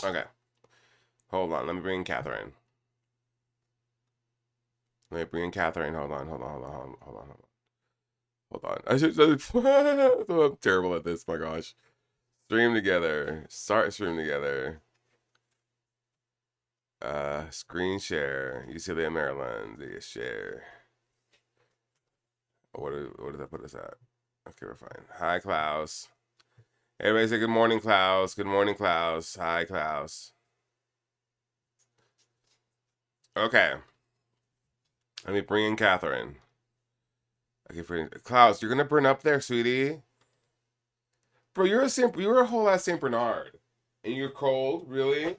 Okay. Hold on. Let me bring in Catherine. Hold on. Hold on. I should. I'm terrible at this. My gosh. Stream together. Start stream together. Screen share. UCLA, Maryland. Share. What did that put us at? Okay, we're fine. Hi, Klaus. Everybody say good morning, Klaus. Good morning, Klaus. Hi, Klaus. Okay. Let me bring in Catherine. Okay, Klaus, you're gonna burn up there, sweetie. Bro, you're a whole ass Saint Bernard, and you're cold, really?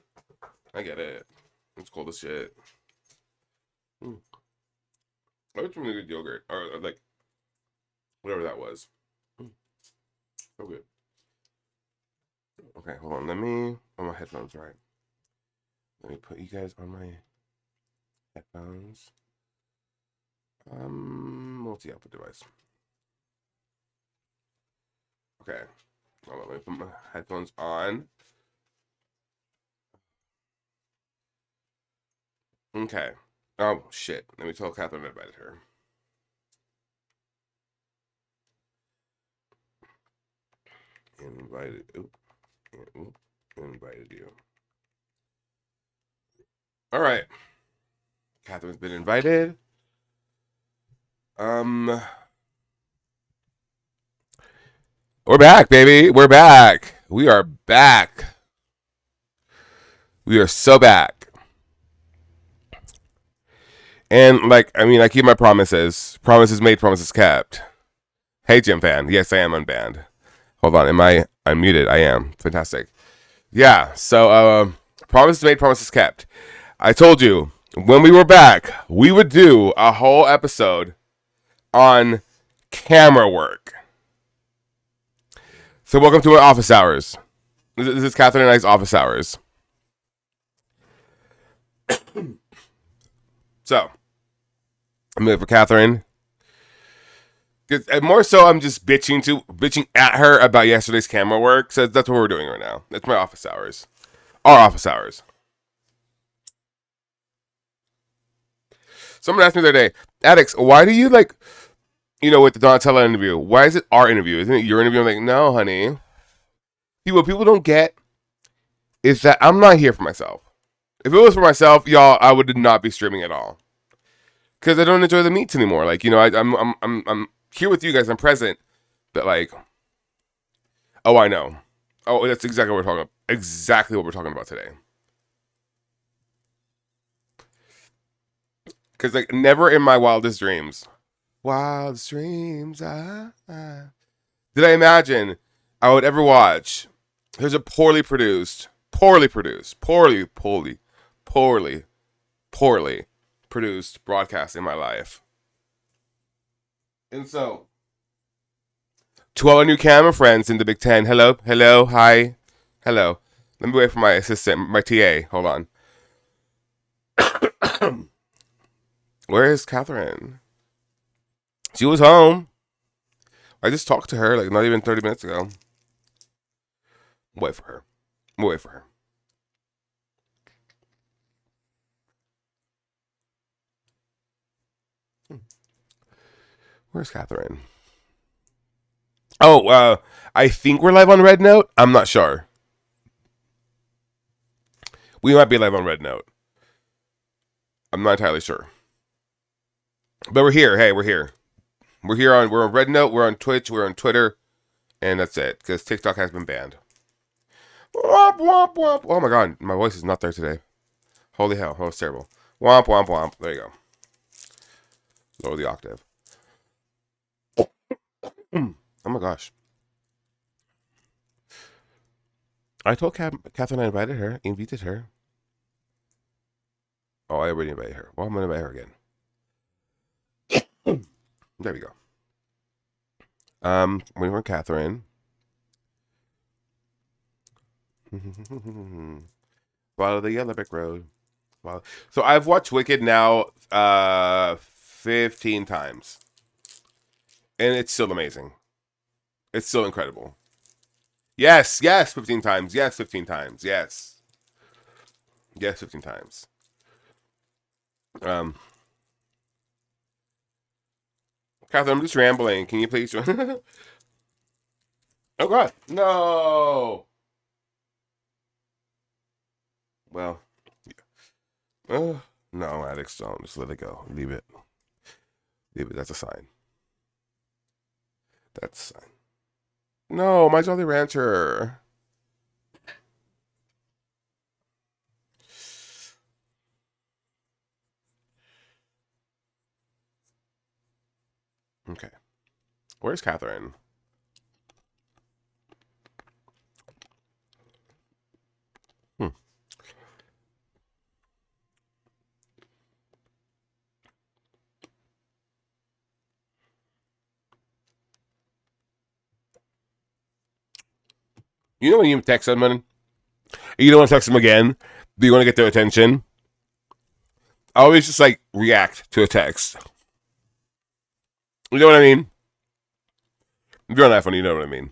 I get it. It's cold as shit. That was really good yogurt, or like whatever that was. So good. Okay, hold on. Let me put my headphones right. Let me put you guys on my headphones. Multi-output device. Okay. Hold on, let me put my headphones on. Okay. Oh shit. Let me tell Catherine I invited her. Invited you. All right. Catherine's been invited. We're back, baby. We're back. We are back. We are so back. And like, I mean, I keep my promises. Promises made, promises kept. Hey, Gym fan. Yes, I am unbanned. Hold on. Am I unmuted? I am. Fantastic. Yeah. So, promises made, promises kept. I told you when we were back, we would do a whole episode on camera work. So, welcome to our office hours. This is Catherine and I's office hours. So, I'm looking for Catherine. More so, I'm just bitching at her about yesterday's camera work. So that's what we're doing right now. That's my office hours. Our office hours. Someone asked me the other day, Adex, why do you like, with the Donatella interview? Why is it our interview? Isn't it your interview? I'm like, no, honey. See, what people don't get is that I'm not here for myself. If it was for myself, y'all, I would not be streaming at all. Because I don't enjoy the meets anymore. Like, I'm here with you guys. I'm present. But like, oh, I know. Oh, that's exactly what we're talking about. Exactly what we're talking about today. Because like, never in my wildest dreams, did I imagine I would ever watch. There's a poorly produced broadcast in my life. And so, to all our new camera friends in the Big Ten, hello, hi, hello. Let me wait for my assistant, my TA. Hold on. Where is Catherine? She was home. I just talked to her like not even 30 minutes ago. Wait for her. Wait for her. Where's Catherine? Oh, I think we're live on Red Note. I'm not sure. We might be live on Red Note. I'm not entirely sure. But we're here. Hey, we're here. We're on Red Note, we're on Twitch, we're on Twitter, and that's it. Because TikTok has been banned. Womp, womp, womp. Oh my god, my voice is not there today. Holy hell, that was terrible. Womp, womp, womp. There you go. Lower the octave. Oh my gosh. I told Catherine I invited her. Oh, I already invited her. Well, I'm going to invite her again. There we go. Waiting for Catherine. Follow the yellow brick road. So I've watched Wicked now 15 times. And it's still amazing. It's still incredible. Yes, 15 times. Yes, 15 times. Yes. Yes, 15 times. Um, Catherine, I'm just rambling. Can you please? Oh God, no. Well, no, Adex, don't. Just let it go. Leave it. Leave it. That's a sign. That's a sign. No, my Jolly Rancher. Okay. Where's Catherine? Hmm. You know when you text someone, you don't want to text them again, but you want to get their attention? I always just like react to a text. You know what I mean? If you're on that phone, you know what I mean.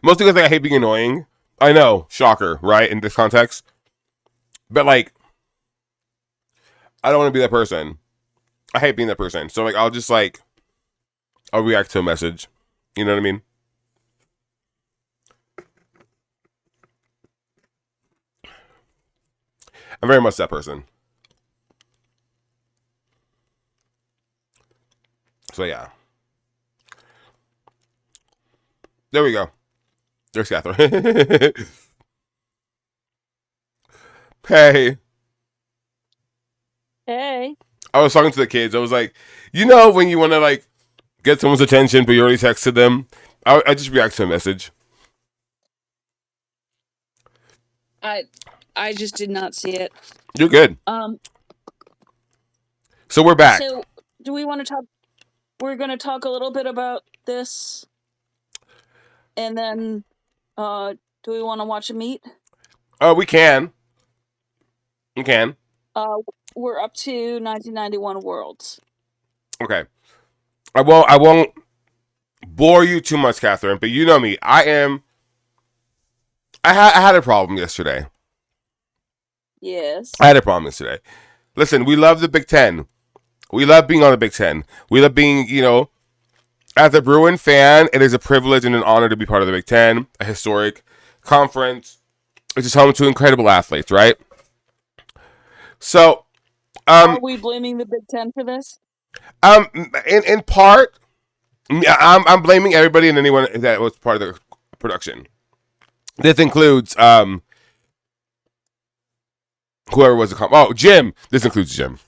Mostly because like, I hate being annoying. I know, shocker, right? In this context. But like, I don't want to be that person. I hate being that person. So like, I'll react to a message. You know what I mean? I'm very much that person. So yeah. There we go. There's Catherine. Hey. Hey. I was talking to the kids. I was like, you know when you want to like get someone's attention, but you already texted them? I just react to a message. I just did not see it. You're good. So we're back. So do we want to talk? We're going to talk a little bit about this, and then do we want to watch a meet? We can. We can. We're up to 1991 Worlds. Okay. I won't bore you too much, Catherine, but you know me. I had a problem yesterday. Yes. I had a problem yesterday. Listen, we love the Big Ten. We love being on the Big Ten. We love being, as a Bruin fan, it is a privilege and an honor to be part of the Big Ten, a historic conference. It's just home to incredible athletes, right? So, are we blaming the Big Ten for this? In part, I'm blaming everybody and anyone that was part of the production. This includes whoever was the Jim. This includes Jim.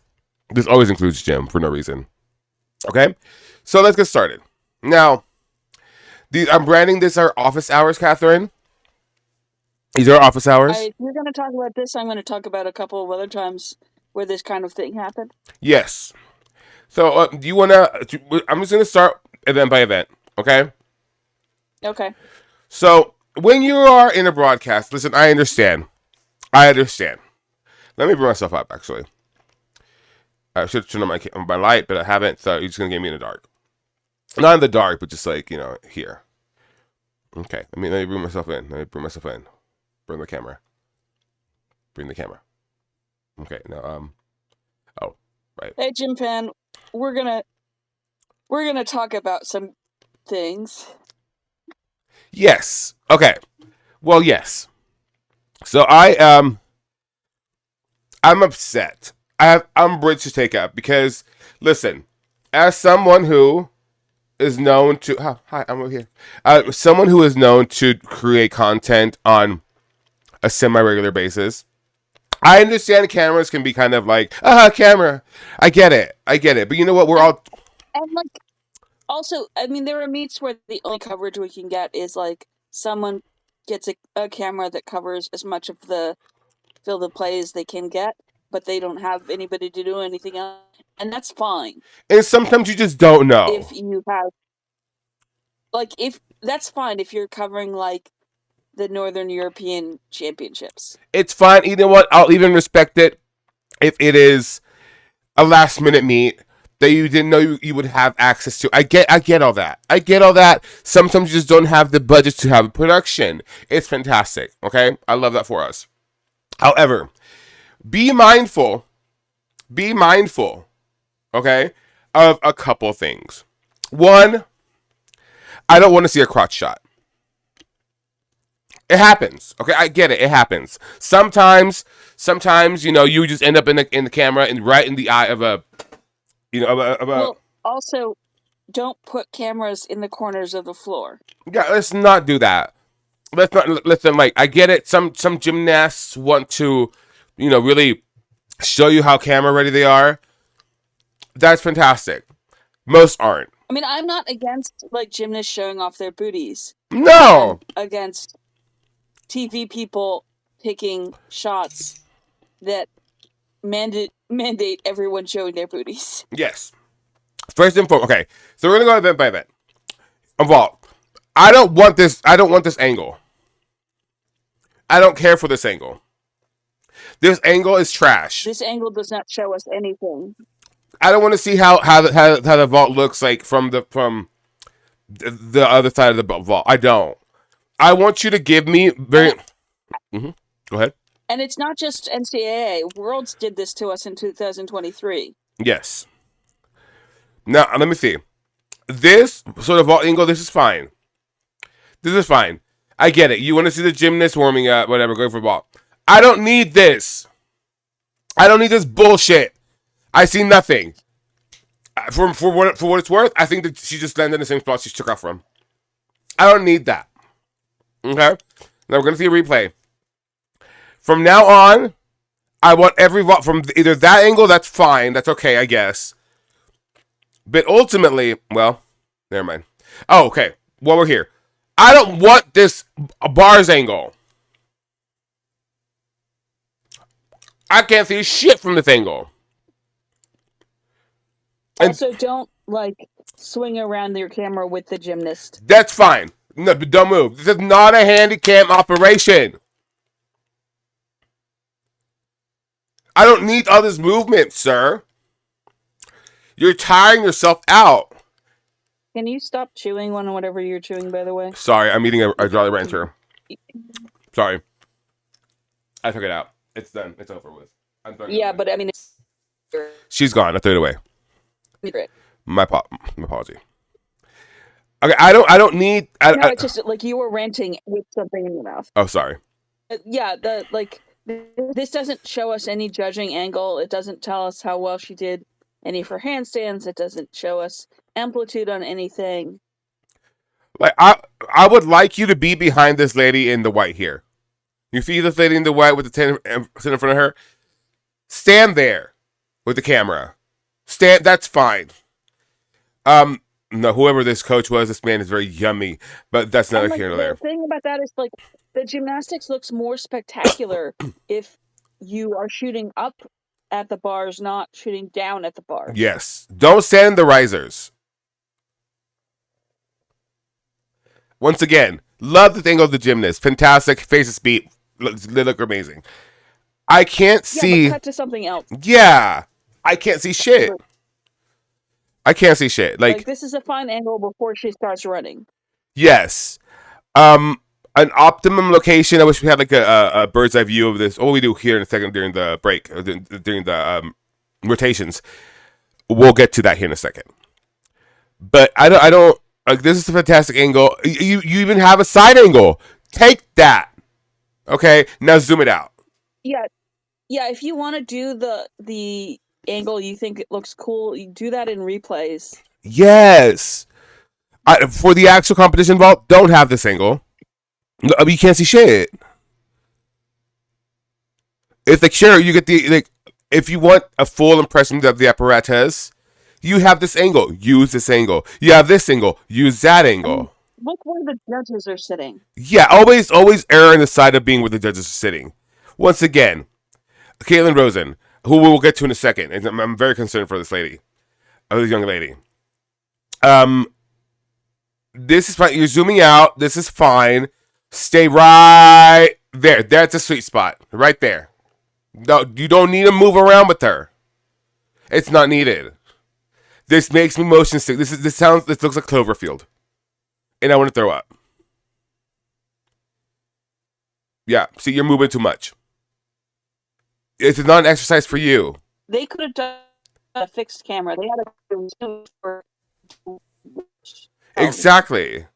This always includes Jim for no reason. Okay, so let's get started. Now, I'm branding this our office hours, Catherine. These are office hours. We're going to talk about this. I'm going to talk about a couple of other times where this kind of thing happened. Yes. So, do you want to? I'm just going to start event by event. Okay. Okay. So, when you are in a broadcast, listen, I understand. Let me bring myself up, actually. I should turn on my light, but I haven't, so you're just going to get me in the dark. Not in the dark, but just like, here. Okay, let me bring myself in. Bring the camera. Okay, now, oh, right. Hey, Jim Pan, we're gonna talk about some things. Yes. Okay. Well, yes. So I'm upset. I'm bridge to take up because, listen, as someone who is known to hi, I'm over here. Someone who is known to create content on a semi-regular basis. I understand cameras can be kind of like camera. I get it. But you know what? We're all and like also. I mean, there are meets where the only coverage we can get is like someone gets a camera that covers as much of the field of play as they can get, but they don't have anybody to do anything else, and that's fine. And sometimes you just don't know if you have. Like, if that's fine if you're covering like the Northern European Championships. It's fine. You know what? I'll even respect it if it is a last minute meet. that you didn't know you would have access to. I get all that. I get all that. Sometimes you just don't have the budget to have a production. It's fantastic. Okay, I love that for us. However, be mindful. Be mindful. Okay, of a couple things. One, I don't want to see a crotch shot. It happens. Okay, I get it. It happens. Sometimes, you just end up in the camera and right in the eye of a, Well, also, don't put cameras in the corners of the floor. Yeah, let's not do that. Let's not listen. Like, I get it. Some gymnasts want to, really show you how camera ready they are. That's fantastic. Most aren't. I mean, I'm not against like gymnasts showing off their booties. No. I'm against TV people taking shots that mandate everyone showing their booties. Yes. First and foremost. Okay, so we're gonna go event by event. Vault. I don't want this angle. I don't care for this angle. This angle is trash. This angle does not show us anything. I don't want to see how the vault looks like from the other side of the vault. I don't. I want you to give me very. Go ahead. And it's not just NCAA. Worlds did this to us in 2023. Yes. Now let me see. This sort of vault angle. This is fine. This is fine. I get it. You want to see the gymnast warming up, whatever, going for vault. I don't need this. I don't need this bullshit. I see nothing. For what it's worth, I think that she just landed in the same spot she took off from. I don't need that. Okay? Now we're going to see a replay. From now on, I want every vault from either that angle, that's fine. That's okay, I guess. But ultimately, well, never mind. Oh, okay. While we're here, I don't want this bars angle. I can't see shit from this angle. Also, don't swing around your camera with the gymnast. That's fine. No, don't move. This is not a handicam operation. I don't need all this movement, sir. You're tiring yourself out. Can you stop chewing on whatever you're chewing, by the way? Sorry, I'm eating a Jolly Rancher. Sorry. I took it out. It's done. It's over with. Yeah, but I mean, she's gone. I threw it away. My apology. Okay, I don't need. No, it's just like you were ranting with something in your mouth. Oh, sorry. Yeah, this doesn't show us any judging angle. It doesn't tell us how well she did any of her handstands. It doesn't show us amplitude on anything. Like I would like you to be behind this lady in the white here. You see this lady in the white with the 10 in front of her? Stand there with the camera. Stand. That's fine. No, whoever this coach was, this man is very yummy, but that's neither here nor there. The thing about that is the gymnastics looks more spectacular if you are shooting up at the bars, not shooting down at the bars. Yes. Don't stand in the risers. Once again, love the thing of the gymnast. Fantastic. Faces beat. They look amazing. I can't see. But cut to something else. Yeah. I can't see shit. I can't see shit. Like this is a fine angle before she starts running. Yes. An optimum location. I wish we had like a bird's eye view of this. What we do here in a second during the break, during the rotations. We'll get to that here in a second. But I don't like this is a fantastic angle. You even have a side angle. Take that. Okay, now zoom it out. Yeah. If you want to do the angle you think it looks cool, you do that in replays. Yes. For the actual competition vault, don't have this angle. You can't see shit. It's like sure you get the if you want a full impression of the apparatus, you have this angle. Use this angle. You have this angle. Use that angle. Look where the judges are sitting. Yeah, always err on the side of being where the judges are sitting. Once again, Caitlin Rosen, who we will get to in a second, and I'm very concerned for this lady, this young lady. This is fine. You're zooming out. This is fine. Stay right there. That's a sweet spot, right there. No, you don't need to move around with her. It's not needed. This makes me motion sick. This looks like Cloverfield, and I want to throw up. Yeah, see, you're moving too much. It's not an exercise for you. They could have done a fixed camera. They had a for Exactly.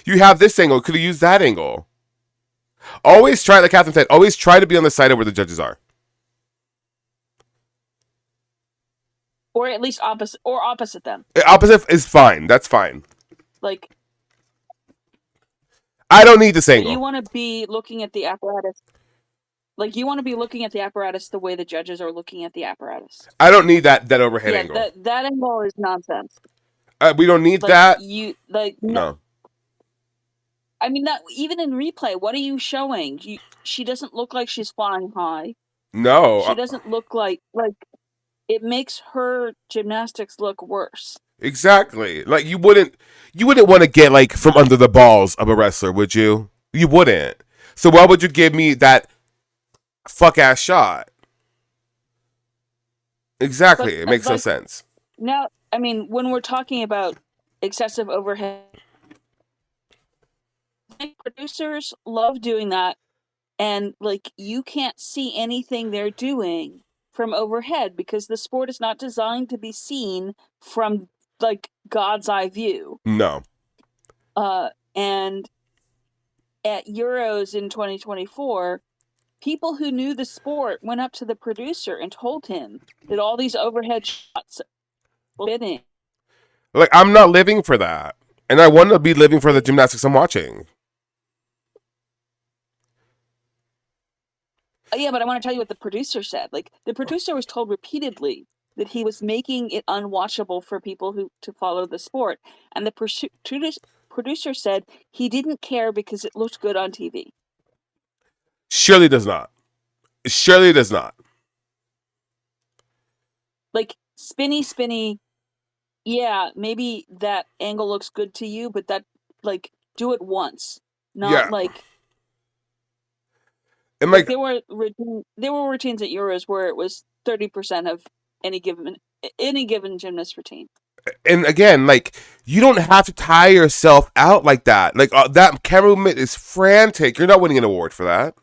You have this angle. Could have used that angle. Always try, like Catherine said, always try to be on the side of where the judges are. Or at least opposite them. Opposite is fine. That's fine. Like, I don't need this angle. you want to be looking at the apparatus. Like, you want to be looking at the apparatus the way the judges are looking at the apparatus. I don't need that overhead angle. That angle is nonsense. We don't need that. No. I mean, that even in replay, what are you showing? She doesn't look like she's flying high. No. She doesn't look like it makes her gymnastics look worse. Exactly. Like you wouldn't want to get like from under the balls of a wrestler, would you? You wouldn't. So why would you give me that fuck ass shot? Exactly. It makes no sense. Now, I mean, when we're talking about excessive overhead, producers love doing that, and like you can't see anything they're doing from overhead because the sport is not designed to be seen from like God's eye view. No. And at Euros in 2024, people who knew the sport went up to the producer and told him that all these overhead shots were fitting. Like, I'm not living for that. And I want to be living for the gymnastics I'm watching. Yeah, but I want to tell you what the producer said. Like, the producer was told repeatedly that he was making it unwatchable for people to follow the sport. And the producer said he didn't care because it looked good on TV. Surely does not. Surely does not. Like, spinny. Yeah, maybe that angle looks good to you, but that, like, do it once. Not like... And like there were routines at Euros where it was 30% of any given gymnast routine. And again, like, you don't have to tire yourself out like that. Like, that camera movement is frantic. You're not winning an award for that.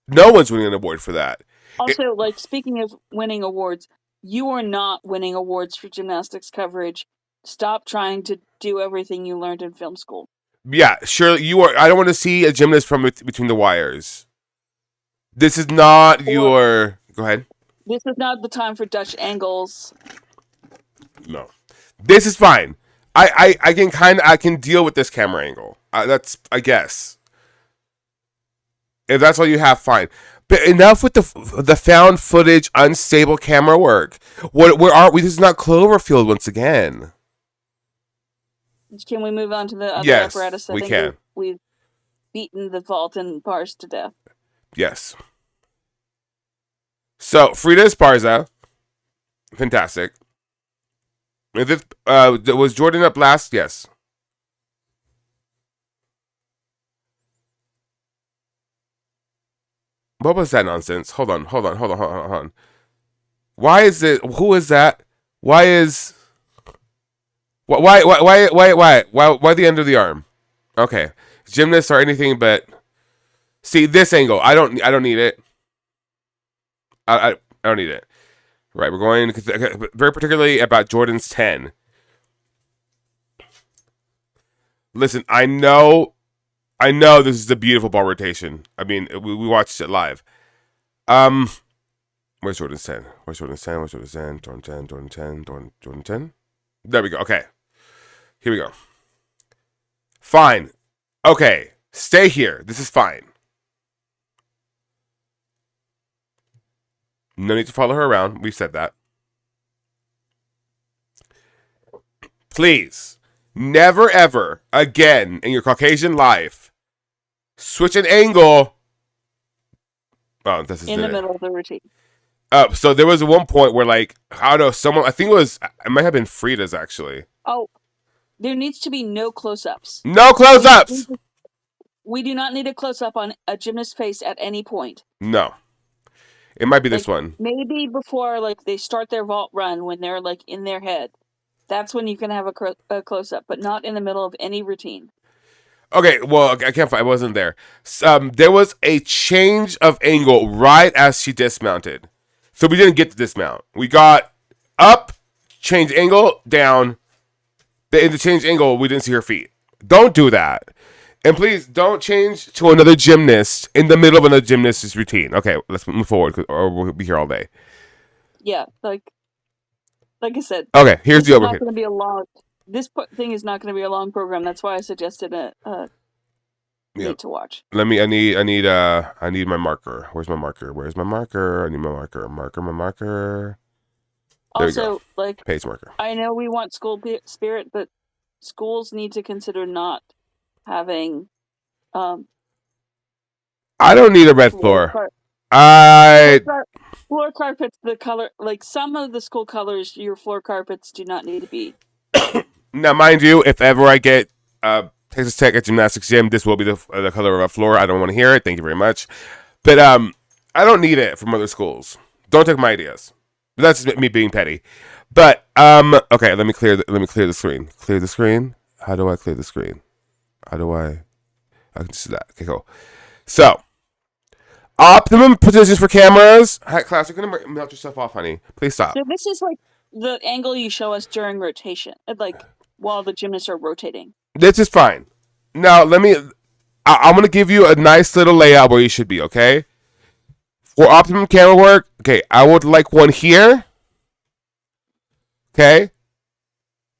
No one's winning an award for that. Also, like, speaking of winning awards, you are not winning awards for gymnastics coverage. Stop trying to do everything you learned in film school. Yeah, sure, you are. I don't want to see a gymnast from between the wires. This is not your... Go ahead. This is not the time for Dutch angles. No. This is fine. I can deal with this camera angle. That's, I guess. If that's all you have, fine. But enough with the found footage, unstable camera work. Where are we? This is not Cloverfield once again. Can we move on to the other apparatus? We can. We've beaten the vault and bars to death. Yes. So, Frida Esparza. Fantastic. Was Jordan up last? Yes. What was that nonsense? Hold on. Why is it? Who is that? Why the end of the arm? Okay, gymnasts or anything but. See this angle. I don't need it. I don't need it. Right, we're going very particularly about Jordan's 10. Listen, I know this is a beautiful ball rotation. I mean, we watched it live. Where's Jordan's 10? Jordan 10. There we go. Okay. Here we go. Fine. Okay. Stay here. This is fine. No need to follow her around. We've said that. Please, never ever again in your Caucasian life switch an angle. Oh, this is in the middle of the routine. So there was one point where, like, I don't know, it might have been Frida's actually. Oh, there needs to be no close-ups. No close-ups! We do not need a close-up on a gymnast's face at any point. No. It might be this Like one. maybe before like they start their vault run when they're like in their head. That's when you can have a close up, but not in the middle of any routine. Okay, well, I can't find. I wasn't there. There was a change of angle right as she dismounted, so we didn't get to dismount. We got up, change angle, down. In the change angle, we didn't see her feet. Don't do that, and please don't change to another gymnast in the middle of another gymnast's routine. Okay, let's move forward, or we'll be here all day. Yeah, like I said, Okay, here's this the is not overhead. going to be a long. This thing is not going to be a long program. That's why I suggested a Yeah. need to watch. Let me. I need my marker. Where's my marker? Where's my marker? I need my marker. My marker. There we go. Also, like Page marker. I know we want school spirit, but schools need to consider not having um I don't need a red floor floor. car- floor, I car- floor carpets. The color, like some of the school colors, your floor carpets do not need to be. Now, mind you, if ever I get Texas Tech at gymnastics gym, this will be the color of our floor. I don't want to hear it. Thank you very much. But I don't need it from other schools. Don't take my ideas. That's just me being petty. But okay, let me clear the screen. Clear the screen. How do I clear the screen? How do I can see that. Okay, cool. So optimum positions for cameras. Hi, class, you're gonna melt yourself off, honey. Please stop. So this is like the angle you show us during rotation, like while the gymnasts are rotating. This is fine. Now let me. I'm gonna give you a nice little layout where you should be. Okay. For optimum camera work, okay, I would like one here. Okay,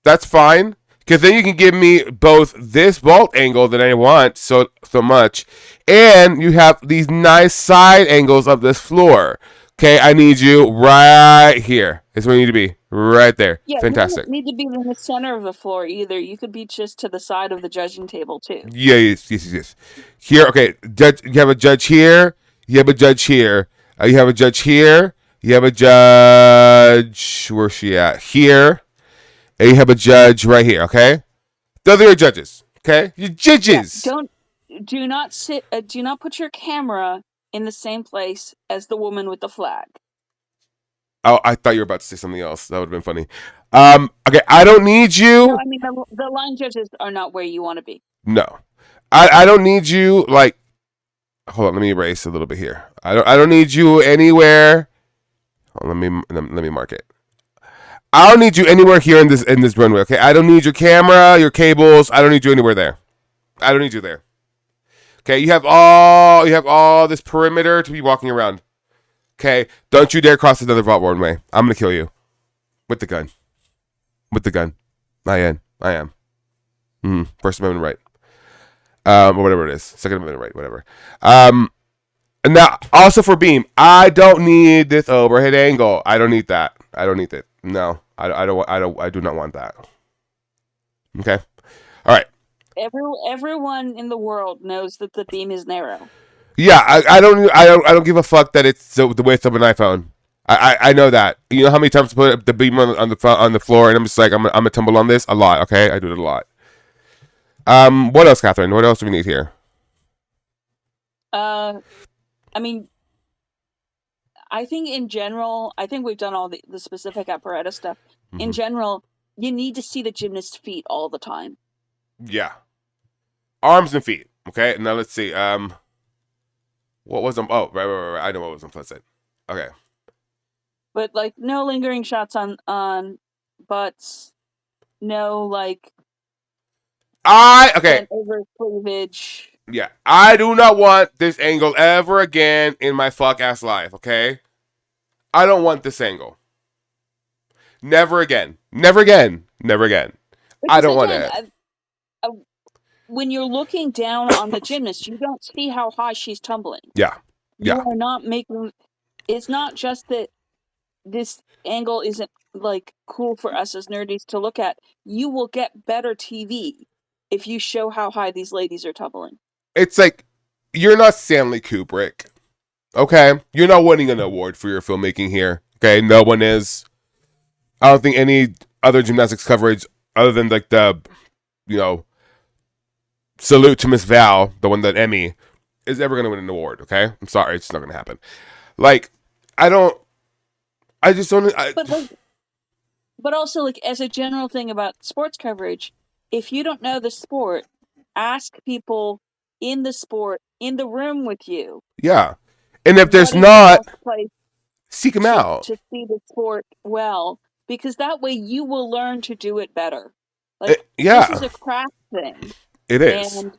that's fine. Because then you can give me both this vault angle that I want so much, and you have these nice side angles of this floor. Okay, I need you right here. Is where you need to be. Right there. Yeah, you Fantastic. don't need to be in the center of the floor either. You could be just to the side of the judging table too. Yeah, yes. Here, okay. Judge, you have a judge here. You have a judge here. You have a judge here. You have a judge. Where's she at? Here. And you have a judge right here. Okay. Those are your judges. Okay. Your judges. Yeah, do not sit. Do not put your camera in the same place as the woman with the flag. Oh, I thought you were about to say something else. That would have been funny. Okay. I don't need No, you. I mean the line judges are not where you want to be. No. I don't need you. Like, hold on. Let me erase a little bit here. I don't need you anywhere. Oh, let me mark it. I don't need you anywhere here in this runway. Okay, I don't need your camera, your cables. I don't need you anywhere there. I don't need you there. Okay, you have all this perimeter to be walking around. Okay, don't you dare cross another vault runway. I'm gonna kill you with the gun. With the gun. I am. First Amendment right. Or whatever it is. Second Amendment right. Whatever. And now also for beam, I don't need this overhead angle. I don't need that. I don't need it. No, I do not want that. Okay. All right. Everyone in the world knows that the beam is narrow. Yeah, I don't give a fuck that it's the width of an iPhone. I know that. You know how many times I put the beam on the floor, and I'm just like I'm gonna tumble on this a lot. Okay, I do it a lot. What else, Catherine? What else do we need here? I mean, I think in general, I think we've done all the specific apparatus stuff. Mm-hmm. In general, you need to see the gymnast's feet all the time. Yeah. Arms and feet. Okay, now let's see. What was them? Oh, right. I know what was implicit. Okay. But like, no lingering shots on butts. No like. Okay. Over cleavage. Yeah, I do not want this angle ever again in my fuck ass life. Okay, I don't want this angle. Never again. Never again. Never again. Because I don't want it. When you're looking down on the gymnast, you don't see how high she's tumbling. Yeah. You are not making. It's not just that this angle isn't like cool for us as nerdies to look at. You will get better TV if you show how high these ladies are tumbling. It's like you're not Stanley Kubrick. Okay, you're not winning an award for your filmmaking here. Okay, no one is. I don't think any other gymnastics coverage other than like the, salute to Miss Val, the one that Emmy, is ever going to win an award. Okay, I'm sorry, it's not going to happen. Like, I don't. I just don't. But like, but also like as a general thing about sports coverage, if you don't know the sport, ask people in the sport in the room with you Yeah, and if there's what is the not, best place seek him out. to see the sport well, because that way you will learn to do it better. Like this is Yeah, a craft thing, it is. and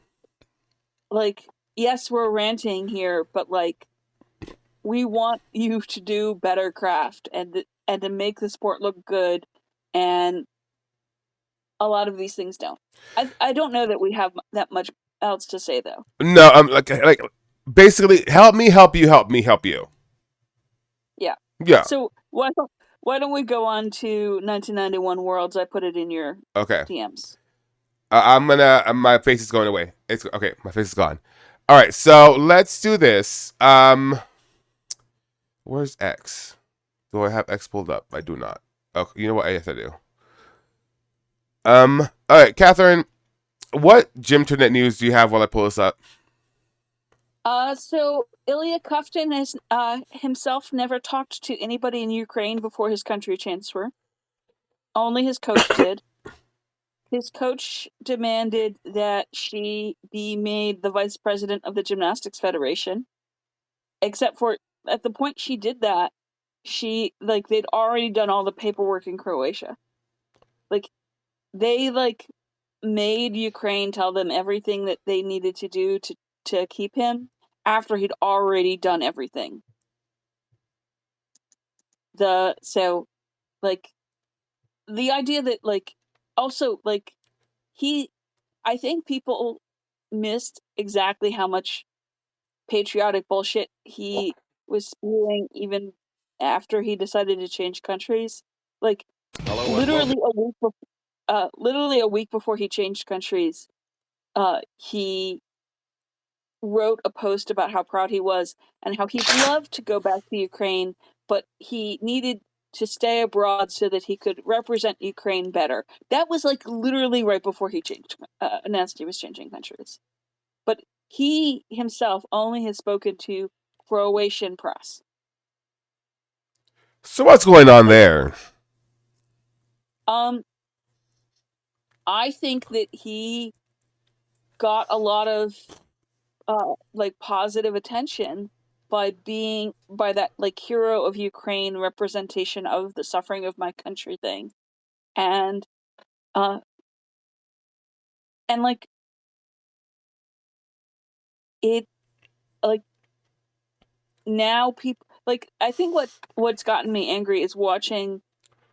like yes, we're ranting here, but like we want you to do better craft and to make the sport look good, and a lot of these things don't. I don't know that we have that much else to say though. No, I'm like basically, help me, help you, help me, help you. Yeah. Yeah. So why don't we go on to 1991 Worlds? I put it in your Okay. DMs. I'm gonna. My face is going away. It's okay. My face is gone. All right. So let's do this. Where's X? Do I have X pulled up? I do not. Oh, you know what? Yes, I do. All right, Catherine. What gym internet news do you have while I pull this up? So Ilya Kuftin has himself never talked to anybody in Ukraine before his country transfer. Only his coach did. His coach demanded that she be made the vice president of the Gymnastics Federation. Except for at the point she did that, she like they'd already done all the paperwork in Croatia. Like they like made Ukraine tell them everything that they needed to do to keep him after he'd already done everything. The so like the idea that like also like he I think people missed exactly how much patriotic bullshit he was spewing even after he decided to change countries. Like Hello and welcome. literally a week before he changed countries, he wrote a post about how proud he was and how he'd love to go back to Ukraine, but he needed to stay abroad so that he could represent Ukraine better. That was like literally right before he changed announced he was changing countries. But he himself only has spoken to Croatian press. So what's going on Like, there? um, I think that he got a lot of like positive attention by that like hero of Ukraine representation of the suffering of my country thing, and uh, and like it like now people like I think what's gotten me angry is watching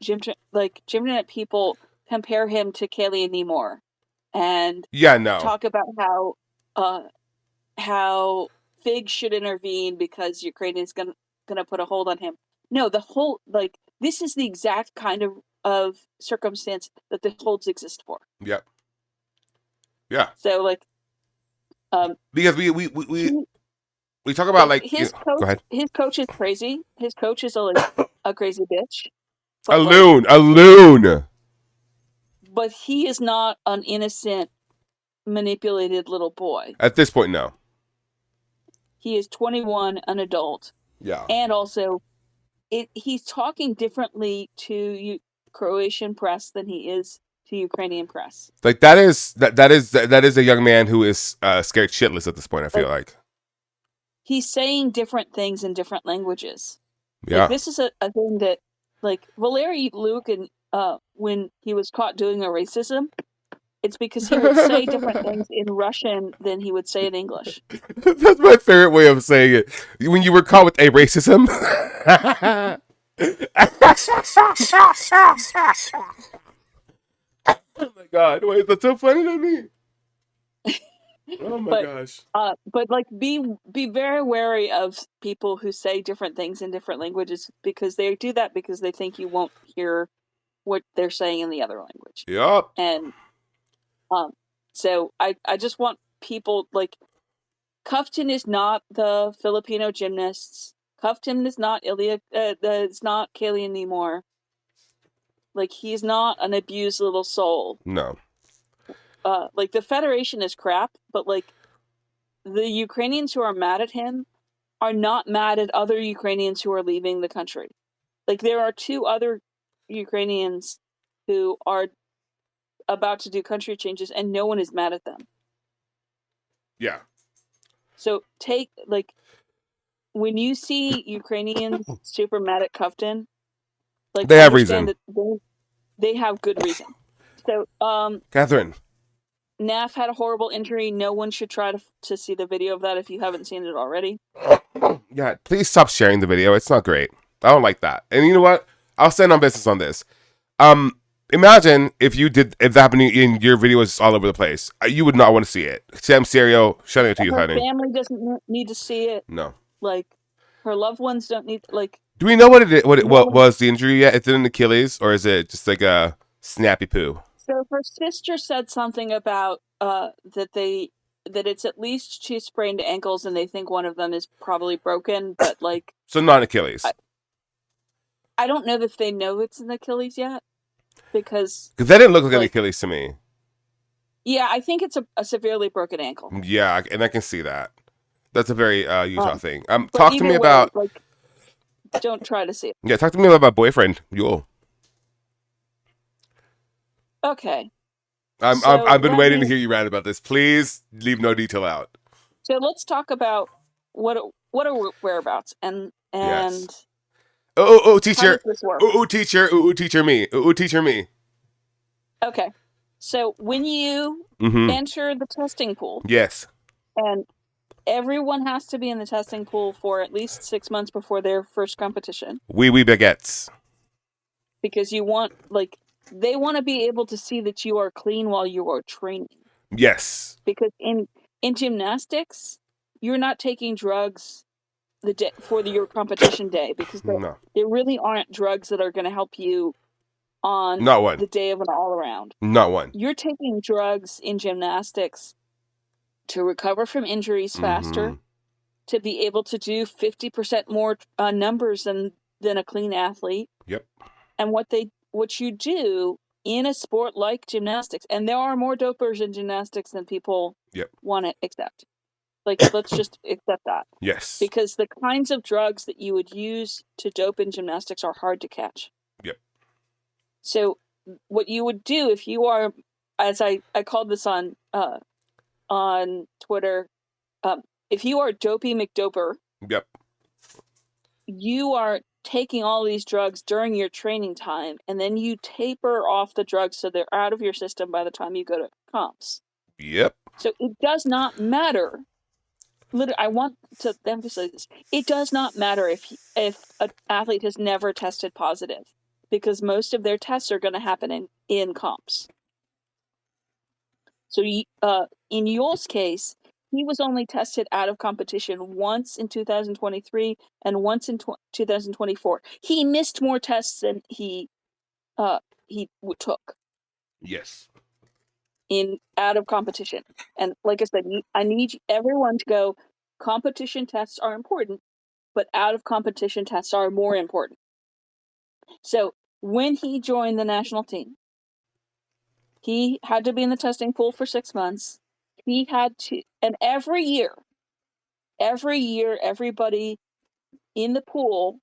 gymnet people compare him to Kaylee Nemore and Yeah, no. talk about uh how Fig should intervene because Ukraine is gonna put a hold on him. No, the whole like this is the exact kind of circumstance that the holds exist for. Yep. Yeah. So like Because he we talk about like like go ahead. his coach is crazy. His coach is a crazy bitch. A But like loon, a loon. but he is not an innocent manipulated little boy. At this point, no. He is 21, an adult, Yeah. and also he's talking differently to Croatian press than he is to Ukrainian press. Like that is a young man who is scared shitless at this point. I feel Like like. he's saying different things in different languages. Like Yeah. this is a thing that like Valery Lukin when he was caught doing a racism, it's because he would say different things in Russian than he would say in English. That's my favorite way of saying it. When you were caught with a racism. Oh my god! Why is that so funny to me? Oh my but gosh! but like be very wary of people who say different things in different languages because they do that because they think you won't hear what they're saying in the other language. Yup. And so I just want people like Kuftin is not the Filipino gymnasts. Kuftin is not Ilya. It's not Kaylee anymore. Like he's not an abused little soul. No. Like the federation is crap, but like the Ukrainians who are mad at him are not mad at other Ukrainians who are leaving the country. Like, there are 2 other Ukrainians who are about to do country changes, and no one is mad at them. Yeah. So when you see Ukrainians super mad at Cufton, like, They have understand reason. that they have good reason. So, Catherine. Naf had a horrible injury. No one should try to see the video of that if you haven't seen it already. Yeah, please stop sharing the video. It's not great. I don't like that. And you know what? I'll stand on business on this. Imagine if that happened in your video was all over the place. You would not want to see it. Sam Serio, shouting it to you, Her honey. family doesn't need to see it. No. Like, her loved ones don't need, like. Do we know what it is, No what was the injury yet? Is it an Achilles or is it just like a snappy poo? So her sister said something about that it's at least 2 sprained ankles, and they think one of them is probably broken. But like, So not Achilles. I don't know if they know it's an Achilles yet, because that didn't look like an Achilles to me. Yeah, I think it's a severely broken ankle. Yeah, and I can see that. That's a very Utah thing. But Talk to me about. Like, don't try to see it. Yeah, talk to me about my boyfriend, Yule. Okay. I've been waiting to hear you rant about this. Please leave no detail out. So let's talk about what are whereabouts and yes. Oh, teacher. How does this work? Teacher me. Teacher me. Okay. So when you enter the testing pool. Yes. And everyone has to be in the testing pool for at least 6 months before their first competition. Oui baguettes. Because they want to be able to see that you are clean while you are training. Yes. Because in gymnastics, you're not taking drugs the day for your competition day, because there really aren't drugs that are going to help you on the day of an all-around. Not one. You're taking drugs in gymnastics to recover from injuries faster, to be able to do 50% more numbers than a clean athlete. Yep. And what you do in a sport like gymnastics, and there are more dopers in gymnastics than people want to accept. Like, let's just accept that. Yes. Because the kinds of drugs that you would use to dope in gymnastics are hard to catch. Yep. So what you would do if you are, as I called this on Twitter, if you are Dopey McDoper, yep, you are taking all these drugs during your training time, and then you taper off the drugs so they're out of your system by the time you go to comps. Yep. So it does not matter. Literally, I want to emphasize this. It does not matter if an athlete has never tested positive, because most of their tests are going to happen in comps. So in Yule's case, he was only tested out of competition once in 2023 and once in 2024. He missed more tests than he took. Yes. In out of competition. And like I said, I need everyone to go, competition tests are important, but out of competition tests are more important. So when he joined the national team, he had to be in the testing pool for 6 months. He had to, and every year, everybody in the pool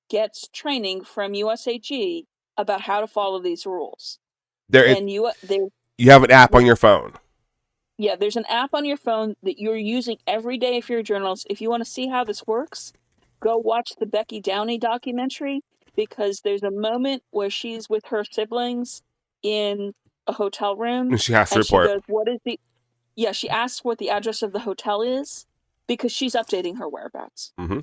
gets training from USAG about how to follow these rules. You have an app on your phone. Yeah, there's an app on your phone that you're using every day if you're a journalist. If you want to see how this works, go watch the Becky Downey documentary, because there's a moment where she's with her siblings in a hotel room. And she has to report. She goes, she asks what the address of the hotel is, because she's updating her whereabouts. Mm-hmm.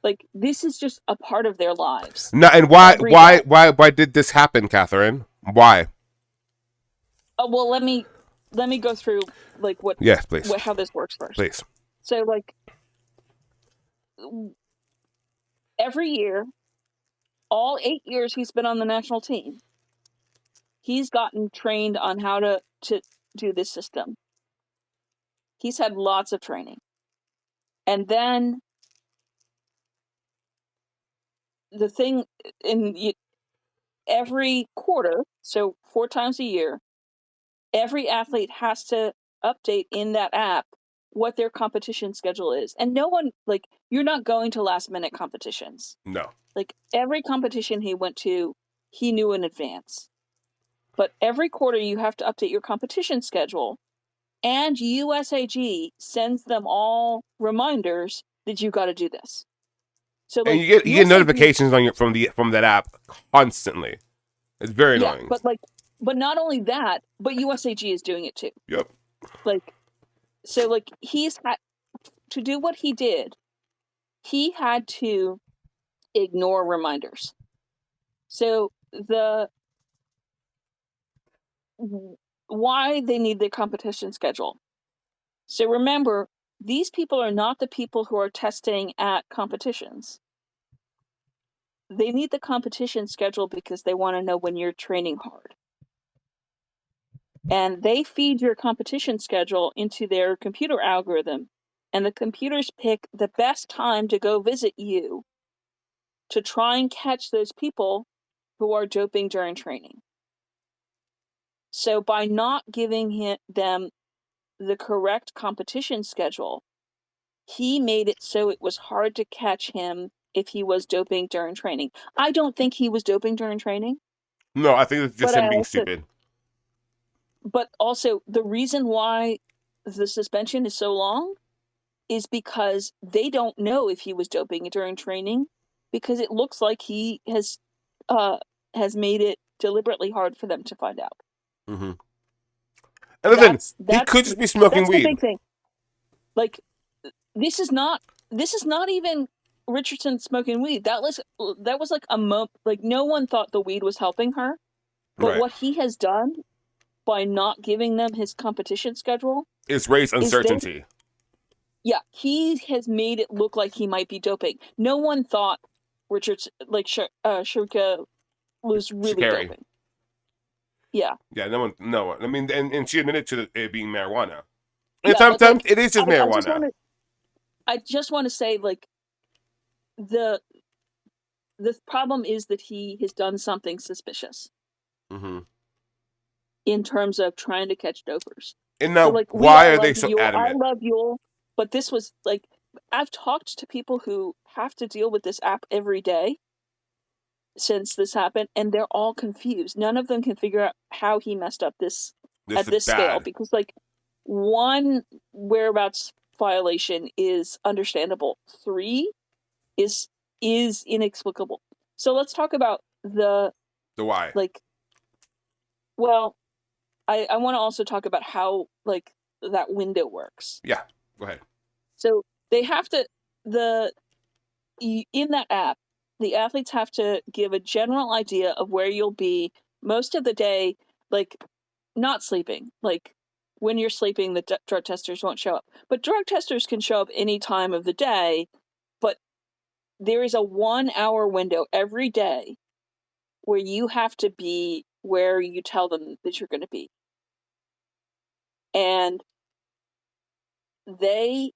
Like, this is just a part of their lives. No, and why did this happen, Catherine? Why? Oh, well, let me go through like what. Yes, please. How this works first. Please. So, like, every year, all 8 years he's been on the national team, he's gotten trained on how to do this system. He's had lots of training. And then the thing every quarter, so 4 times a year, every athlete has to update in that app what their competition schedule is. And no one, like, you're not going to last minute competitions. No. Like, every competition he went to, he knew in advance. But every quarter you have to update your competition schedule, and USAG sends them all reminders that you got to do this. So And like you get USAG, notifications on your from that app constantly. It's very yeah, annoying. but not only that, but USAG is doing it too. Yep. Like, so like he's had to do what he did. He had to ignore reminders. So the why they need the competition schedule. So remember, these people are not the people who are testing at competitions. They need the competition schedule because they want to know when you're training hard. And they feed your competition schedule into their computer algorithm, and the computers pick the best time to go visit you to try and catch those people who are doping during training. So by not giving them the correct competition schedule, he made it so it was hard to catch him if he was doping during training. I don't think he was doping during training, No, I think it's just but him being stupid. also the reason why the suspension is so long is because they don't know if he was doping during training, because it looks like he has made it deliberately hard for them to find out. Mm-hmm. And listen, That's he that's could just be smoking that's the weed. big thing. Like, this is not even Richardson smoking weed. That was like a like, no one thought the weed was helping her, but Right. what he has done by not giving them his competition schedule It's race is uncertainty. he has made it look like he might be doping. No one thought Richardson, like, Shuka was really Shikari. doping. Yeah. Yeah, no one. No one. I mean, and she admitted to it being marijuana. And Yeah, but sometimes like, it is just marijuana. I just want to say, like, the problem is that he has done something suspicious Mm-hmm. in terms of trying to catch dopers. And So now, like, why are they so I adamant? love Yule, but this was like, I've talked to people who have to deal with this app every day since this happened, and they're all confused. None of them can figure out how he messed up this This at is this scale, bad. because like, one whereabouts violation is understandable. 3 is inexplicable. So let's talk about the, The why? like, well, I want to also talk about how, like, that window works. Yeah. Go ahead. So they have to, the in that app, the athletes have to give a general idea of where you'll be most of the day, like, not sleeping. Like, when you're sleeping, the drug testers won't show up. But drug testers can show up any time of the day, but there is a 1 hour window every day where you have to be where you tell them that you're going to be. And they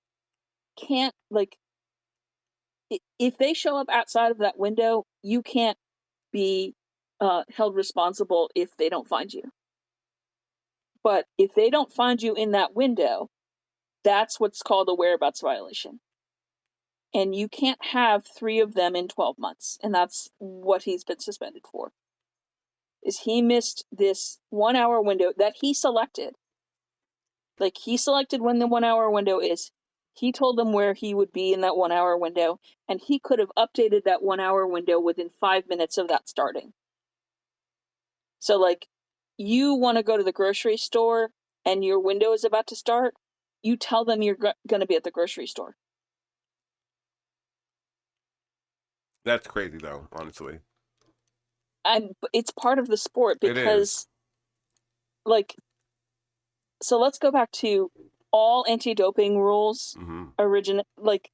can't, like, if they show up outside of that window, you can't be held responsible if they don't find you. But if they don't find you in that window, that's what's called a whereabouts violation. And you can't have 3 of them in 12 months. And that's what he's been suspended for. Is he missed this 1 hour window that he selected. Like, he selected when the 1 hour window is. He told them where he would be in that 1 hour window, and he could have updated that 1 hour window within 5 minutes of that starting. So, like, you want to go to the grocery store and your window is about to start, you tell them you're going to be at the grocery store. That's crazy, though. Honestly, And it's part of the sport it is. because, like, so let's go back to all anti-doping rules. Mm-hmm. Like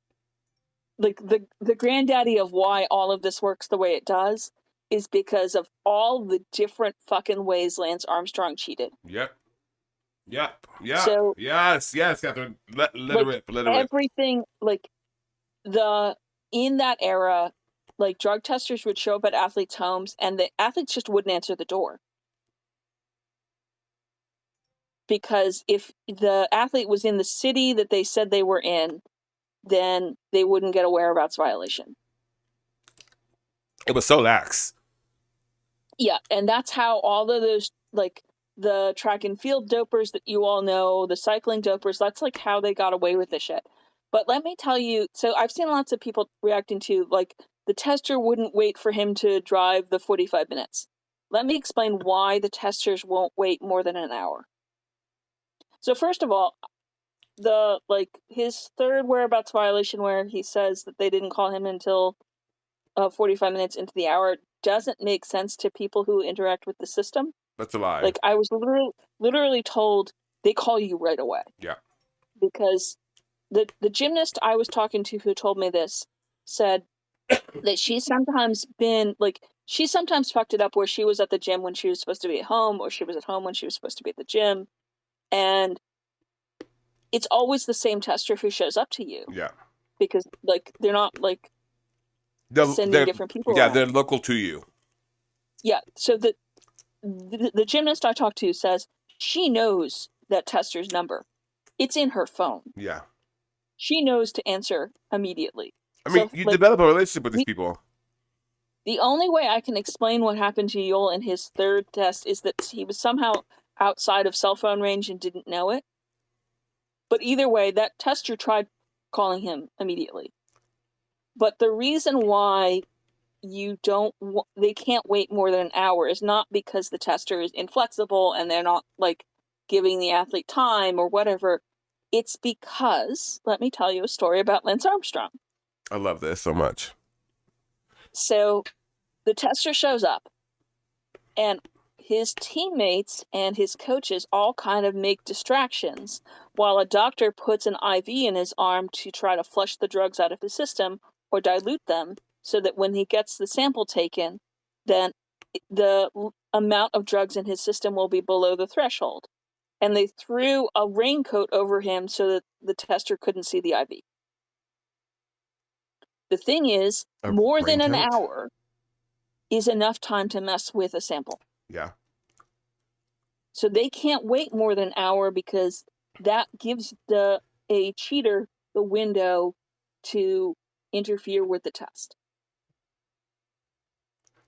the granddaddy of why all of this works the way it does is because of all the different fucking ways Lance Armstrong cheated. Yep. Yep. Yep. So, Yes. Yes, Catherine. Let it like, rip. Let it rip. everything, like, the in that era, like, drug testers would show up at athletes' homes and the athletes just wouldn't answer the door. because if the athlete was in the city that they said they were in, then they wouldn't get a whereabouts violation. It was so lax. Yeah, and that's how all of those, like, the track and field dopers that you all know, the cycling dopers, that's like how they got away with this shit. But let me tell you, so I've seen lots of people reacting to, like, the tester wouldn't wait for him to drive the 45 minutes. Let me explain why the testers won't wait more than an hour. So first of all, his third whereabouts violation, where he says that they didn't call him until 45 minutes into the hour, doesn't make sense to people who interact with the system. That's a lie. Like, I was literally told they call you right away. Yeah. Because the gymnast I was talking to who told me this said that she's sometimes fucked it up where she was at the gym when she was supposed to be at home, or she was at home when she was supposed to be at the gym. And it's always the same tester who shows up to you. Yeah. Because, like, they're not, like, sending different people around. They're local to you. Yeah, so the gymnast I talked to says she knows that tester's number. It's in her phone. Yeah. She knows to answer immediately. I mean, you develop a relationship with these people. The only way I can explain what happened to Yul in his third test is that he was somehow outside of cell phone range and didn't know it. But either way, that tester tried calling him immediately. But the reason why they can't wait more than an hour is not because the tester is inflexible and they're not, like, giving the athlete time or whatever. It's because, let me tell you a story about Lance Armstrong. I love this so much. So the tester shows up, and his teammates and his coaches all kind of make distractions while a doctor puts an IV in his arm to try to flush the drugs out of his system or dilute them, so that when he gets the sample taken, then the amount of drugs in his system will be below the threshold. And they threw a raincoat over him so that the tester couldn't see the IV. The thing is, more than an hour is enough time to mess with a sample. Yeah. So they can't wait more than an hour because that gives a cheater the window to interfere with the test.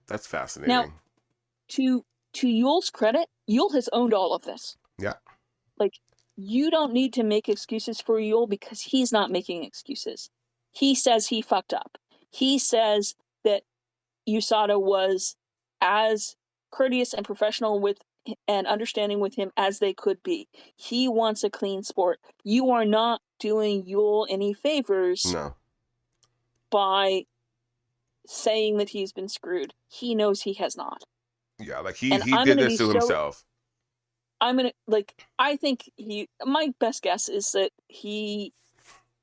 That's fascinating. Now, to Yul's credit, Yul has owned all of this. Yeah. Like, you don't need to make excuses for Yul because he's not making excuses. He says he fucked up. He says that USADA was as courteous and professional with and understanding with him as they could be. He wants a clean sport. You are not doing Yul any favors by saying that he's been screwed. He knows he has not. Yeah, like he did this to himself. I think my best guess is that he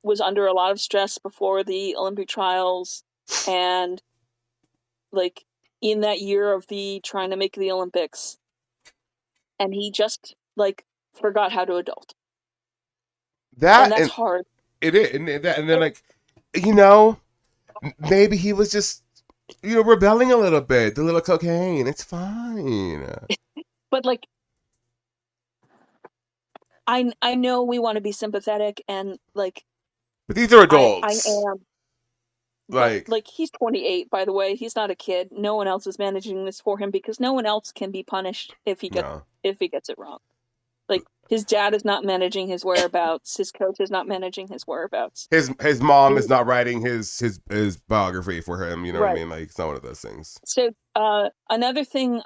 was under a lot of stress before the Olympic trials, and, like, in that year of the trying to make the Olympics, and he just, like, forgot how to adult. And that's hard. It is, and then, like, maybe he was just, rebelling a little bit, the little cocaine. It's fine. But, like, I know we want to be sympathetic and, like, but these are adults. I am. Like, he's 28, by the way. He's not a kid. No one else is managing this for him because no one else can be punished if he gets it wrong. Like, his dad is not managing his whereabouts. His coach is not managing his whereabouts. His mom is not writing his biography for him. You know what I mean? Like, it's not one of those things. So, another thing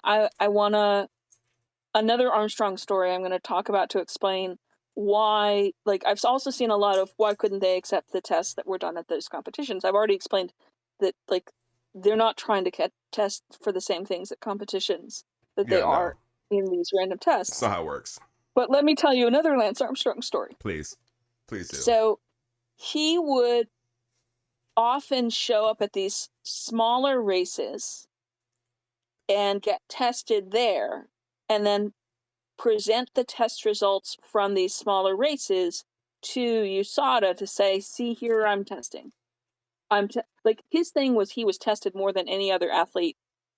another Armstrong story I'm going to talk about to explain why, like, I've also seen a lot of why couldn't they accept the tests that were done at those competitions. I've already explained that, like, they're not trying to test for the same things at competitions that they are in these random tests. That's not how it works. But let me tell you another Lance Armstrong story. Please do. So he would often show up at these smaller races and get tested there, and then present the test results from these smaller races to USADA to say, see here, I'm testing. Like, his thing was he was tested more than any other athlete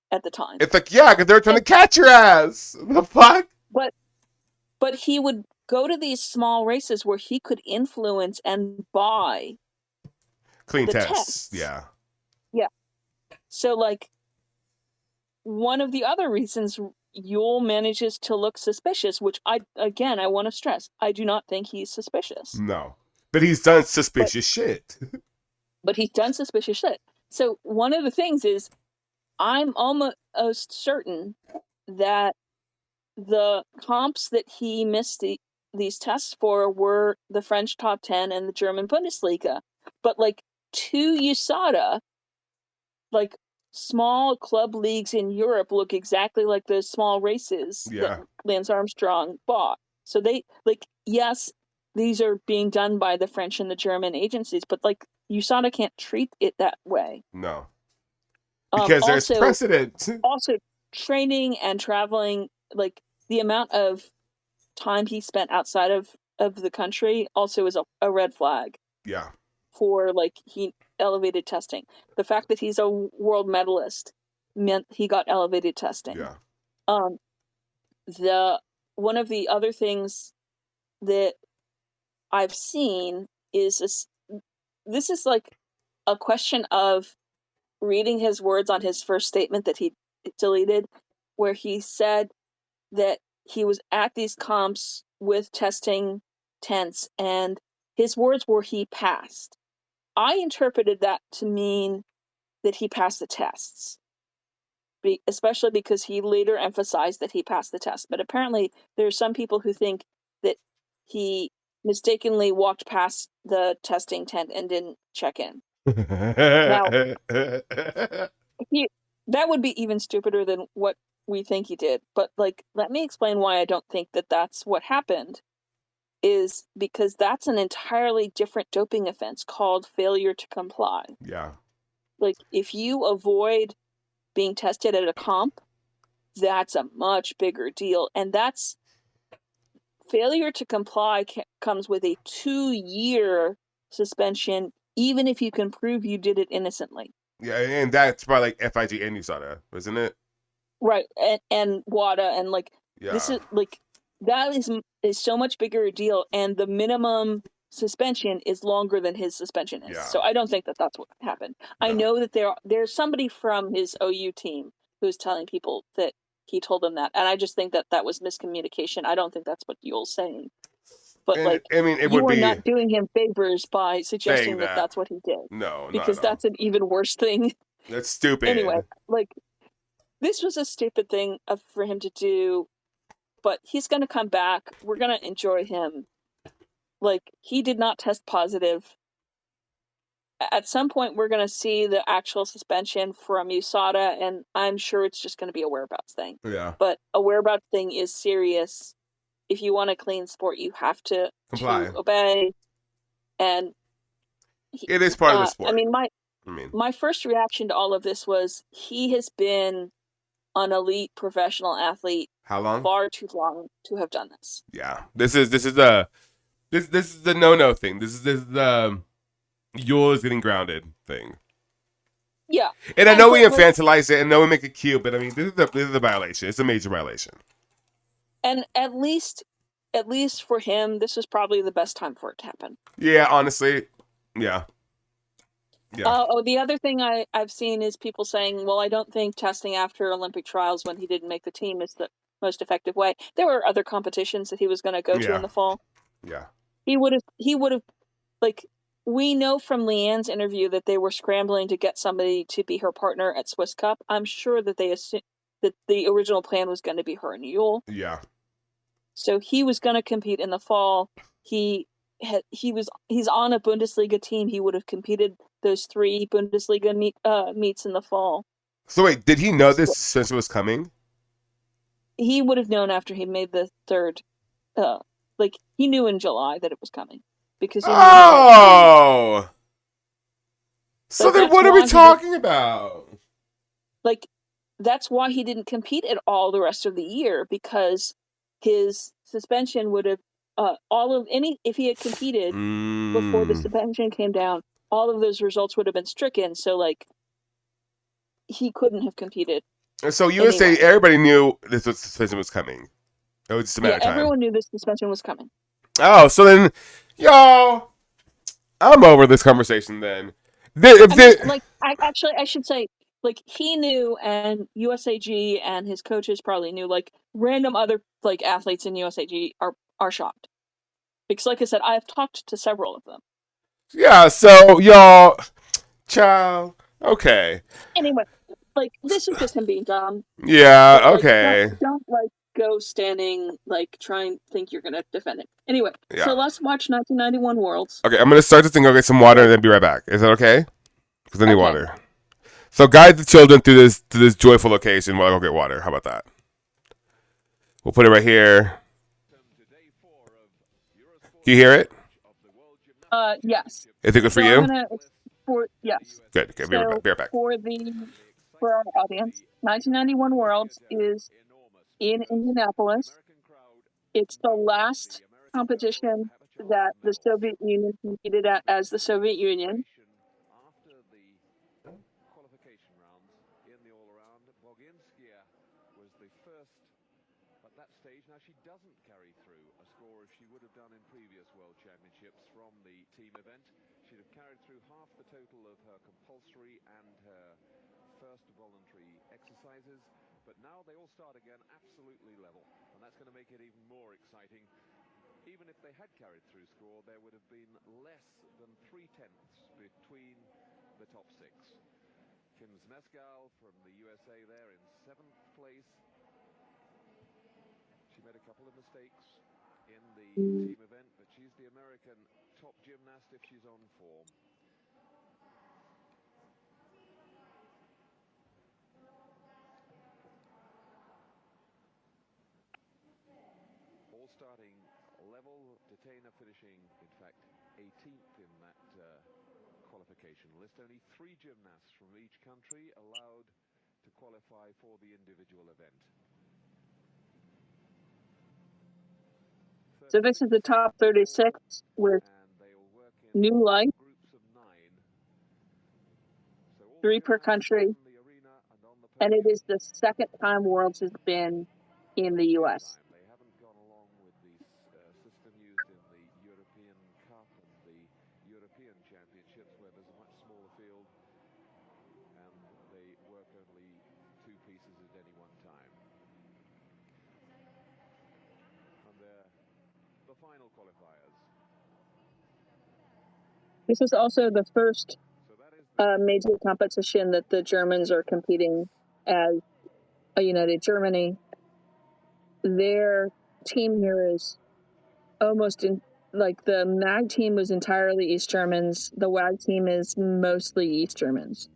at the time. It's like, yeah, because they're trying to catch your ass. The fuck? But But he would go to these small races where he could influence and buy Clean the tests. tests. Yeah. Yeah. So, like, one of the other reasons Yule manages to look suspicious, which I want to stress, I do not think he's suspicious. No. But he's done But suspicious shit. but he's done suspicious shit. So one of the things is I'm almost certain that the comps that he missed these tests for were the French top 10 and the German Bundesliga. But like to USADA, like small club leagues in Europe look exactly like those small races that Yeah. Lance Armstrong bought. So they like, yes, these are being done by the French and the German agencies, but like USADA can't treat it that way. No. Because there's Also, precedent. training and traveling, like the amount of time he spent outside of the country also is a red flag Yeah. for like he elevated testing. The fact that he's a world medalist meant he got elevated testing. Yeah. Um, the one of the other things that I've seen is this is like a question of reading his words on his first statement that he deleted, where he said that he was at these comps with testing tents and his words were he passed. I interpreted that to mean that he passed the tests, especially because he later emphasized that he passed the test. But apparently, there are some people who think that he mistakenly walked past the testing tent and didn't check in. Now, he that would be even stupider than what we think he did. But like, let me explain why I don't think that that's what happened. Is because that's an entirely different doping offense called failure to comply. Yeah. Like, if you avoid being tested at a comp, that's a much bigger deal. And that's failure to comply comes with a 2-year suspension, even if you can prove you did it innocently. Yeah, and that's probably like FIG and USADA, isn't it? Right. And WADA and like, this Yeah. is like, that is so much bigger a deal. And the minimum suspension is longer than his suspension is. Yeah. So I don't think that that's what happened. No. I know that there's somebody from his OU team who's telling people that he told them that, and I just think that that was miscommunication. I don't think that's what Yule's saying. But And like, I mean, it would you are be not doing him favors by saying suggesting that that. that's what he did, No, not because at all. that's an even worse thing. That's Anyway, stupid. like, this was a stupid thing for him to do, but he's going to come back. We're going to enjoy him. Like, he did not test positive. At some point, we're going to see the actual suspension from USADA, and I'm sure it's just going to be a whereabouts thing. Yeah. But a whereabouts thing is serious. If you want a clean sport, you have to Comply. obey. And It is part of the I sport. mean, my first reaction to all of this was he has been an elite professional athlete how long? far too long to have done this. Yeah. This is the this is the no thing. This is the Yule is getting grounded thing. Yeah. And I know we infantilize it and know we make it cute, but I mean this is a violation. It's a major violation. And at least for him, this was probably the best time for it to happen. Yeah, honestly. Yeah. Yeah. The other thing I've seen is people saying, well, I don't think testing after Olympic trials when he didn't make the team is the most effective way. There were other competitions that he was going to go to in the fall. Yeah. He would have, like, we know from Leanne's interview that they were scrambling to get somebody to be her partner at Swiss Cup. I'm sure that they assumed that the original plan was going to be her and Yule. Yeah. So he was going to compete in the fall. He's on a Bundesliga team. He would have competed those 3 Bundesliga meets in the fall. So wait, did he know this suspension was coming? He would have known after he made the third. Like, he knew in July that it was coming because he knew. Oh. So then, what are we talking about? Like, that's why he didn't compete at all the rest of the year, because his suspension would have if he had competed before the suspension came down, all of those results would have been stricken. So like, he couldn't have competed. So USA, everybody knew this suspension was coming. It was just a matter Yeah, of time. everyone knew this suspension was coming. Oh, so then, y'all, I'm over this conversation then. If I mean, they, like, I should say, like, he knew, and USAG and his coaches probably knew. Like, random other like athletes in USAG are shocked because, like I said, I've talked to several of them. yeah, so y'all, child, okay. Anyway, like, this is just him being dumb. But Yeah, like, okay. don't like go standing like try and think you're gonna defend it. Anyway, Yeah. so let's watch 1991 Worlds. Okay, I'm gonna start this thing, go get some water, Like, and then be right back. Is that okay? Because I need okay, water. So guide the children through this joyful occasion while I go get water. How about that? We'll put it right here. Can you hear it? yes. Is it good for So I'm you? gonna for yes. Good. Okay, be right back. So Be right back. for our audience, 1991 Worlds is in Indianapolis. It's the last competition that the Soviet Union competed at as the Soviet Union. So this is the top 36 with New Life, 3 per country, and it is the second time Worlds has been in the U.S. This is also the first major competition that the Germans are competing as a united Germany. Their team here is almost in like the MAG team was entirely East Germans. The WAG team is mostly East Germans.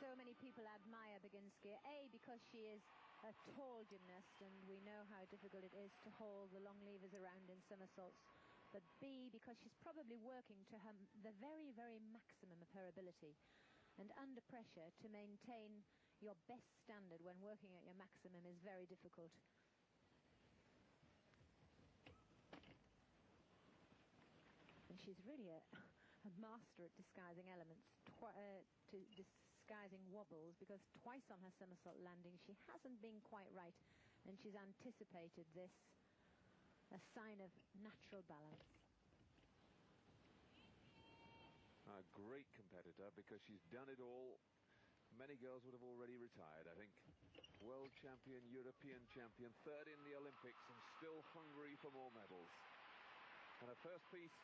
So many people admire Baginskaya, A, because she is a tall gymnast and we know how difficult it is to hold the long levers around in somersaults, but B, because she's probably working to the very, very maximum of her ability. And under pressure, to maintain your best standard when working at your maximum is very difficult. And she's really a master at disguising elements, disguising wobbles, because twice on her somersault landing she hasn't been quite right, and she's anticipated this, a sign of natural balance. A great competitor because she's done it all. Many girls would have already retired, I think. World champion, European champion, third in the Olympics, and still hungry for more medals. And her first piece,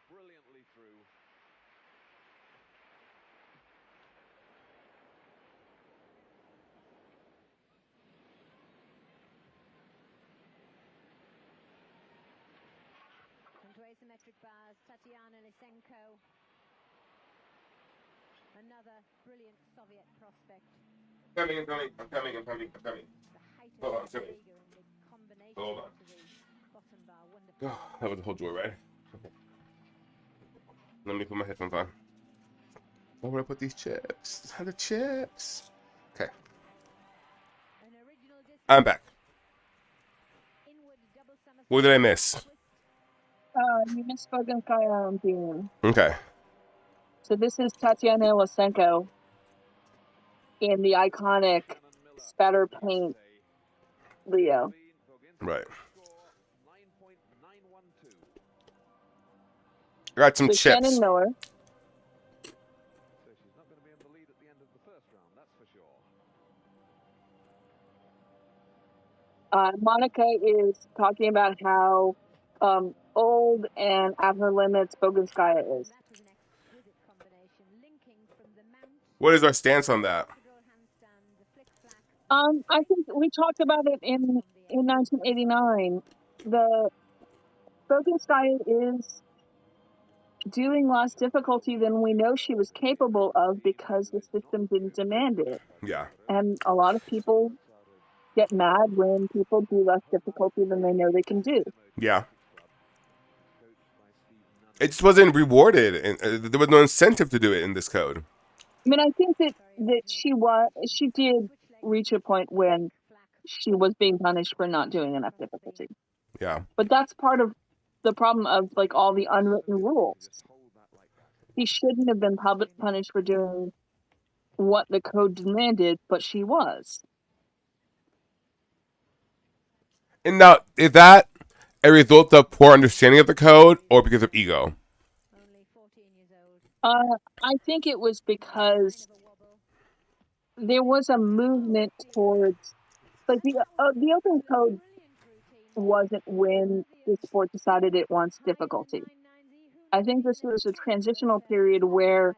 brilliantly through. isometric bars, Tatiana Lysenko. Another brilliant Soviet prospect. I'm coming. The height Hold on, of sorry. Vega and the combination Hold on. to the bottom bar. Wonderful. That was the whole joy, right? Let me put my headphones on. Where would I put these chips? The chips. Okay, An original disc I'm back. inward double somersault. What did I miss? Twist. You misspoken Kyle and Dean. Okay. So this is Tatiana Lysenko in the iconic spatter paint Leo. Right. I got some So chips. Shannon Miller. So she's not going to be in the lead at the end of the first round, that's for sure. Monica is talking about how old and at her limits Bogunskaya is. That was an exquisite combination, linking from the mount. What is our stance on that? Epidural handstand, the flick flack. I think we talked about it in 1989. The Bogunskaya is doing less difficulty than we know she was capable of because the system didn't demand it. Yeah. And a lot of people get mad when people do less difficulty than they know they can do. Yeah. It just wasn't rewarded, and there was no incentive to do it in this code. I mean, I think that she did reach a point when she was being punished for not doing enough difficulty. Yeah. But that's part of the problem of like all the unwritten rules. She shouldn't have been punished for doing what the code demanded, but she was. And now, is that a result of poor understanding of the code or because of ego? Only 14 years old. I think it was because there was a movement towards like the open code wasn't when the sport decided it wants difficulty. I think this was a transitional period where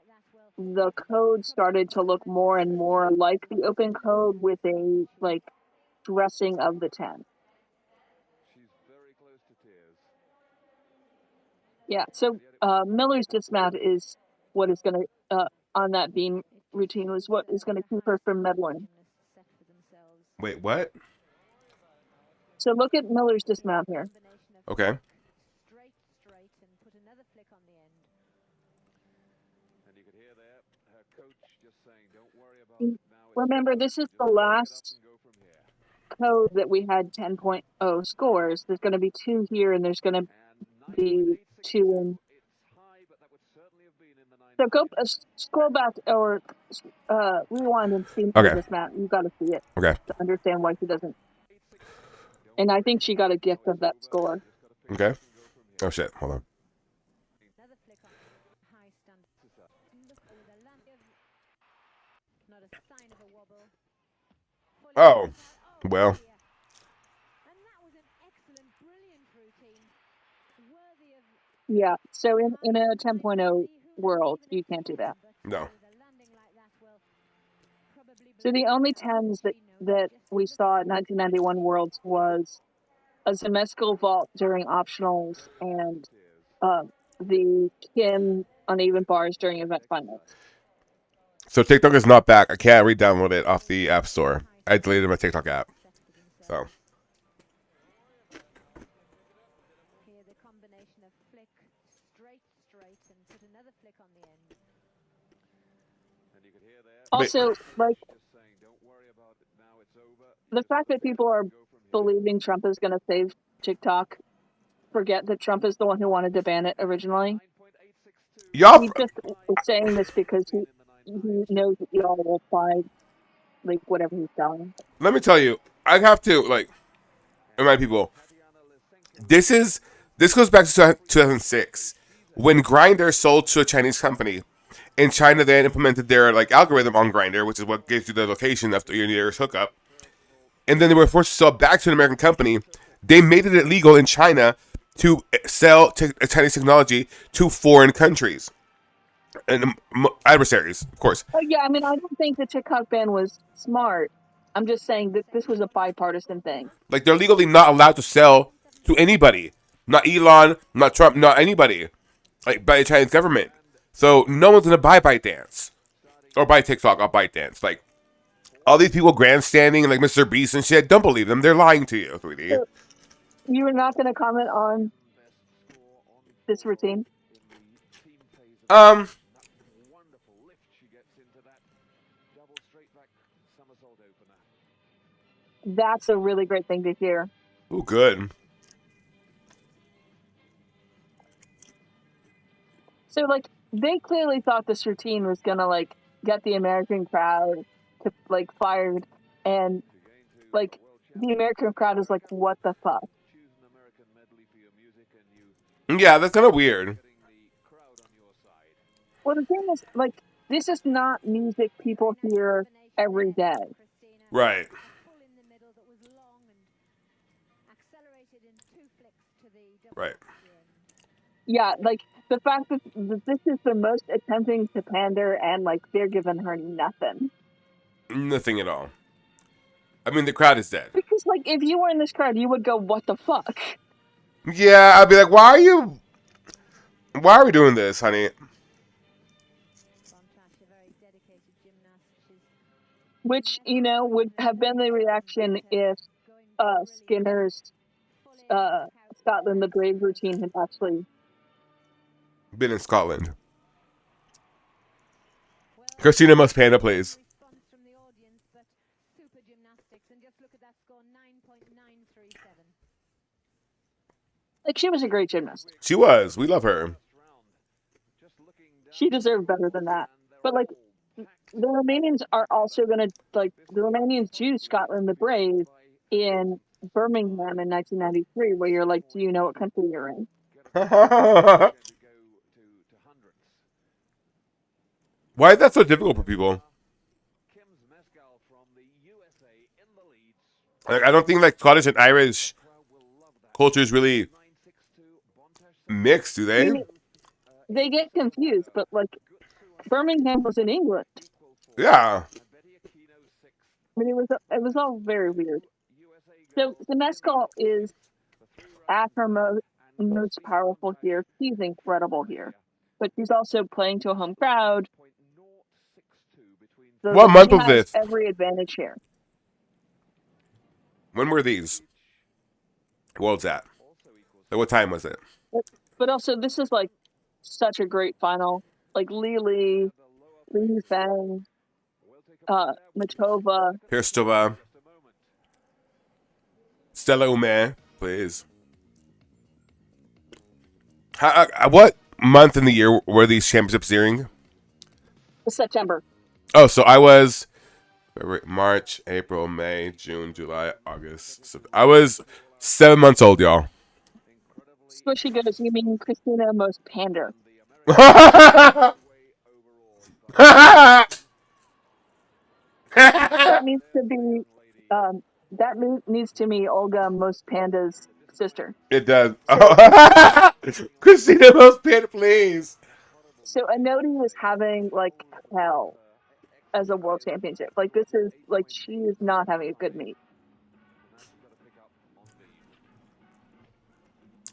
the code started to look more and more like the open code with a like dressing of the 10. She's very close to tears. Yeah, so Miller's dismount is what is going to on that beam routine was what is going to keep her from meddling. Wait, what? So look at Miller's dismount here. Okay. Straight, and put another flick on the end. And you could hear there her coach just saying, don't worry about it now. Remember, this is the last code that we had 10.0 scores. There's going to be 2 here, and there's going to be 2 in. So go scroll back or rewind and see this map. You got to see it to understand why she doesn't. And I think she got a gift of that score. Okay. Oh shit! Hold on. Another flick on high stand. Not a sign of a wobble. Oh, well. And that was an excellent, brilliant routine. Worthy of Yeah. So in a 10.0 world, you can't do that. No. So the only 10s that we saw at 1991 Worlds was a symmetrical vault during optionals and the Kim uneven bars during event finals. So TikTok is not back. I can't re-download it off the App Store. I deleted my TikTok app. So. Here the combination of flick, straight, and put another flick on the end. And you could hear there. Also, like Just saying, don't worry about it now. It's over. the fact that people are believing Trump is going to save TikTok, forget that Trump is the one who wanted to ban it originally. Y'all. He just is saying this because he knows that y'all will buy like whatever he's selling. Let me tell you, I have to remind people. This goes back to 2006 when Grindr sold to a Chinese company, and China then implemented their algorithm on Grindr, which is what gives you the location after your nearest hookup. And then they were forced to sell back to an American company. They made it illegal in China to sell Chinese technology to foreign countries and adversaries, of course. Oh yeah, I mean, I don't think the TikTok ban was smart. I'm just saying that this was a bipartisan thing. They're legally not allowed to sell to anybody, Not Elon, not Trump, not anybody. Like, by the Chinese government. So no one's gonna buy ByteDance. Or buy TikTok, or ByteDance. Like, all these people grandstanding, like Mr. Beast and shit, don't believe them. They're lying to you, sweetie. So you were not going to comment on this routine? Um, Wonderful lift she gets into that double straight back somersault opener. That's a really great thing to hear. ooh, good. So, like, they clearly thought this routine was gonna like get the American crowd to like fired, and like the American crowd is like, "What the fuck?" Choose an American medley for your music and you Yeah, that's kind of weird. getting the crowd on your side. Well, the thing is, like, this is not music people hear every day. Right. Right. Yeah, like the fact that this is the most attempting to pander, and like they're giving her nothing. Nothing at all. I mean, the crowd is dead. Because, like, if you were in this crowd, you would go, "What the fuck?" Yeah, I'd be like, why are we doing this, honey? Which, you know, would have been the reaction if Skinner's Scotland the Brave routine had actually. Been in Scotland. Christina Must Panda, please. Like, she was a great gymnast. She was. We love her. She deserved better than that. But, like, the Romanians are also going to, like, the Romanians choose Scotland the Brave in Birmingham in 1993, where you're like, do you know what country you're in? Why is that so difficult for people? Like, I don't think like Scottish and Irish cultures really mix, do they? They get confused, but like Birmingham was in England. Yeah. I mean, it was all very weird. So the Mescal is at her most powerful here. She's incredible here, but she's also playing to a home crowd. So What like, month she was has this? every advantage here. When were these? What was that? Like, what time was it? But also, this is like such a great final. Like Li Feng, Matova. Hirstova. Stella Ume, please. What month in the year were these championships during? September. Oh, so I was March, April, May, June, July, August. I was 7 months old, y'all. Squishy goes, you mean Christina most pander? That needs to be needs to be Olga most panda's sister. It does. Christina most panda, please. So Anodi was having like hell as a world championship. Like this is like she is not having a good meet.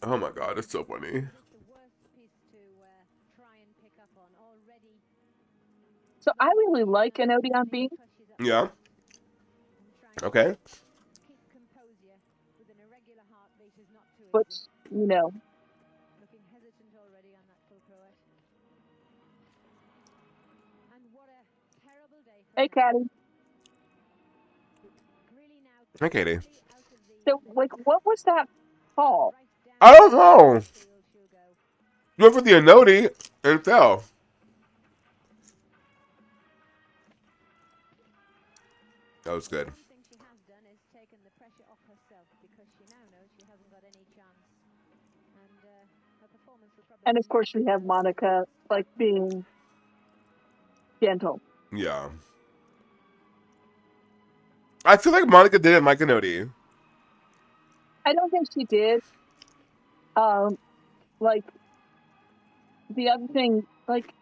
Oh my god, it's so funny. So I really like Anodi on beam. Yeah. Okay. But you know. Hey, Caddy. Hi, Katie. So, like, what was that fall? I don't know. You went for the Anodi and fell. That was good. And of course, we have Monica like being gentle. Yeah. I feel like Monica didn't like Anodi. I don't think she did. Like the other thing, like,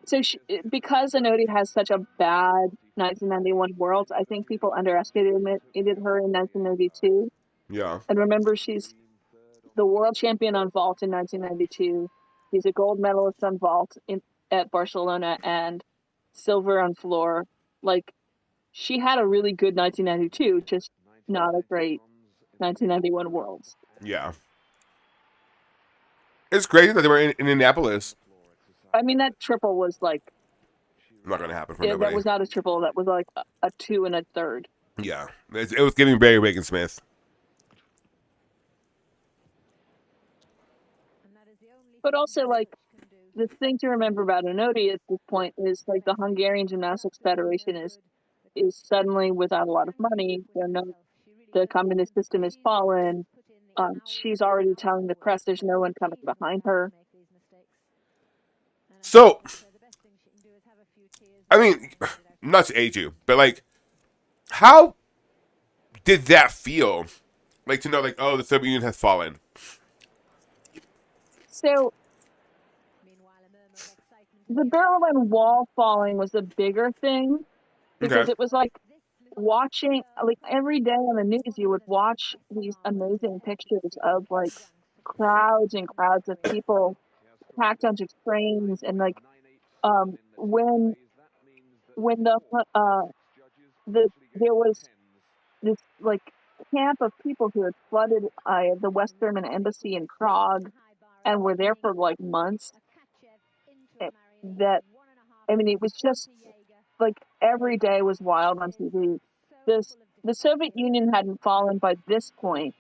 so she, because Anodi has such a bad 1991 Worlds, I think people underestimated her in 1992. Yeah. And remember, she's the world champion on vault in 1992. He's a gold medalist on vault at Barcelona and silver on floor. Like, she had a really good 1992, just not a great 1991 Worlds. Yeah. It's crazy that they were in Indianapolis. I mean, that triple was like, Not going to happen for that nobody. was not a triple. That was like a 2 and a third. Yeah. It was giving Barry Reagan-Smith. But also, like, the thing to remember about Onodi at this point is, like, the Hungarian Gymnastics Federation is suddenly without a lot of money. The communist system has fallen. She's already telling the press there's no one coming behind her. So, I mean, not to age you, but like, how did that feel? Like to know, like, oh, the Soviet Union has fallen. So, the Berlin Wall falling was a bigger thing because Okay. it was like watching, like, every day on the news you would watch these amazing pictures of like crowds and crowds of people packed onto trains, and like when there was this like camp of people who had flooded the West German embassy in Prague and were there for like months. That, I mean, it was just like every day was wild on TV. The Soviet Union hadn't fallen by this point.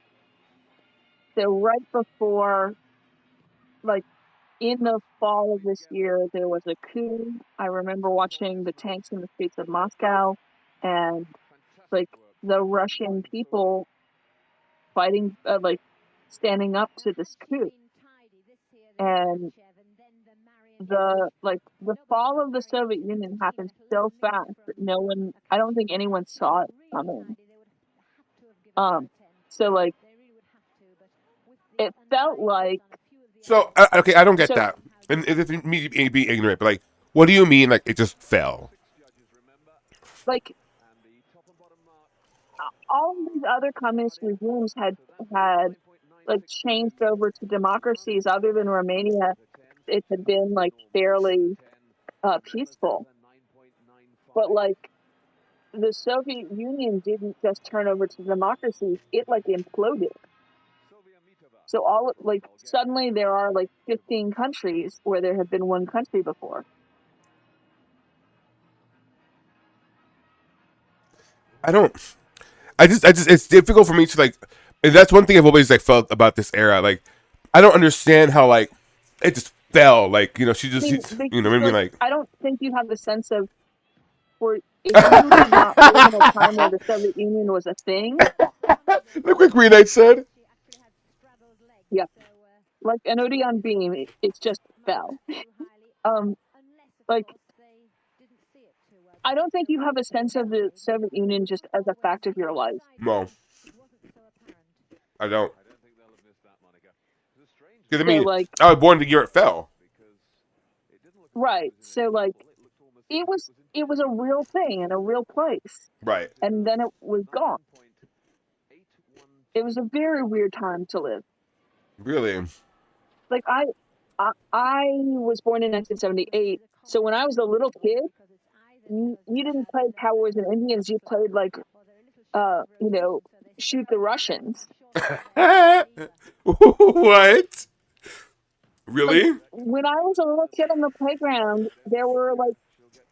So right before, like, in the fall of this year, there was a coup. I remember watching the tanks in the streets of Moscow and like the Russian people fighting, like standing up to this coup. And the fall of the Soviet Union happened so fast that I don't think anyone saw it coming. So like it felt like. So, okay, I don't get So, that. And it's me being ignorant, but like, what do you mean, like, it just fell? like, all of these other communist regimes had like changed over to democracies other than Romania. It had been like fairly peaceful, but like the Soviet Union didn't just turn over to democracy; it like imploded. So suddenly there are like 15 countries where there had been one country before. It's difficult for me to like, and that's one thing I've always like felt about this era. Like, I don't understand how like it just fell. Like, she just, maybe like I don't think you have the sense of, if you did not live in a time where the Soviet Union was a thing. Look what Green Knight said. Yeah, like an Odeon beam, it just fell. Like, I don't think you have a sense of the Soviet Union just as a fact of your life. No, I don't. Because I mean, like, I was born the year it fell. Right. So like, it was a real thing in a real place. Right. And then it was gone. It was a very weird time to live. Really? Like I was born in 1978. So when I was a little kid, you didn't play Cowboys and Indians. You played like, shoot the Russians. What? Really? Like, when I was a little kid on the playground, there were like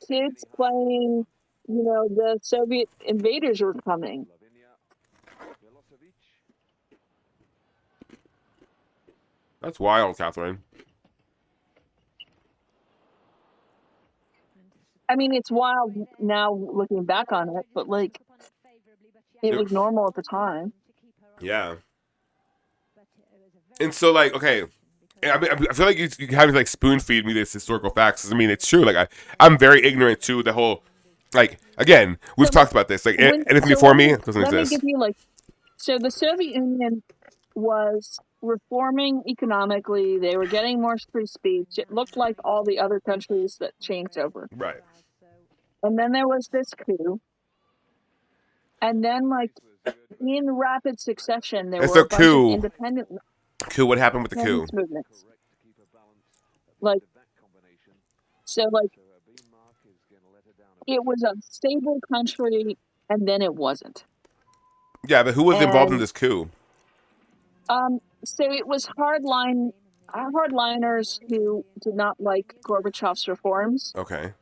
kids playing, the Soviet invaders were coming. That's wild, Catherine. I mean, it's wild now looking back on it, but like, it was normal at the time. Yeah. And so, like, okay, I mean, I feel like you have to like spoon feed me this historical facts. I mean, it's true. Like, I'm very ignorant to the whole. Like, again, we've talked about this. Like, anything before me doesn't exist. Let me give you so the Soviet Union was reforming economically. They were getting more free speech. It looked like all the other countries that changed over. Right. And then there was this coup. And then, like, in rapid succession, there were a bunch of independent. coup. What happened with the coup? independence movements. Like, so, like, it was a stable country, and then it wasn't. Yeah, but who was involved in And this coup? so it was hardliners who did not like Gorbachev's reforms. Okay.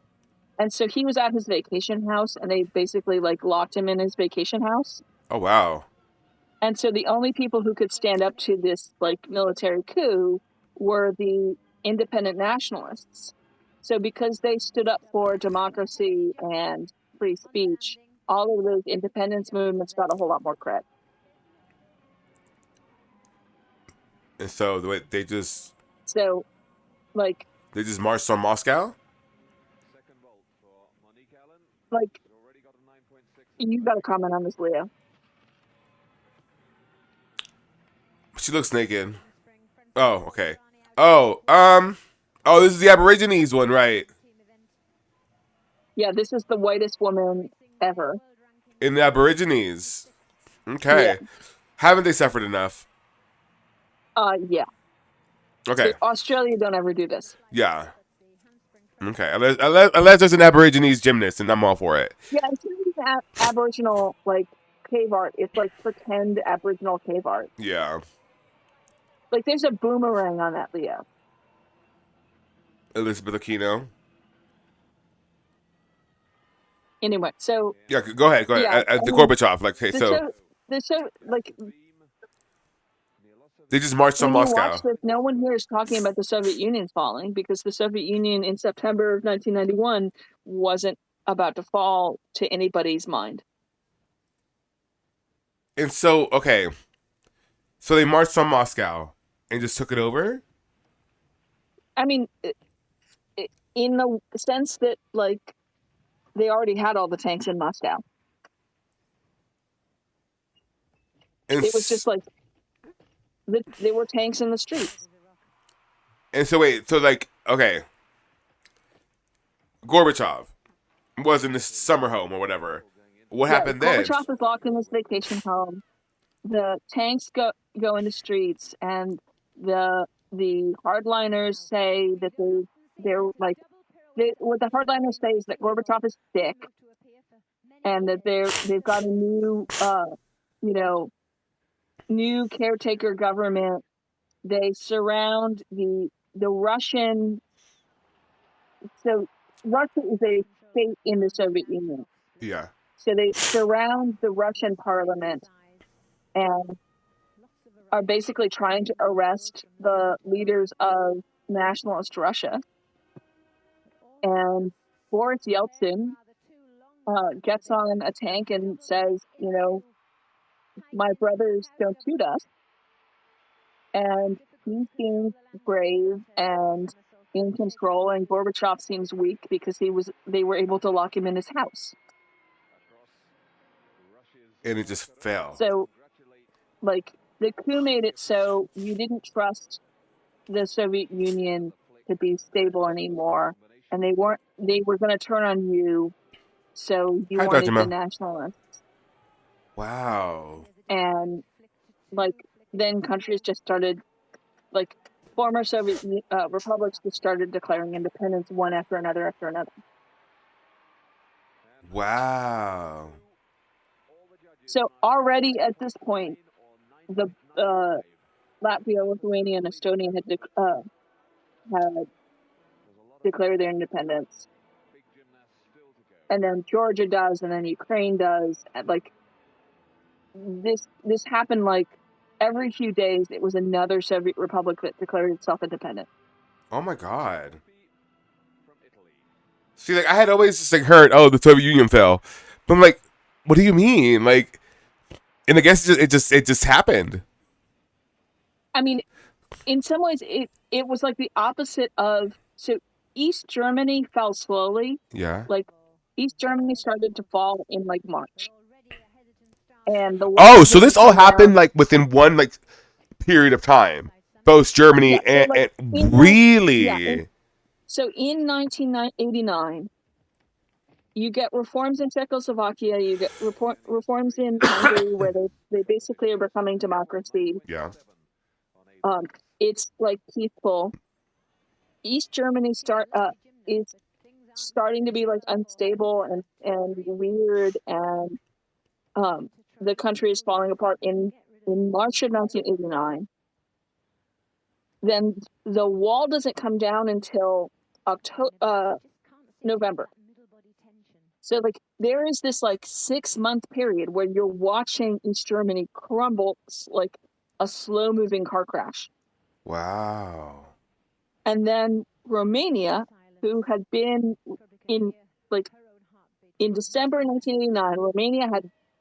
And so he was at his vacation house, and they basically like locked him in his vacation house. Oh wow. And so the only people who could stand up to this like military coup were the independent nationalists. So because they stood up for democracy and free speech, all of those independence movements got a whole lot more credit. And so they just So, like, marched on Moscow. like you got to comment on this, Leo. She looks naked. Oh, okay. Oh, oh, this is the Aborigines one, right? Yeah, this is the whitest woman ever. In the Aborigines. Okay. Yeah. Haven't they suffered enough? Yeah. Okay. So Australia don't ever do this. Yeah. Okay. Unless there's an Aborigines gymnast, and I'm all for it. Yeah, it's not Aboriginal like cave art. It's like pretend Aboriginal cave art. Yeah. Like there's a boomerang on that, Leo. Elizabeth Aquino. Anyway, so Yeah, go ahead. yeah, The Gorbachev, like, hey, the show, like they just marched on when you Moscow. watch this, no one here is talking about the Soviet Union falling because the Soviet Union in September of 1991 wasn't about to fall to anybody's mind. And so, okay, so they marched on Moscow and just took it over. I mean, in the sense that like they already had all the tanks in Moscow. And it was just like there were tanks in the streets. And so wait, so like, okay, Gorbachev was in this summer home or whatever. What happened then? Gorbachev was locked in his vacation home. The tanks go in the streets, and the hardliners say that they're like what the hardliners say is that Gorbachev is sick, and that they've got a new new caretaker government. They surround the Russian. So Russia is a state in the Soviet Union. Yeah. So they surround the Russian parliament and are basically trying to arrest the leaders of nationalist Russia. And Boris Yeltsin gets on a tank and says, my brothers don't shoot us. And he seems brave and in control, and Gorbachev seems weak because they were able to lock him in his house. And it just fell. So, like, the coup made it so you didn't trust the Soviet Union to be stable anymore, and they were going to turn on you, so you wanted the nationalists. Wow. And like then countries just started, like former Soviet republics just started declaring independence one after another after another. Wow. So already at this point, the Latvia, Lithuania, and Estonia had declared their independence, and then Georgia does, and then Ukraine does. Like this happened like every few days. It was another Soviet republic that declared itself independent. Oh my God. See, like I had always just like heard, oh, the Soviet Union fell, but I'm like, what do you mean? Like, and I guess it just happened. I mean, in some ways, it was like the opposite of so East Germany fell slowly. Yeah. Like East Germany started to fall in like March. And so this all happened like within one like period of time. Both Germany and really. So in 1989, you get reforms in Czechoslovakia. You get reforms in Hungary, where they basically are becoming democracy. Yeah. It's like peaceful. East Germany is starting to be like unstable and weird, and the country is falling apart in March of 1989. Then the wall doesn't come down until November. So like there is this like 6-month period where you're watching East Germany crumble like a slow moving car crash. Wow. And then Romania, who had been in December 1989, Romania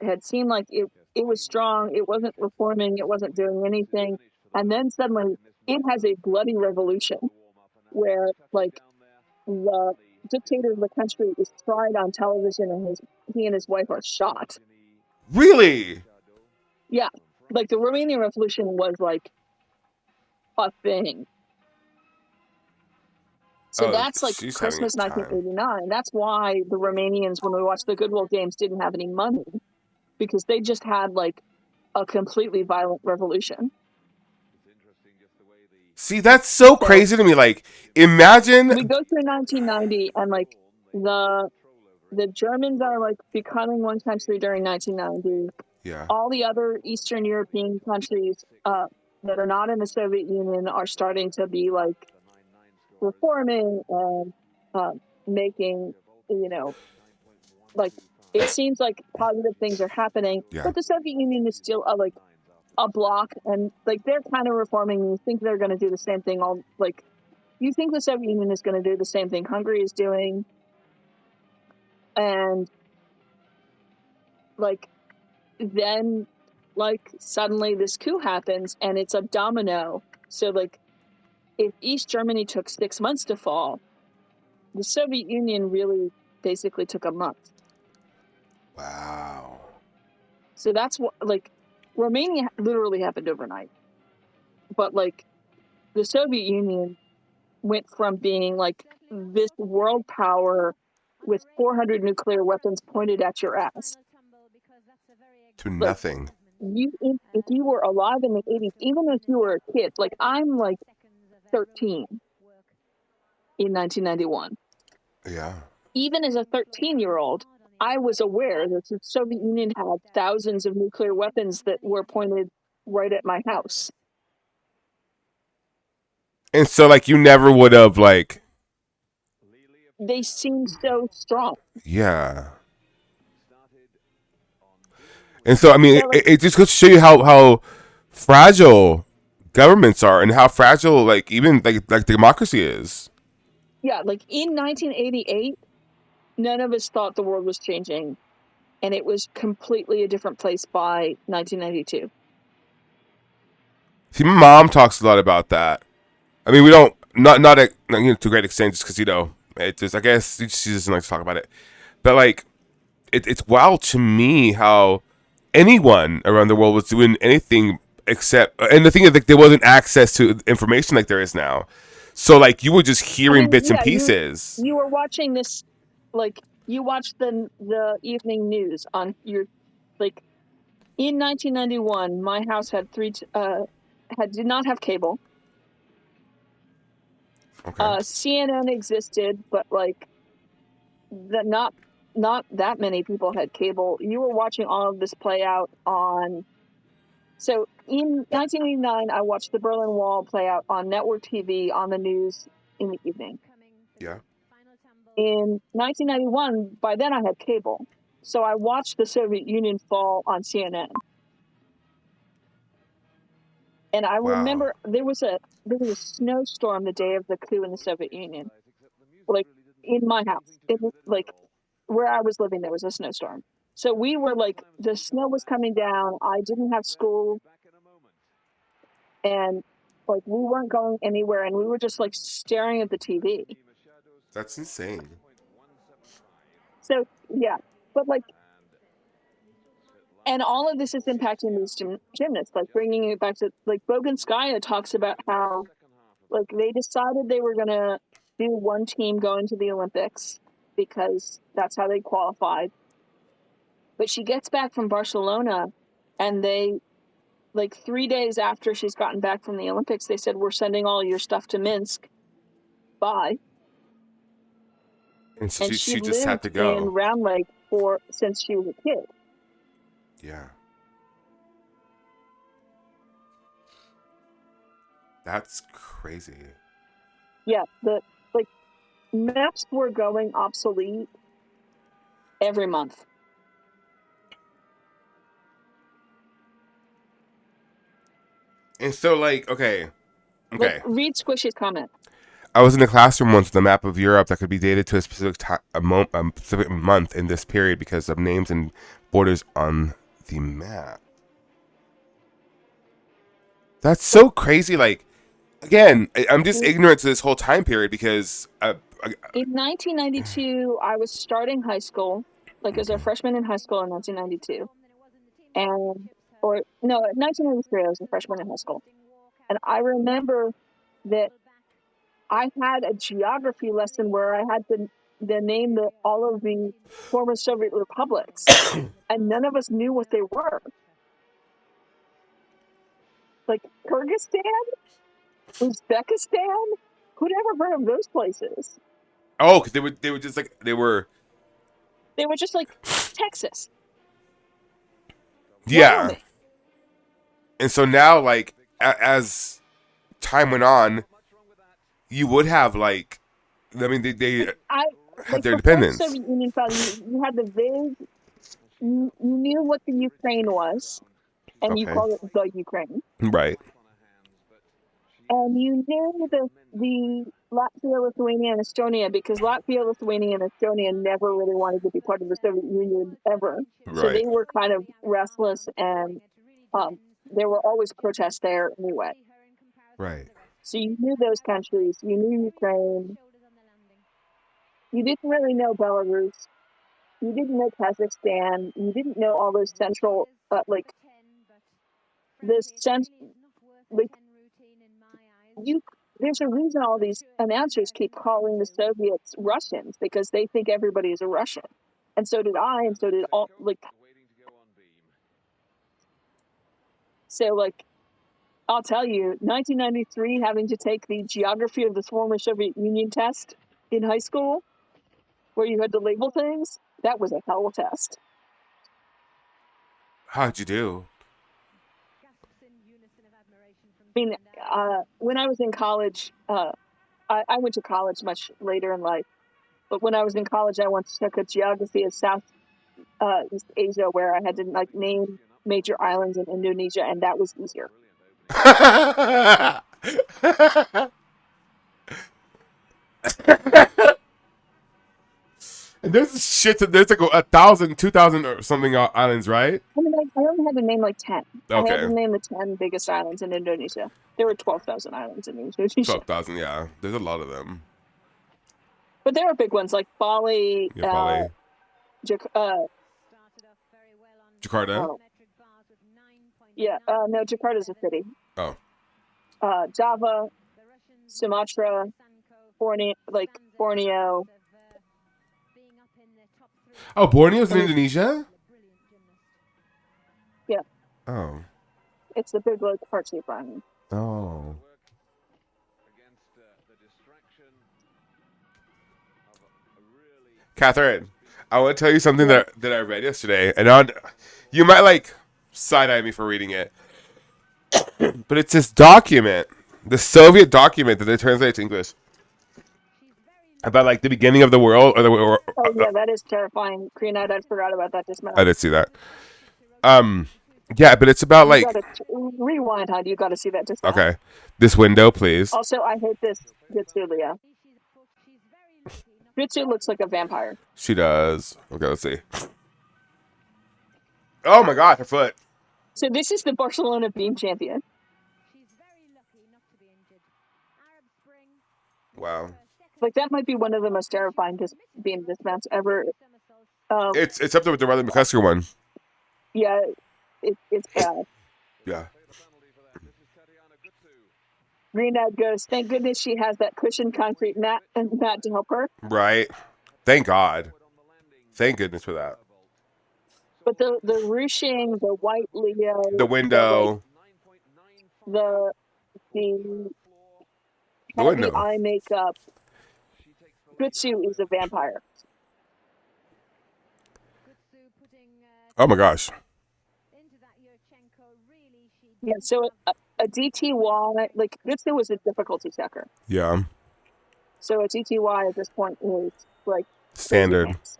had seemed like it was strong. It wasn't reforming. It wasn't doing anything. And then suddenly it has a bloody revolution where like the dictator of the country is tried on television and he and his wife are shot. Really? Yeah. Like the Romanian Revolution was like a thing. So that's like she's having a Christmas time. 1989. That's why the Romanians, when we watched the Goodwill Games, didn't have any money, because they just had like a completely violent revolution. See, that's so crazy to me. Like, imagine. We go through 1990 and like the Germans are like becoming one country during 1990. Yeah. All the other Eastern European countries that are not in the Soviet Union are starting to be like reforming and making, like it seems like positive things are happening. Yeah. But the Soviet Union is still like a block, and like they're kind of reforming. You think they're going to do the same thing? You think the Soviet Union is going to do the same thing Hungary is doing, and like then like suddenly this coup happens and it's a domino. So like if East Germany took 6 months to fall, the Soviet Union really basically took a month. Wow. So that's what like Romania literally happened overnight. But like the Soviet Union went from being like this world power with 400 nuclear weapons pointed at your ass To nothing. if you were alive in the 80s, even if you were a kid, like I'm like 13 in 1991. Yeah. Even as a 13-year-old, I was aware that the Soviet Union had thousands of nuclear weapons that were pointed right at my house. And so, like, you never would have, like. They seemed so strong. Yeah. And so, I mean, So, like, it just goes to show you how fragile governments are and how fragile, like, even like democracy is. yeah, like in 1988, none of us thought the world was changing, and it was completely a different place by 1992. See, my mom talks a lot about that. I mean, we don't not to a great extent, just because it just I guess she doesn't like to talk about it. But like, it's wild to me how anyone around the world was doing anything except, and the thing is, like, there wasn't access to information like there is now. So like, you were just hearing bits and pieces. You were watching this, like you watched the evening news on your, like, in 1991, my house had did not have cable. Okay. CNN existed, but like not that many people had cable. You were watching all of this play out on. So in 1989, I watched the Berlin Wall play out on network TV on the news in the evening. Yeah. In 1991, by then I had cable, so I watched the Soviet Union fall on CNN. And I remember there was a snowstorm the day of the coup in the Soviet Union. Like in my house, it was like where I was living, there was a snowstorm. So we were like, the snow was coming down. I didn't have school, and like we weren't going anywhere, and we were just like staring at the TV. That's insane. So yeah, but like, and all of this is impacting these gymnasts, like bringing it back to like Boganskaya talks about how like they decided they were gonna do one team going to the Olympics because that's how they qualified. But she gets back from Barcelona, and they like 3 days after she's gotten back from the Olympics, they said, "We're sending all your stuff to Minsk. Bye." And so And she just lived had to in go. Round Lake since she was a kid. Yeah. That's crazy. Yeah, maps were going obsolete every month. And so, like, okay. Like, read Squishy's comment. I was in a classroom once with a map of Europe that could be dated to a specific specific month in this period because of names and borders on the map. That's so crazy. Like, again, I'm just ignorant to this whole time period because In 1992, I was starting high school, like as a freshman in high school in 1992. Or no, 1993, I was a freshman in high school. And I remember that I had a geography lesson where I had to name all of the former Soviet republics, and none of us knew what they were. Like Kyrgyzstan, Uzbekistan, who'd ever heard of those places? oh, because they were just like They were just like Texas, yeah. Wyoming. And so now, like, as time went on, you would have like, I mean, they had their independence. The Soviet Union fell, you had the vague. You knew what the Ukraine was, and you called it the Ukraine. Right. And you knew the Latvia, Lithuania, and Estonia because Latvia, Lithuania, and Estonia never really wanted to be part of the Soviet Union ever. Right. So they were kind of restless, and there were always protests there anyway. Right. So you knew those countries. You knew Ukraine. You didn't really know Belarus. You didn't know Kazakhstan. You didn't know all those central, there's a reason all these announcers keep calling the Soviets Russians because they think everybody is a Russian. And so did I, and so did all, I'll tell you, 1993, having to take the geography of the former Soviet Union test in high school, where you had to label things, that was a hell of a test. How'd you do? I mean, when I was in college, I went to college much later in life, but when I was in college, I once took a geography of Southeast Asia where I had to name major islands in Indonesia, and that was easier. And there's shit. There's like 1,000, 2,000 or something islands, right? I mean, I only had to name 10. Okay. I had to name the 10 biggest islands in Indonesia. There were 12,000 islands in Indonesia. 12,000, yeah. There's a lot of them. But there were big ones like Bali, Bali. Jakarta? Yeah, no, Jakarta's a city. Oh. Java, Sumatra, Borneo. Oh, Borneo's in Indonesia? Yeah. Oh. It's the big artsy island. Oh. Catherine, I want to tell you something that I read yesterday, and you might side eye me for reading it, but it's this document, the Soviet document that they translate to English about the beginning of the world. Oh yeah, that is terrifying. Kreenite, I forgot about that just now. I did see that. Yeah, but it's about rewind, hon. You got to see that just now. Okay, this window, please. Also, I hate this Ritsulia. Ritsu looks like a vampire. She does. Okay, let's see. Oh my God, her foot. So this is the Barcelona beam champion. Wow. That might be one of the most terrifying beam dismounts ever. It's up there with the Riley McCusker one. Yeah, it's bad. Yeah. Greenad goes, thank goodness she has that cushioned concrete mat to help her. Right. Thank God. Thank goodness for that. But the ruching, the white Leo, the window, the I wouldn't heavy know. eye makeup. Gutsu is a vampire. Oh my gosh. Yeah, so a DTY, like Gutsu was a difficulty checker. Yeah. So a DTY at this point is like crazy Standard pants.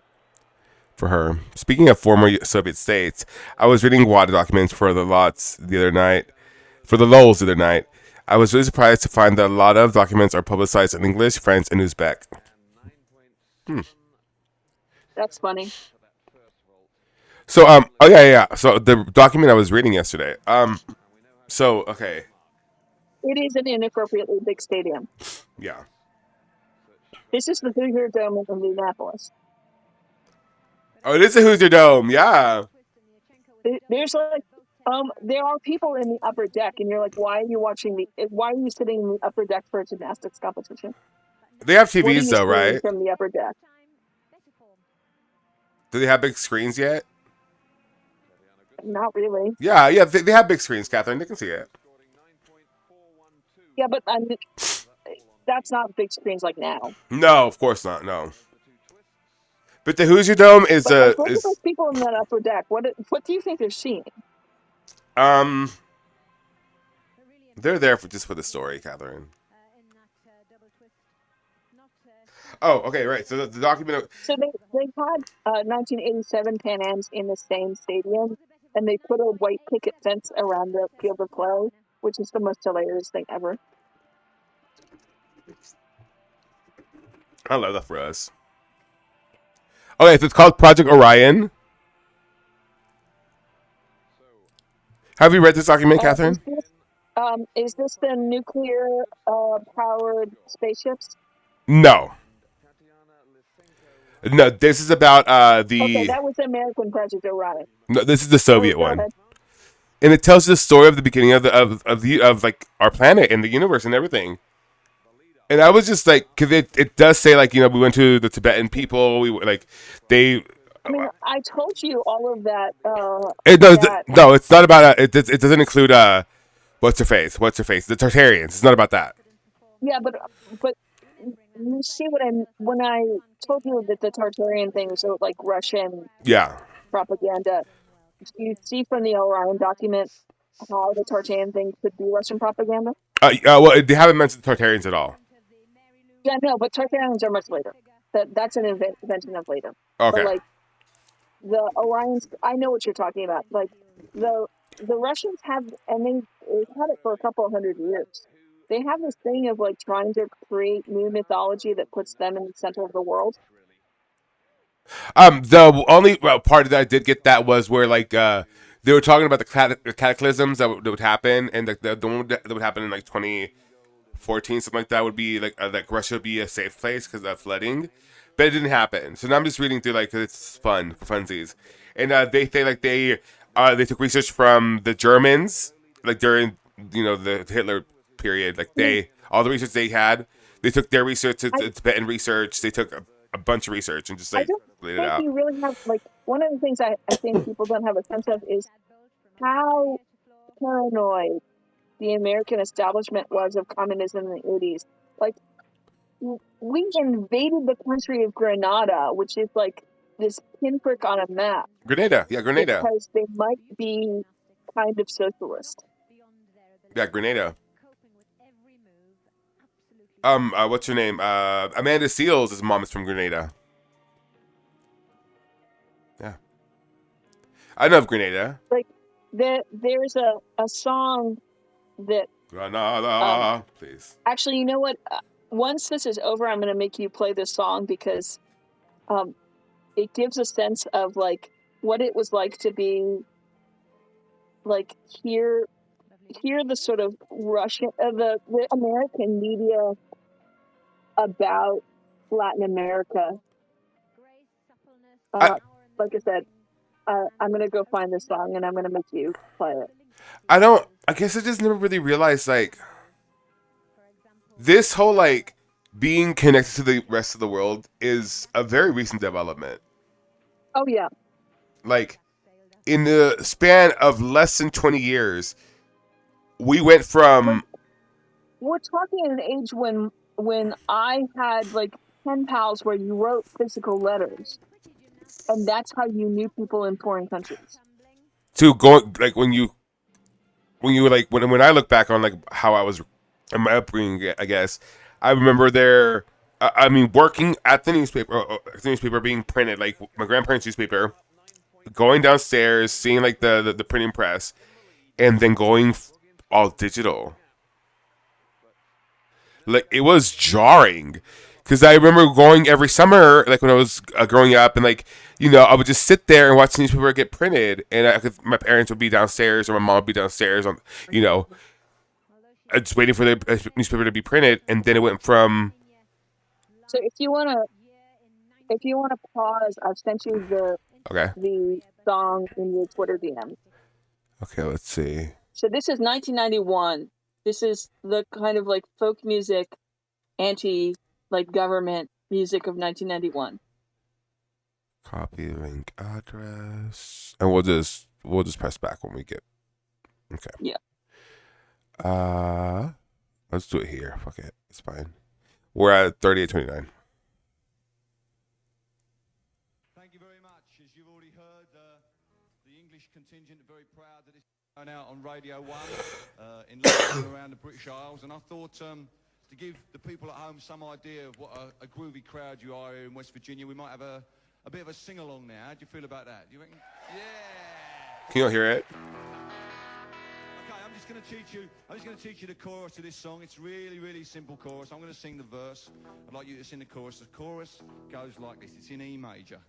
for her. Speaking of former Soviet states, I was reading WADA documents for the lots the other night. For the LOLs the other night. I was really surprised to find that a lot of documents are publicized in English, French, and Uzbek. That's funny. So oh yeah. So the document I was reading yesterday. So okay. It is an inappropriately big stadium. Yeah. This is the Hoosier Dome in Indianapolis. Oh, it is a Hoosier Dome. Yeah. There's like, there are people in the upper deck, and you're like, why are you watching why are you sitting in the upper deck for a gymnastics competition? They have What are TVs you though, seeing right? from the upper deck? Do they have big screens yet? Not really. Yeah. They have big screens, Catherine. They can see it. Yeah, but that's not big screens like now. No, of course not. No. But the Hoosier Dome is But like, look at those people in that upper deck. What do you think they're seeing? um they're there for the story, Catherine. Oh, okay, right. So the document. So they had 1987 Pan Ams in the same stadium, and they put a white picket fence around the field of play, which is the most hilarious thing ever. I love that for us. Okay, so it's called Project Orion. Have you read this document, Catherine? Is this the nuclear powered spaceships? No. No, this is about Okay, the. that was the American Project Orion. No, this is the Soviet Go one, ahead. and it tells the story of the beginning of of like our planet and the universe and everything. And I was just like, because it does say like we went to the Tibetan people, we like they. I mean, I told you all of that. It does that no, it's not about it doesn't include what's her face, the Tartarians. It's not about that. yeah, but you see what when I told you that the Tartarian thing was like Russian Yeah. propaganda. You see from the Orion document how the Tartarian thing could be Russian propaganda. Well, they haven't mentioned the Tartarians at all. Yeah, no, but Tartarians are much later. That's an invention of later. Okay. But like the Orions, I know what you're talking about. Like the Russians have, and they've had it for a couple of 100 years. They have this thing of like trying to create new mythology that puts them in the center of the world. The only part that I did get that was where like they were talking about the cataclysms that would happen, and the one that would happen in like 2014, something like that would be like Russia would be a safe place because of flooding, but it didn't happen. So now I'm just reading through like 'cause it's fun for funsies, and they say like they took research from the Germans like during the Hitler period, like all the research they had, they took their research to Tibetan research, they took a bunch of research and just like laid it I out. think you really have like one of the things I think people don't have a sense of is how paranoid the American establishment was of communism in the 80s. Like, we invaded the country of Grenada, which is like this pinprick on a map. Grenada, yeah, Grenada. Because they might be kind of socialist. Yeah, Grenada. What's her name? Amanda Seals' mom is from Grenada. Yeah. I know of Grenada. Like, there's a song that Grenada, please. actually, you know what? Once this is over, I'm going to make you play this song because it gives a sense of like what it was like to be like hear the sort of Russian the American media about Latin America. Like I said, I'm going to go find this song and I'm going to make you play it. I guess I just never really realized like this whole like being connected to the rest of the world is a very recent development. Oh yeah. Like in the span of less than 20 years, we went from We're talking at an age when I had like pen pals where you wrote physical letters, and that's how you knew people in foreign countries. to going like when you like when I look back on like how I was in my upbringing, I guess I remember there. I mean, working at the newspaper being printed, like my grandparents' newspaper, going downstairs, seeing like the printing press, and then going all digital. Like it was jarring because I remember going every summer, like when I was growing up, and like I would just sit there and watch the newspaper get printed, and my parents would be downstairs or my mom would be downstairs on, just waiting for the newspaper to be printed, and then it went from So if you wanna pause, I've sent you okay, the song in your Twitter DM. okay, let's see. So this is 1991. This is the kind of like folk music, anti like government music of 1991. Copy link address, and we'll just press back when we get okay. Yeah. Let's do it here. Fuck it, it's fine. We're at 38:29. Thank you very much. As you've already heard, the English contingent are very proud that it's going out on Radio 1 in London and around the British Isles. And I thought to give the people at home some idea of what a groovy crowd you are here in West Virginia, we might have a bit of a sing-along now. How do you feel about that? Do you reckon? Yeah! Can you all hear it? Okay, I'm just going to teach you the chorus to this song. It's really, really simple chorus. I'm going to sing the verse. I'd like you to sing the chorus. The chorus goes like this. It's in E major.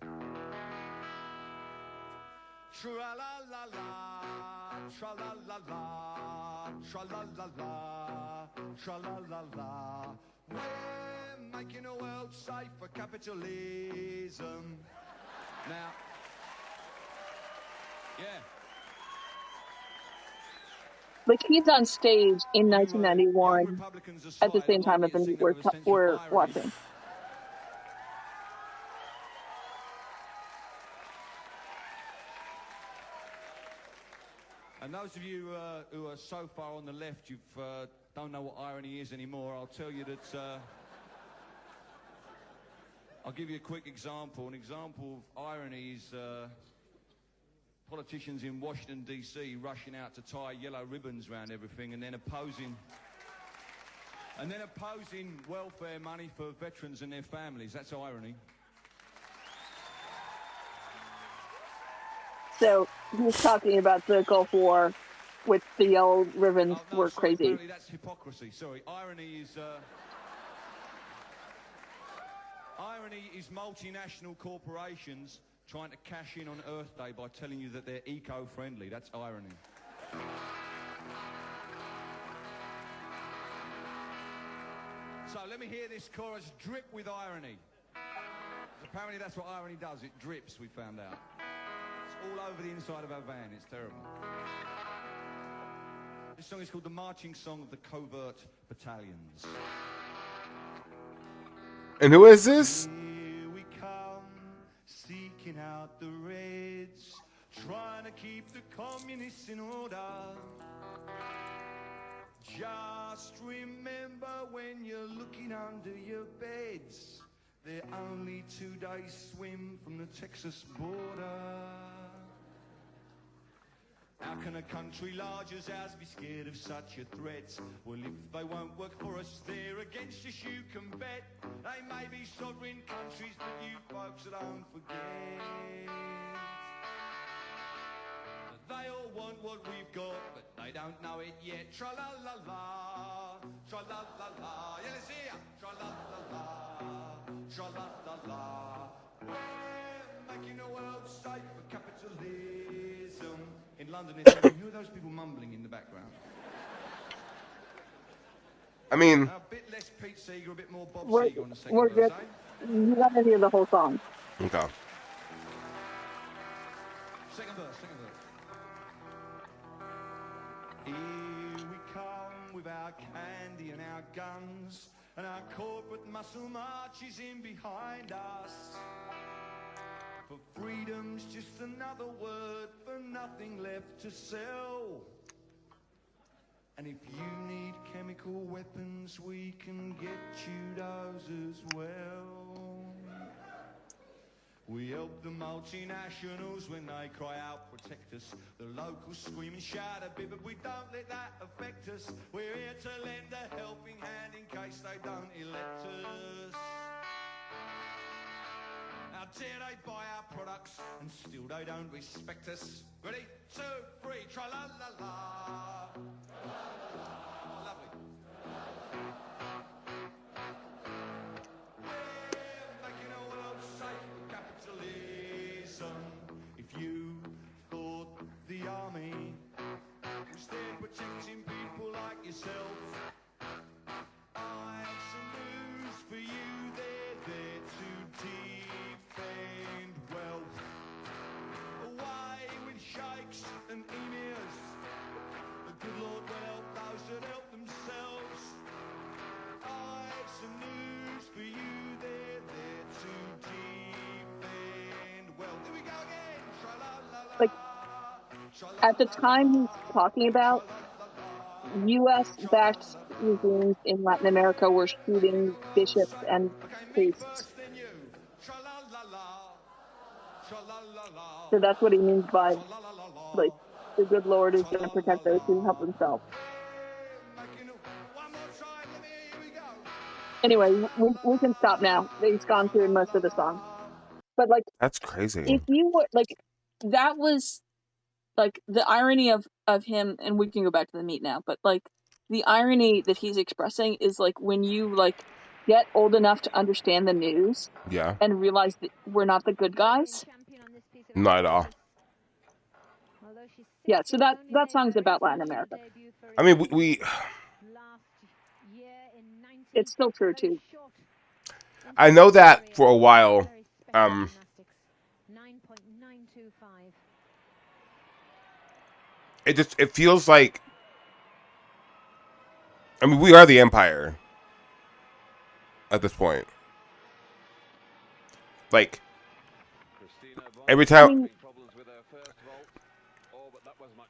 Tra-la-la-la, tra-la-la-la, tra-la-la-la, tra-la-la-la. We're making the world safe for capitalism. Now, yeah. Like he's on stage in 1991 at the same time as we're watching. And those of you who are so far on the left, you don't know what irony is anymore. I'll tell you that. I'll give you a quick example. An example of irony is politicians in Washington, D.C. rushing out to tie yellow ribbons around everything and then opposing welfare money for veterans and their families. That's irony. So he's talking about the Gulf War with the yellow ribbons were crazy. Apparently that's hypocrisy. Sorry. Irony is multinational corporations trying to cash in on Earth Day by telling you that they're eco-friendly. That's irony. So let me hear this chorus drip with irony. Apparently that's what irony does. It drips, we found out. It's all over the inside of our van. It's terrible. This song is called The Marching Song of the Covert Battalions. And who is this? Here we come, seeking out the Reds, trying to keep the communists in order. Just remember when you're looking under your beds, they're only 2 days swim from the Texas border. How can a country large as ours be scared of such a threat? Well, if they won't work for us, they're against us, you can bet. They may be sovereign countries, but you folks don't forget. They all want what we've got, but they don't know it yet. Tra-la-la-la, tra-la-la-la. Yeah, let's hear. Tra-la-la-la, tra-la-la-la. We're making the world safe for capitalism. In London, who are those people mumbling in the background? I mean, A bit less Pete Seeger, a bit more Bob Seger on the second We're verse, good. You gotta hear the whole song. okay. Second verse. Here we come with our candy and our guns, and our corporate muscle marches in behind us. For freedom's just another word for nothing left to sell. And if you need chemical weapons, we can get you those as well. We help the multinationals when they cry out, protect us. The locals scream and shout a bit, but we don't let that affect us. We're here to lend a helping hand in case they don't elect us. How dare they buy our products and still they don't respect us? Ready? 2, 3, tra-la-la-la. Lovely. We're making a world safe for capitalism. If you thought the army was there protecting people like yourself, I have some news for you. They're there to defend wealth. Away with sheikhs and emirs. The good Lord will help those that help themselves. I have some news for you. They're there to defend wealth. Here we go again. Tra-la-la-la. Like, at the time he's talking about, U.S.-backed regimes in Latin America were shooting bishops and Okay, me priests. first, then you. Tra-la-la-la. Tra-la-la-la. So that's what he means by, Tra-la-la-la. like, the good Lord is going to protect those who help themselves. Making one more time. Let me hear. Here we go. Anyway, we can stop now. He's gone through most of the song. But, like, That's crazy. if you were, like, that was, like, the irony of him, and we can go back to the meat now, but, like, the irony that he's expressing is, like, when you, like, get old enough to understand the news Yeah. and realize that we're not the good guys. Not at all. Yeah, so that song's about Latin America. I mean, we It's still true, too. I know that for a while. It feels like, I mean, we are the empire at this point. Like, every time. I mean,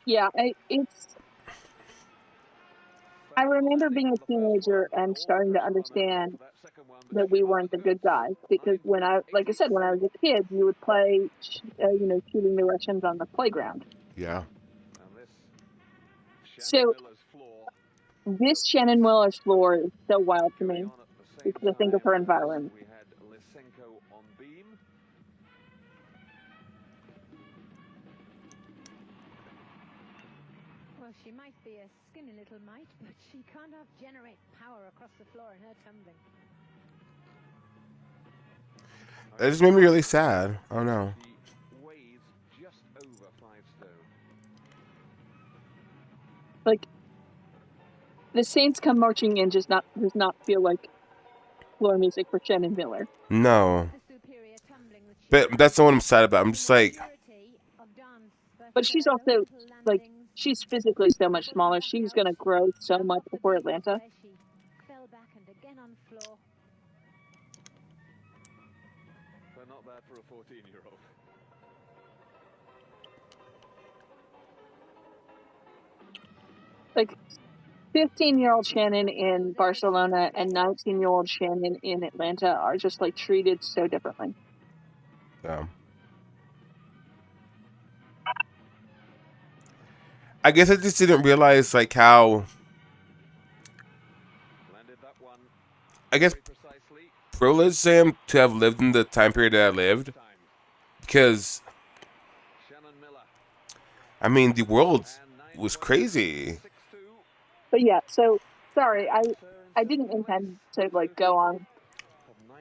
yeah, I remember being a teenager and starting to understand that we weren't the good guys, because like I said, when I was a kid, you would play, shooting the Russians on the playground. Yeah. So this Shannon Miller's floor is so wild to me because I think of her environment. Well, she might be a skinny little mite, but she can't generate power across the floor in her tumbling. It just made me really sad. Oh no. Like, the Saints Come Marching In does not feel like floor music for Shannon Miller. No. But that's the one I'm sad about. I'm just like. But she's also, like, she's physically so much smaller. She's going to grow so much before Atlanta. But not bad for a 14-year-old. Like, 15-year-old Shannon in Barcelona and 19-year-old Shannon in Atlanta are just, like, treated so differently. Yeah. I guess I just didn't realize, like, how. I guess privileged I am to have lived in the time period that I lived. Because, I mean, the world was crazy. But yeah, so, sorry, I didn't intend to, like, go on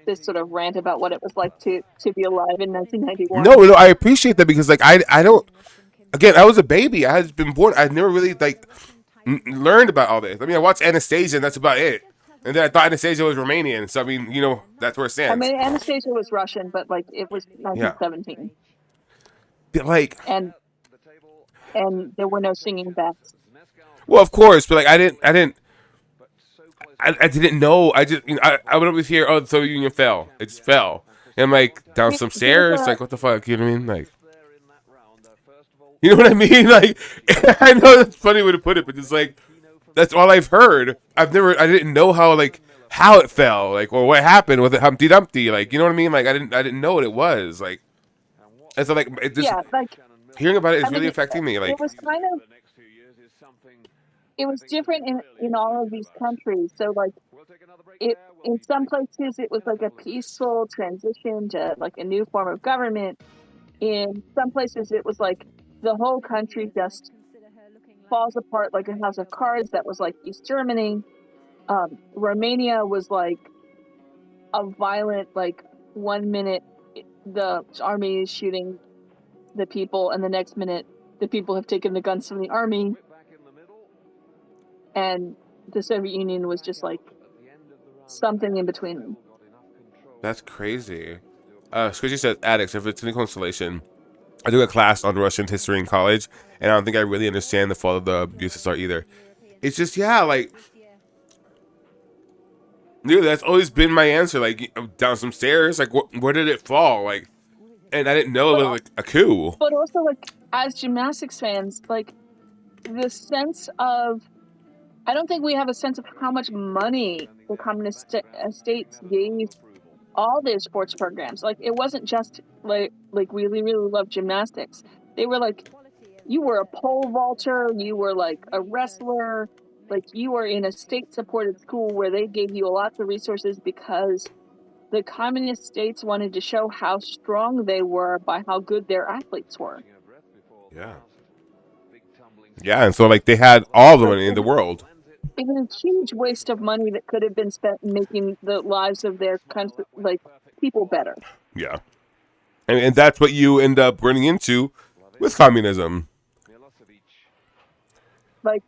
this sort of rant about what it was like to be alive in 1991. No, I appreciate that because, like, I don't. Again, I was a baby. I had been born. I never really, like, learned about all this. I mean, I watched Anastasia, and that's about it. And then I thought Anastasia was Romanian. So, I mean, that's where it stands. I mean, Anastasia was Russian, but, like, it was 1917. Yeah. But, like. And there were no singing bats. Well, of course, but, like, I didn't know. I just, I went over here. Oh, the Soviet Union fell. It just fell. And I'm like down some stairs. Like, what the fuck? You know what I mean? Like, you know what I mean? Like, I know that's a funny way to put it, but just like, That's all I've heard. I didn't know how it fell, or what happened with it, Humpty Dumpty, you know what I mean? I didn't know what it was, and so it just Yeah, like hearing about it is I really mean, affecting me, it was kind of it was different in all of these countries. So like it in some places it was like a peaceful transition to like a new form of government. In some places it was like the whole country just falls apart like a house of cards. That was like East Germany. Romania was like a violent, like 1 minute the army is shooting the people, and the next minute the people have taken the guns from the army. And the Soviet Union was just like something in between them. That's crazy. Squishy says, Adex, if it's any consolation, I took a class on Russian history in college, and I don't think I really understand the fall of the USSR either. It's just, dude, that's always been my answer. Down some stairs, where did it fall? And I didn't know it was a coup. But also, like, as gymnastics fans, like, the sense of, I don't think we have a sense of how much money the communist states gave all their sports programs. Like, it wasn't just like we really love gymnastics. They were like, you were a pole vaulter, you were like a wrestler, like you were in a state-supported school where they gave you lots of resources because the communist states wanted to show how strong they were by how good their athletes were. Yeah. Yeah, and so they had all the money in the world. It was a huge waste of money that could have been spent making the lives of their country, like, people better. Yeah. And that's what you end up running into with communism. Like,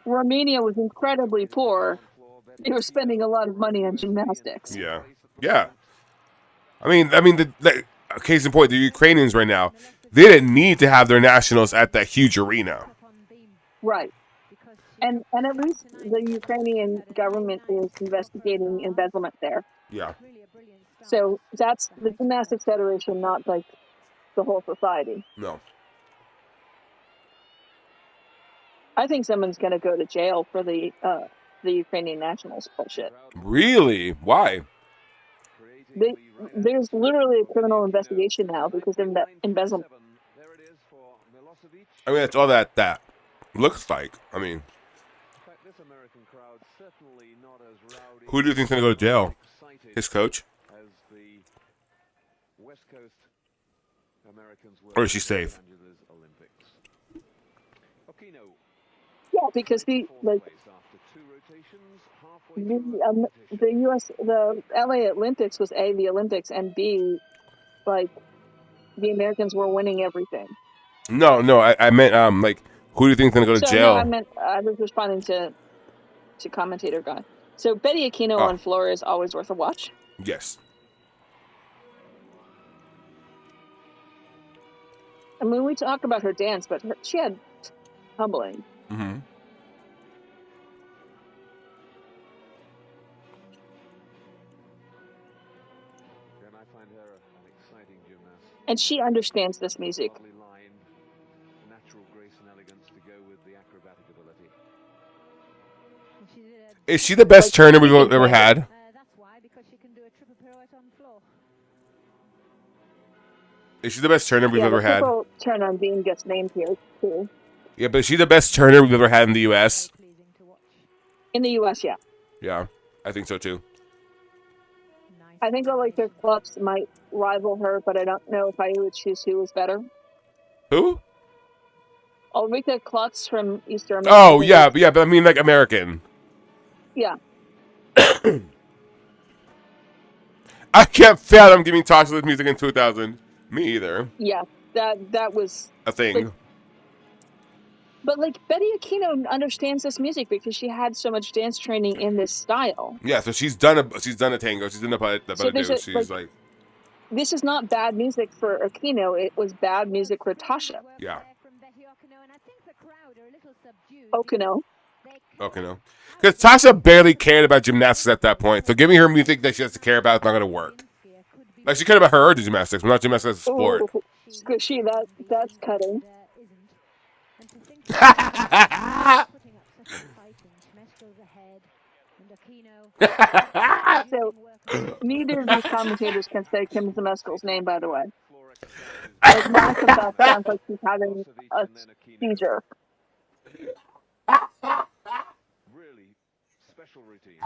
Romania was incredibly poor. They were spending a lot of money on gymnastics. Yeah. Yeah. I mean, the case in point, the Ukrainians right now, they didn't need to have their nationals at that huge arena. Right. And at least the Ukrainian government is investigating embezzlement there. Yeah. So that's the Gymnastics Federation, not like the whole society. No. I think someone's going to go to jail for the Ukrainian nationals bullshit. Really? Why? There's literally a criminal investigation now because of embezzlement. I mean, that's all that looks like. I mean, who do you think's going to go to jail? His coach? Or is she safe? Yeah, because the LA Olympics was A, the Olympics, and B, like, the Americans were winning everything. No, I meant who do you think's going to go to jail? No, I was responding to commentator guy. So Betty Aquino on floor is always worth a watch. Yes. I mean, we talk about her dance, but she had tumbling. Mm-hmm. And she understands this music. Is she the best turner we've ever had? That's why, because she can do a triple pirouette on the floor. Is she the best turner we've ever had? Turn on beam gets named here too. Yeah, but is she the best turner we've ever had in the U.S.? In the U.S., yeah. Yeah, I think so too. I think Olympic Clubs might rival her, but I don't know if I would choose who was better. Who? Ulrika Klutz from East Germany. Oh, yeah, but I mean, like, American. Yeah. I can't fathom giving talks with music in 2000. Me either. Yeah, that was a thing. But Betty Aquino understands this music because she had so much dance training in this style. Yeah, so she's done a tango. She's done the So do. She's like, this is not bad music for Aquino. It was bad music for Tasha. Yeah. Okino. Because Tasha barely cared about gymnastics at that point. So giving her music that she has to care about is not going to work. Like, she cared about her gymnastics, but not gymnastics as a sport. Ooh, squishy, that's cutting. muscles ahead. And Aquino. So neither of these commentators can say Kim Zemeskel's name, by the way. Floor exercises. Like Monica Beth sounds like she's having a seizure. Really special routine.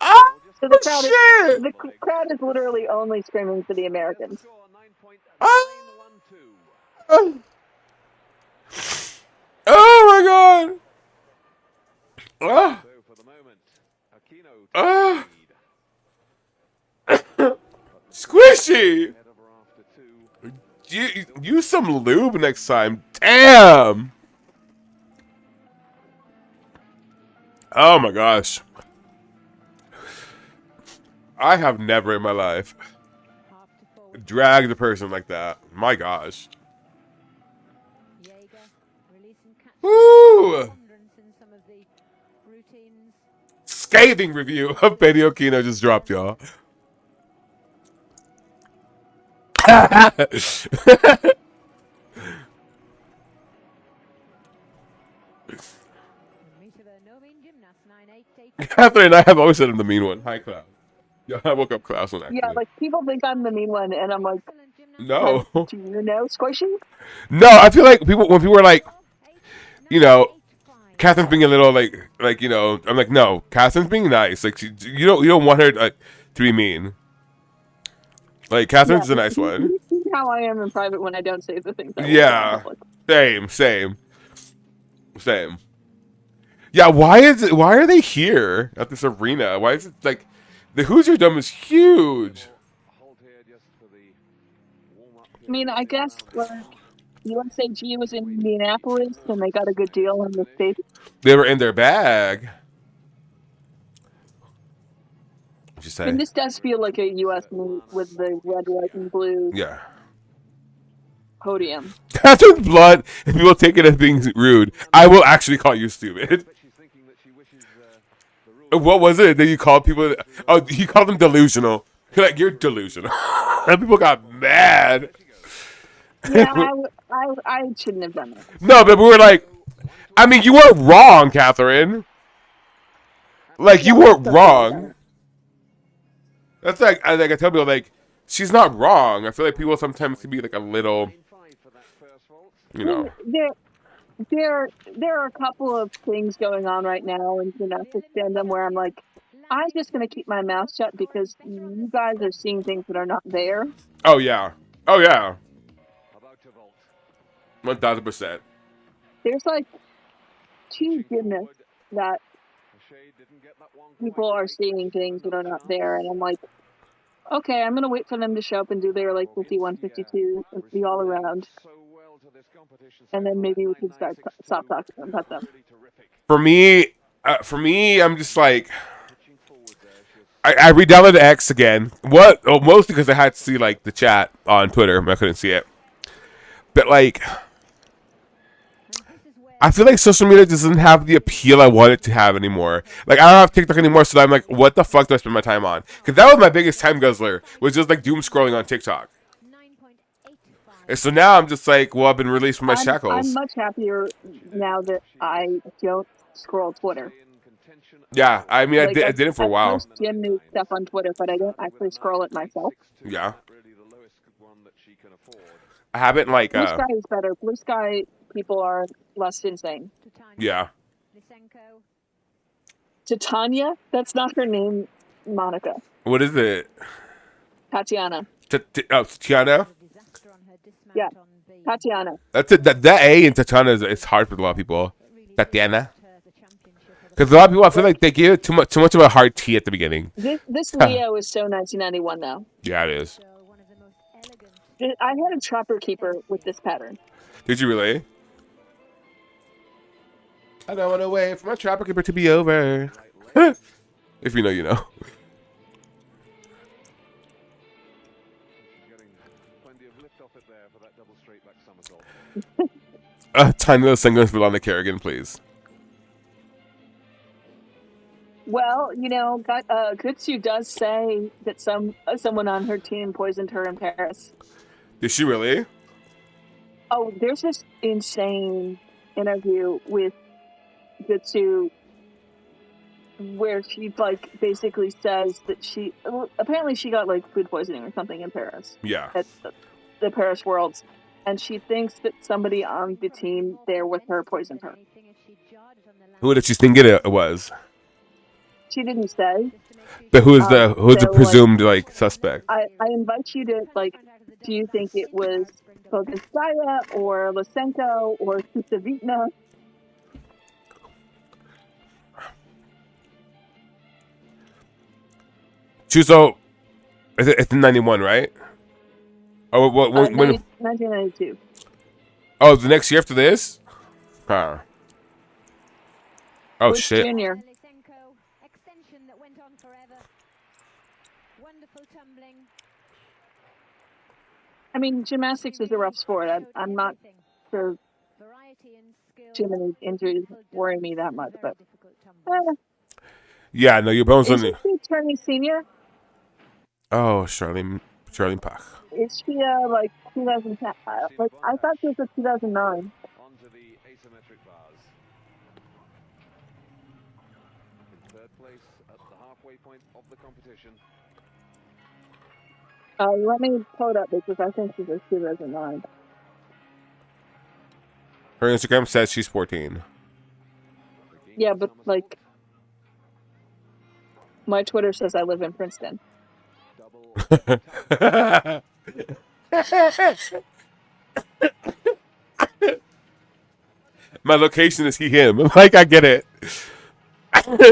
Oh So the shit! crowd is literally only screaming for the Americans. Oh, oh my god! Oh, So for the moment, Aquino oh, takes the lead. squishy! Head over after 2. Use some lube next time. Damn! Oh my gosh. I have never in my life dragged a person like that. My gosh. Woo! Scathing review of Benny Aquino just dropped, y'all. Catherine and I have always said I'm the mean one. Hi, Cloud. Yeah, I woke up Klaus one actually. Yeah, like people think I'm the mean one, and I'm like, no. Do you know Squishy? No, I feel like when people are like, you know, Catherine's being a little like you know, I'm like, no, Catherine's being nice. Like you don't want her to be mean. Like Catherine's a nice one. You see how I am in private when I don't say the things I will Yeah, in public. same. Yeah, why are they here at this arena? Why is it like the Hoosier Dome is huge? I mean, I guess like USAG was in Indianapolis and they got a good deal on the state. They were in their bag. What'd you say? I mean, this does feel like a US meet with the red, white, and blue podium. Catherine's blood, if people take it as being rude, I will actually call you stupid. What was it that you called people? Oh, you called them delusional. You're like, you're delusional. And people got mad. Yeah, I shouldn't have done that. No, but we were like, I mean, you weren't wrong, Catherine. Like, you weren't wrong. That's like I tell people, like, she's not wrong. I feel like people sometimes can be like a little, you know. There are a couple of things going on right now in gymnastics fandom where I'm like, I'm just going to keep my mouth shut because you guys are seeing things that are not there. Oh, yeah. 1,000%. There's like 2 gymnasts that people are seeing things that are not there, and I'm like, okay, I'm going to wait for them to show up and do their like 51, 52, and be all around. And then maybe we can stop talking about them. For me, I'm just like, I re-downloaded X again. What? Oh, mostly because I had to see like the chat on Twitter, but I couldn't see it. But like, I feel like social media doesn't have the appeal I want it to have anymore. Like, I don't have TikTok anymore, so I'm like, what the fuck do I spend my time on? Because that was my biggest time guzzler, was just like doom scrolling on TikTok. And so now I'm just like, well, I've been released from my shackles. I'm much happier now that I don't scroll Twitter. Yeah, I mean, like, I did it for a while. I post gym news stuff on Twitter, but I don't actually scroll it myself. Yeah. I haven't like. Blue Sky is better. Blue Sky people are less insane. Yeah. Titania? That's not her name, Monica. What is it? Tatiana. Tatiana? Yeah, Tatiana. That's it. That A in Tatiana is hard for a lot of people. Tatiana. Because a lot of people, I feel like they give it too much of a hard T at the beginning. This Leo is so 1991 though. Yeah, it is. I had a trapper keeper with this pattern. Did you really? I don't want to wait for my trapper keeper to be over. If you know, you know. Tiny little singles for Lana Kerrigan, please. Well, you know, Kutsu does say that someone on her team poisoned her in Paris. Did she really? Oh, there's this insane interview with Jitsu where she like basically says that apparently she got like food poisoning or something in Paris Yeah. at the Paris Worlds, and she thinks that somebody on the team there with her poisoned her. Who did she think it was? She didn't say. But who's the So, presumed like suspect? I invite you to like. Do you think it was Boganskaya or Lysenko or Kusavitna? Chuso, it's in 91, right? Oh, when? 1992. Oh, the next year after this? Huh. Oh Bush shit. Jr. Extension that went on forever. Wonderful tumbling. I mean, gymnastics is a rough sport. I'm not sure too many injuries worry me that much, but Yeah, no, your bones on isn't it. she turning senior? Oh, Charlene Pach. Is she like 2010? Like I thought she was a 2009. Onto the asymmetric bars. In third place at the halfway point of the competition. Let me pull it up because I think she's a 2009. Her Instagram says she's 14. Yeah, but like my Twitter says I live in Princeton. My location is him. Like, I get it.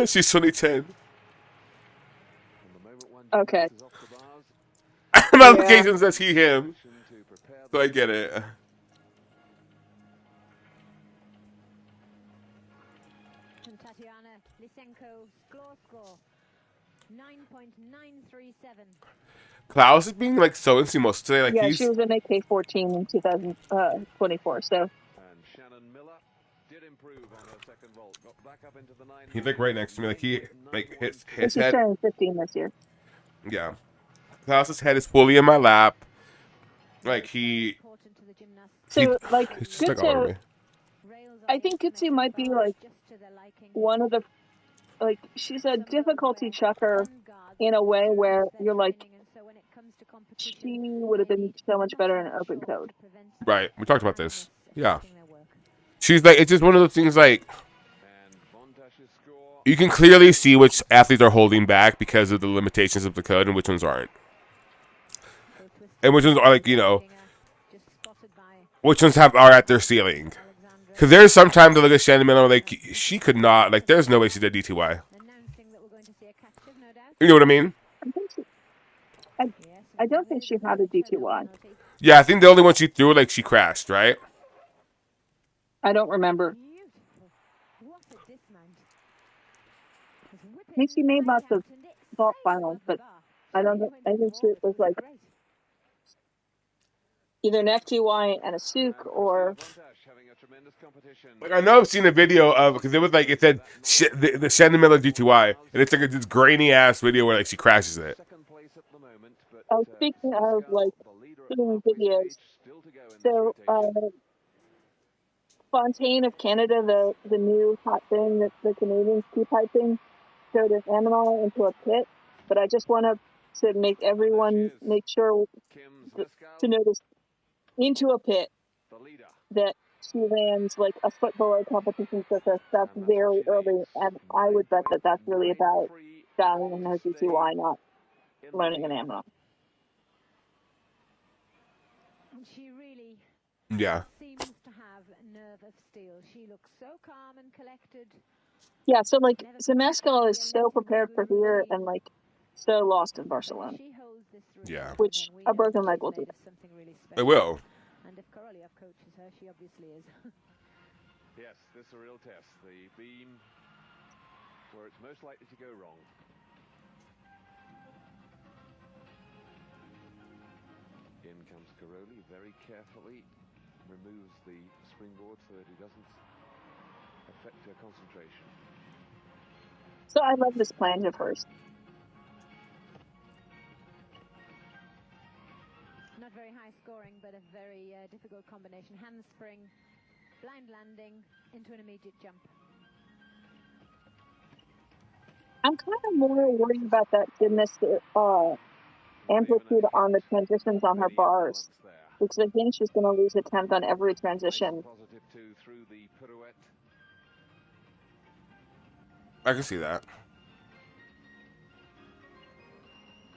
She's 2010. Okay. My location says him. So I get it. And Tatiana Lysenko score 9.937. Klaus is being like so insimo today. Like Yeah, he's. she was in AK-14 in 2024. So. And Shannon Miller did improve on her second vault. Got back up into the 9. He's like right next to me. Like he like his She's head. turning 15 this year. Yeah. Klaus's head is fully in my lap. Like he. So like He's just like all over me. I think Gutsu might be like one of the like she's a difficulty chucker in a way where you're like she would have been so much better in open code. Right. We talked about this. Yeah. She's like it's just one of those things like you can clearly see which athletes are holding back because of the limitations of the code and which ones aren't. And which ones are like, you know, which ones are at their ceiling. Because there's sometimes to look at Shannon Miller, like, she could not, like, there's no way she did DTY. You know what I mean? I don't think she had a DTY. Yeah, I think the only one she threw, like, she crashed, right? I don't remember. I think she made lots of vault finals, but I think she was like either an FTY and a Souk or. Like I know I've seen a video of because it was like it said the Shannon Miller DTY, and it's like this grainy ass video where like she crashes it. Oh, speaking of like seeing videos, so Fontaine of Canada, the new hot thing that the Canadians keep hyping, showed an animal into a pit. But I just want to make everyone make sure to notice into a pit that she lands like a foot below competition surface. That's very early, and I would bet that that's really about dialing in her DTY, not learning an animal. She really seems to have a nerve of steel. She looks so calm and collected. Yeah, so like Zemescal is so prepared for here and like so lost in Barcelona. Yeah. Which a broken leg will do. It will. And if Korolev coaches her, she obviously is. Yes, this is a real test. The beam where it's most likely to go wrong. In comes Karoli, very carefully removes the springboard so that it doesn't affect her concentration. So I love this plan of hers. Not very high scoring, but a very difficult combination. Handspring, blind landing into an immediate jump. I'm kind of more worried about that gymnast amplitude on the transitions on her bars, because I think she's going to lose a tenth on every transition. I can see that.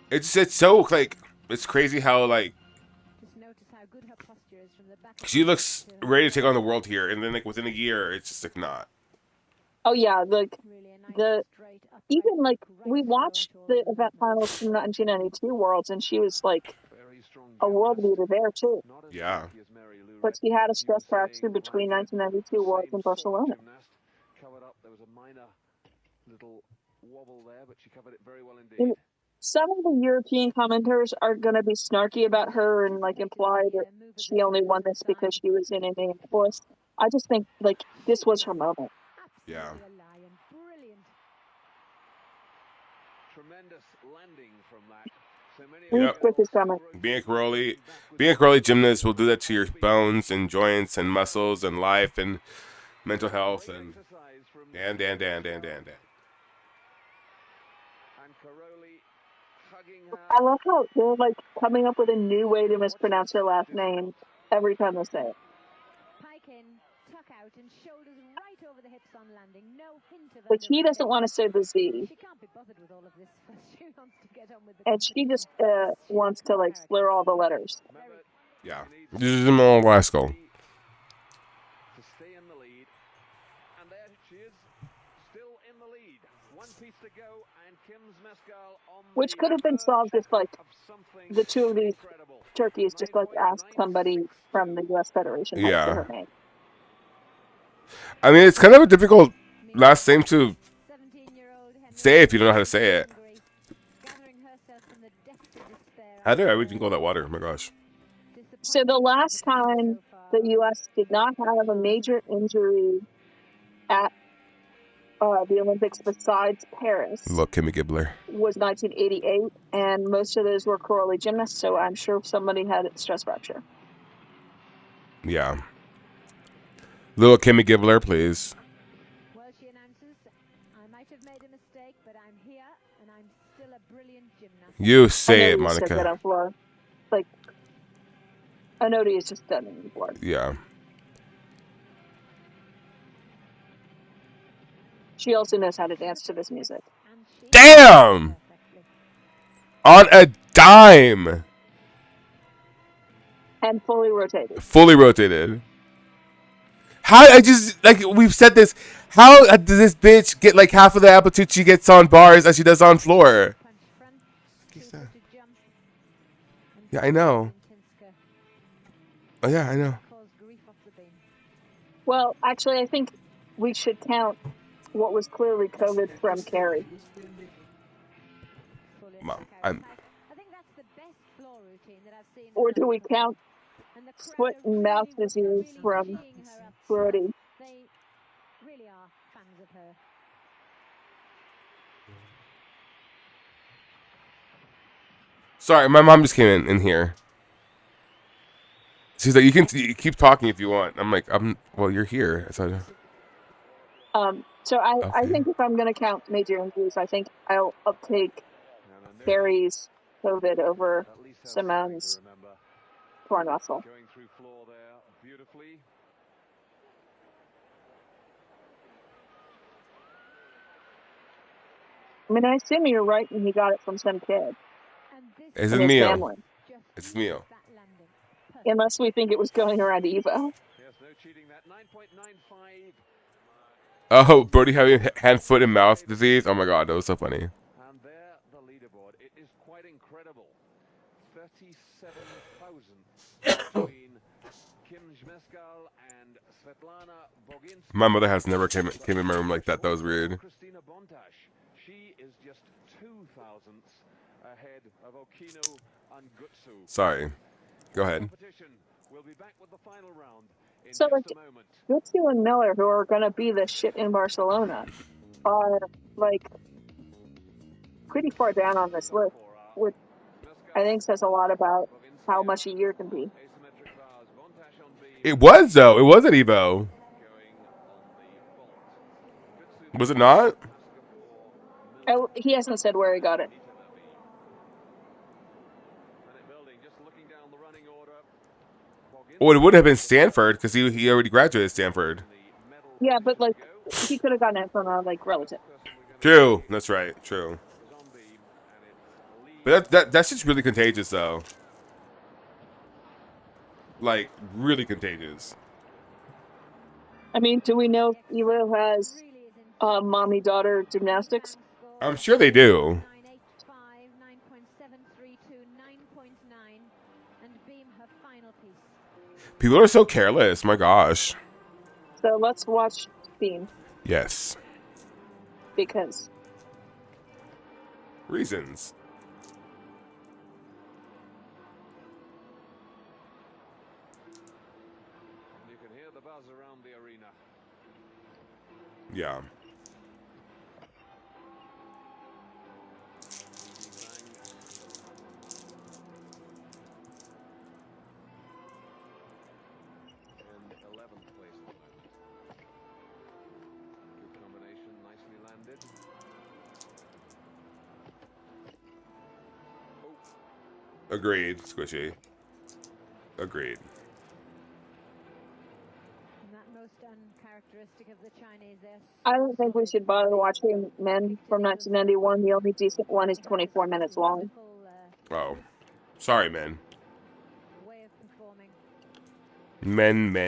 It's so like it's crazy how like Just notice how good her posture is from the back. she looks ready to take on the world here, and then like within a year, it's just like not. Oh yeah, like Really a nice the straight upright even like right we through watched to all the the event finals from the 1992 Worlds, and she was like a world leader there too. Yeah. But she had a stress fracture between 1992 Worlds and Barcelona. Covered up. There was a minor little wobble there, but she covered it very well indeed. And some of the European commenters are going to be snarky about her and like imply that she only won this because she was in Indianapolis. I just think like this was her moment. Yeah. Absolutely a lion. Brilliant. Tremendous landing from that. So many Blue Yep. Quick is coming. Being a Crowley gymnast will do that to your bones and joints and muscles and life and mental health and Dan. And Caroli hugging her. I love how they're like coming up with a new way to mispronounce her last name every time they say it. Pike in, tuck out, and shoulders right over the hips on landing. No hint of But she doesn't underhanded. want to say the Z, She can't be bothered with all of this. She wants to get on with the and she just competition. wants to like slur all the letters. Remember, Yeah. she This needs is more Glasgow. to stay in the lead. And there she is, still in the lead. One piece to go, and Kim's Mescal on Which the could have been verge solved if like of something the two of these incredible. turkeys just like asked somebody from the U.S. Federation how to say Yeah. her name. I mean, it's kind of a difficult last name to 17-year-old say if you don't know how to say it. gathering herself from the depths of despair. Heather, I would drink all that water. Oh my gosh. So the last time the U.S. did not have a major injury at the Olympics besides Paris Look, Kimmy Gibbler. was 1988, and most of those were Crowley gymnasts, so I'm sure somebody had a stress fracture. Yeah. Little Kimmy Gibbler, please. Well, she announces, I might have made a mistake, but I'm here, and I'm still a brilliant gymnast. You I say know it, you said that Monica. on floor. Like, Anodi is just stunning on the floor. Yeah. She also knows how to dance to this music. And she Damn! perfectly. On a dime. And fully rotated. Fully rotated. How, I just, like, we've said this. How does this bitch get, like, half of the amplitude she gets on bars as she does on floor? Punch front, two-footed jump. And Yeah, I know. Tinska Oh, yeah, I know. caused grief off the beam. Well, actually, I think we should count what was clearly COVID from Carrie. Fully Mom, tuck out. I'm- In fact, I think that's the best floor routine that I've seen. Or her do we perform. count And the crowd foot are and mouth really, disease really from cheering her up. Brody? They really are fans of her. Sorry, my mom just came in here. She's like, you keep talking if you want. I'm like, well, you're here. So, So I Okay. think if I'm going to count major injuries, I think I'll take Carrie's COVID over At least has Simone's something to remember. torn muscle. Going through floor there beautifully. I mean, I assume you're right when he got it from some kid And this It's in a his meal. family. just It's missed meal. that landing. Perfect. Unless we think it was going around Evo. Yes, no cheating that. 9.95. Oh, Brody having hand, foot, and mouth disease. Oh my god, that was so funny. And there, the leaderboard. It is quite incredible. 37,000 between Kim Mescal and Svetlana Boginska. My mother has never came in my room like that. That was weird. Christina Bontash. She is just 2 thousandths ahead of Okino and Gutsu. Sorry. Go ahead. Competition. We'll be back with the final round in So, just like, a moment. Gutsu and Miller, who are going to be the shit in Barcelona, are like pretty far down on this list. With I think says a lot about how much a year can be. It was though. It was at Evo. Was it not? Oh, he hasn't said where he got it. Well, it would have been Stanford because he already graduated Stanford. Yeah, but like he could have gotten it from a like relative. True. That's right. True. But that's just really contagious though. Like really contagious. I mean, do we know if Elo has mommy daughter gymnastics? I'm sure they do. 985, 9.732, 9.9, and Beam her final piece. People are so careless. My gosh. So let's watch Beam Yes. because Reasons. You can hear the buzz around the arena. Yeah. In 11th place at the moment. Good combination, nicely landed. Agreed. Squishy. Agreed. And that most uncharacteristic of the Chinese. I don't think we should bother watching men from 1991. The only decent one is 24 minutes long. Oh. Sorry, man. Way of performing. Men. Which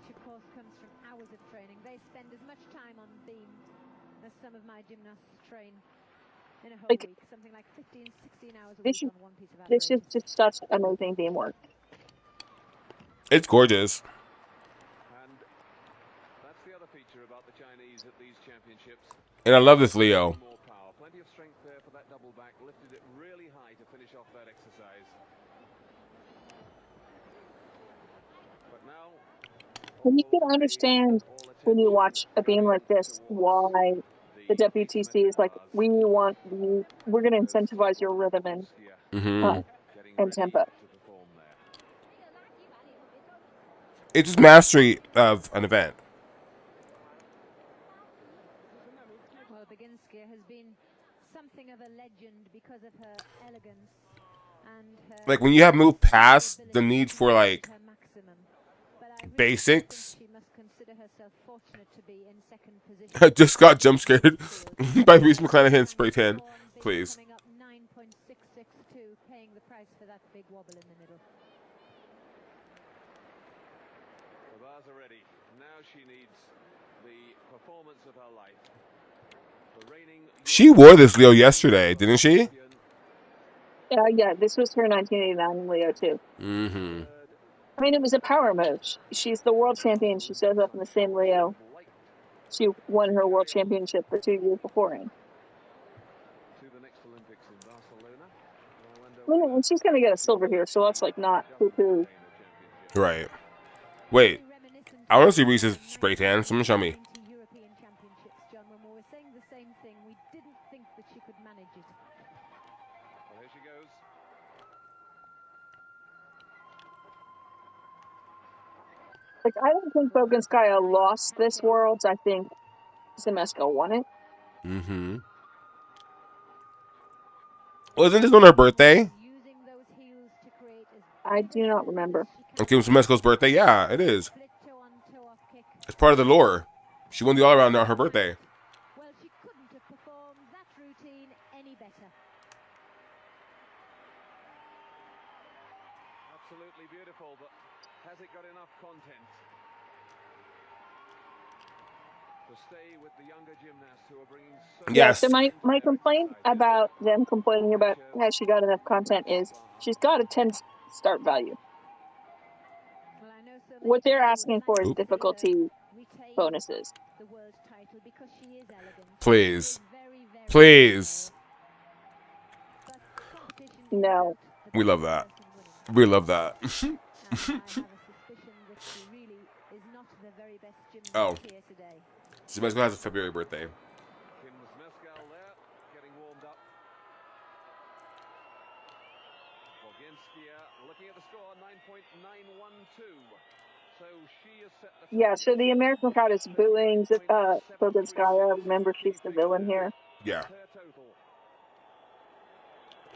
of course comes from hours of training. They spend as much time on beam as some of my gymnasts train in a whole Like, week. Something like 15, 16 hours a This week is on one piece of this is apparatus. just such amazing beam work. It's gorgeous. And that's the other feature about the Chinese at these championships. And I love this Leo. More power. Plenty of strength there for that double back. Lifted it really high to finish off that exercise. But now, And you can understand when you watch a beam like this why the WTC is like, we want you. We're going to incentivize your rhythm and tempo. It's just mastery of an event. Well, Baginska has been something of a legend because of her elegance and her Like when you have moved past the need for like her maximum. But I really basics. think she must consider herself fortunate to be in second position. I just got jump scared by Reese McClanahan spray tan. Please. Coming up 9.662, paying the price for that big wobble in the middle. The bars are ready. Now she needs the performance of her life. The reigning She wore this Leo yesterday, didn't she? Yeah, this was her 1989 Leo too. Mm-hmm. I mean, it was a power move. She's the world champion. She shows up in the same Leo. She won her world championship the 2 years beforehand. to the next Olympics in Barcelona. And she's going to get a silver here, so let's like not poo-poo. Right. Wait. I want to see Reese's spray tan. Someone show me. European Championships, John, when we were saying the same thing, we didn't think that she could manage it. Well, here she goes. Like, I don't think Boganskaya lost this Worlds. I think Zemeska won it. Mm-hmm. Wasn't this on her birthday? Using those heels to create as I do not remember. Okay, it was Mexico's birthday. Yeah, it is. split toe-on, toe-off kick. It's part of the lore. She won the all-around on her birthday. Well, she couldn't have performed that routine any better. Absolutely beautiful, but has it got enough content to stay with the younger gymnasts who are bringing so Yes. So my complaint about them complaining about has she got enough content is she's got a 10 start value. Well, I know so many What they're people would asking like for is to see her difficulty retain bonuses. the world title because she is elegant. Please. She is very, very Please. but competition No. isn't We love the that. person winning. We love that. And I have a suspicion that she really is not the very best gymnast Oh. here today. She Mexico has a February birthday. Kim Mescal there, getting warmed up. Looking at the score, 9.912. So she has set the Yeah, so the American crowd is booing Bogunskaya. Remember, she's the villain here. Yeah.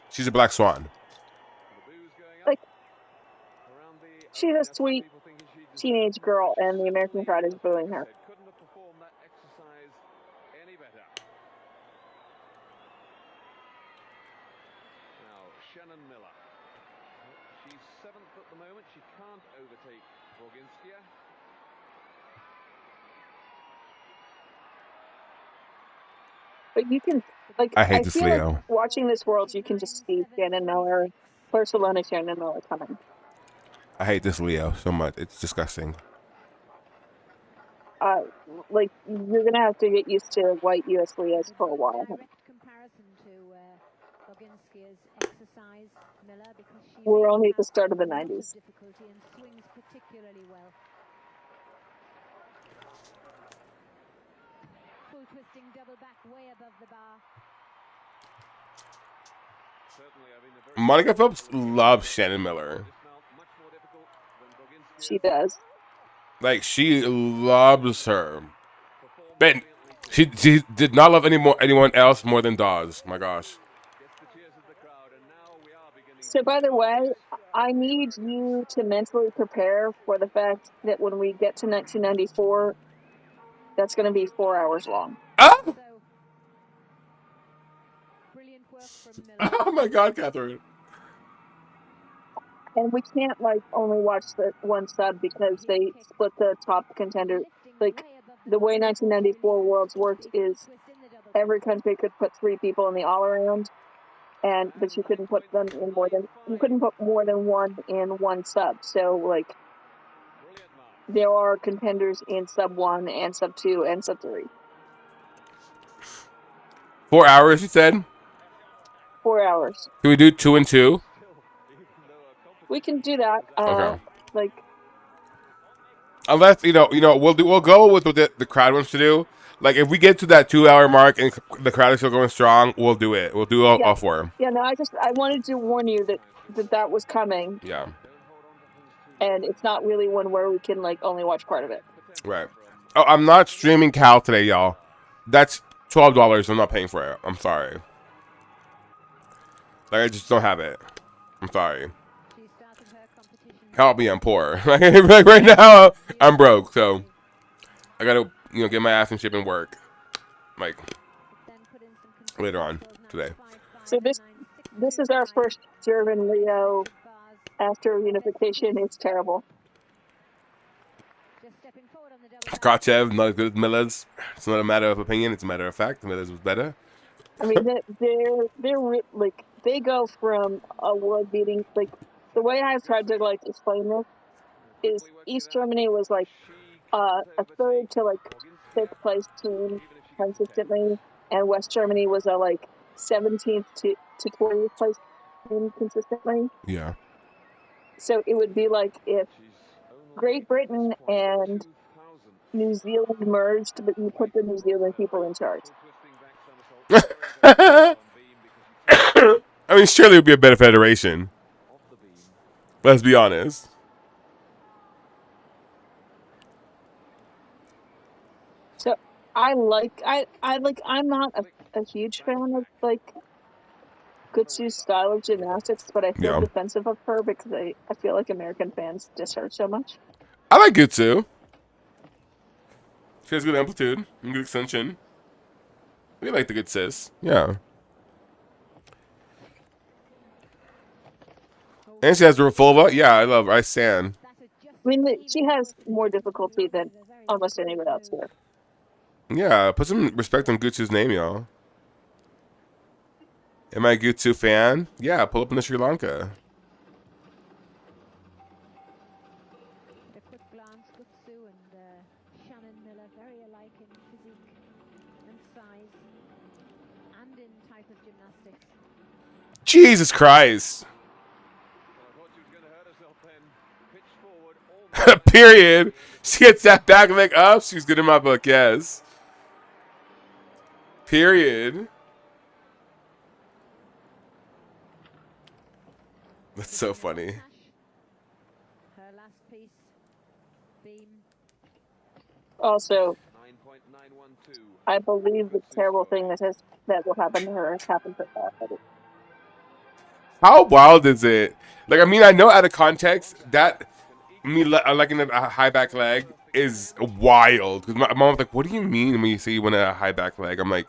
She's a black swan. Like, she's a sweet teenage girl, and the American crowd is booing her. Couldn't have performed that exercise any better. Now, Shannon Miller. She's 7th at the moment. She can't overtake Borginskia. But you can, like, I hate I this feel like Leo. watching this Worlds, you can just see Shannon Miller, Barcelona Shannon Miller coming. I hate this Leo so much. It's disgusting. Like, you're gonna have to get used to white US Leos for a while. Direct comparison to Boginskia's exercise, Miller, because she We're really only at the has start of the lots 90s. difficulty and swings particularly well. Full twisting double back way above the bar. Monica Phelps loves Shannon Miller. She does. Like, she loves her. But she did not love anyone else more than Dawes. My gosh. So, by the way, I need you to mentally prepare for the fact that when we get to 1994, that's going to be 4 hours long. Oh! Brilliant work from Miller. Oh my God, Catherine. And we can't, like, only watch the one sub because they split the top contender. Like, the way 1994 Worlds worked is every country could put 3 people in the all-around, but you couldn't put them in you couldn't put more than one in one sub. So, like, there are contenders in sub 1 and sub 2 and sub 3. 4 hours, you said? 4 hours. Can we do 2 and 2? We can do that. Okay. Like, Unless we'll go with what the crowd wants to do. Like, if we get to that 2 hour mark and the crowd is still going strong, we'll do it. We'll do all 4. Yeah, no, I wanted to warn you that was coming. Yeah. And it's not really one where we can, like, only watch part of it. Right. Oh, I'm not streaming Cal today, y'all. That's $12. I'm not paying for it. I'm sorry. Like, I just don't have it. I'm sorry. Help me, I'm poor. Like, right now, I'm broke, so I gotta, get my ass in shape and work. Like, later on today. So this is our first German Leo after unification. It's terrible. Tkachev, not as good as Millers. It's not a matter of opinion, it's a matter of fact. Millers was better. I mean, they're like, they go from a world beating, like, the way I've tried to, like, explain this is East Germany was like a 3rd to, like, 5th place team consistently, and West Germany was a, like, 17th to 20th place team consistently. Yeah. So it would be like if Great Britain and New Zealand merged, but you put the New Zealand people in charge. I mean, surely it would be a better federation. Let's be honest. So I'm not a huge fan of, like, Gutsu's style of gymnastics, but I feel defensive of her because I feel like American fans diss her so much. I like Gutsu. She has good amplitude and good extension. We like the good sis. Yeah. And she has the Revolva. Yeah, I love her. I stand. I mean, she has more difficulty than almost anyone else here. Yeah, put some respect on Gutsu's name, y'all. Am I a Gutsu fan? Yeah, pull up into Sri Lanka. At a quick glance, Gutsu and Shannon Miller very alike in physique and size and in type of gymnastics. Jesus Christ. Period. She gets that back leg up. She's good in my book, yes. Period. That's so funny. Her last piece, beam. Also, 9.912. I believe the Good terrible story. thing that will happen to her has happened to her already. How wild is it? Like, I mean, I know out of context that me liking a high back leg is wild. Because my mom's like, "What do you mean when you say you want a high back leg?" I'm like,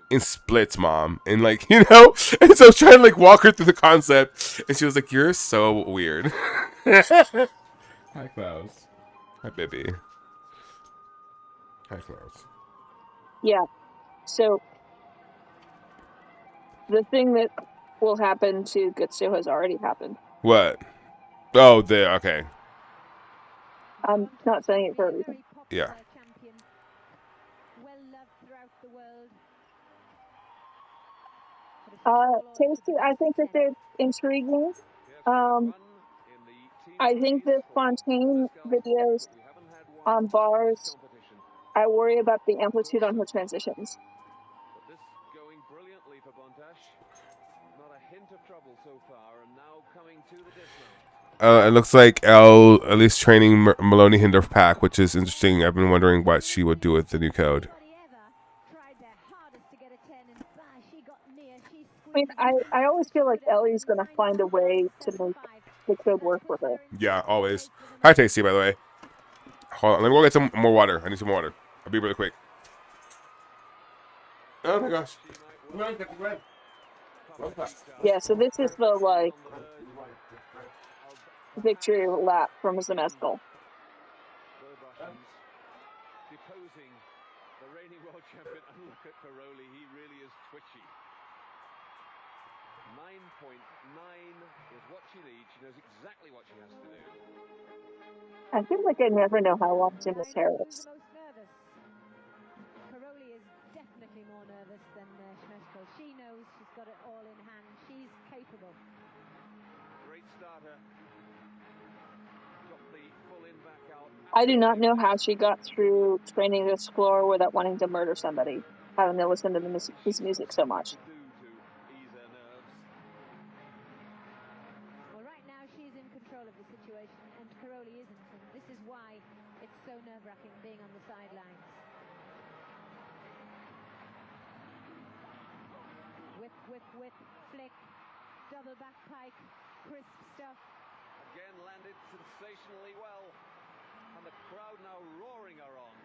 "In splits, mom." And like, you know, and so I was trying to like walk her through the concept, and she was like, "You're so weird." Hi, Klaus. Hi, baby. Hi, Klaus. Yeah. So the thing that will happen to Gutsu has already happened. What? Oh, there. Okay. I'm not saying it for a reason. Yeah. Champion, well loved throughout the world. Tasty. I think that they're intriguing. I think the Fontaine videos on bars. I worry about the amplitude on her transitions. But this going brilliantly for Bontash. Not a hint of trouble so far, and now coming to the dismount. It looks like Elle at least training Maloney Hinder pack, which is interesting. I've been wondering what she would do with the new code. I mean, I always feel like Ellie's going to find a way to make the code work for her. Yeah, always. Hi, Tasty, by the way. Hold on, let me go get some more water. I need some more water. I'll be really quick. Oh my gosh. Yeah, so this is the like victory lap from Zemescal. Deposing the reigning world champion, and look at Karoli, he really is twitchy. 9.9 is what she needs. She knows exactly what she has to do. I feel like I never know how long Jim is Harris. Karoli is definitely more nervous than Schmeshko. She knows she's got it all in hand. She's capable. Great starter. Got the full in back out. I do not know how she got through training this floor without wanting to murder somebody, having to listen to his music so much. Well, right now she's in control of the situation, and Karoli isn't, and this is why it's so nerve-wracking being on the sidelines. Whip, flick, double back pike, crisp stuff. Again landed sensationally well, and the crowd now roaring her on.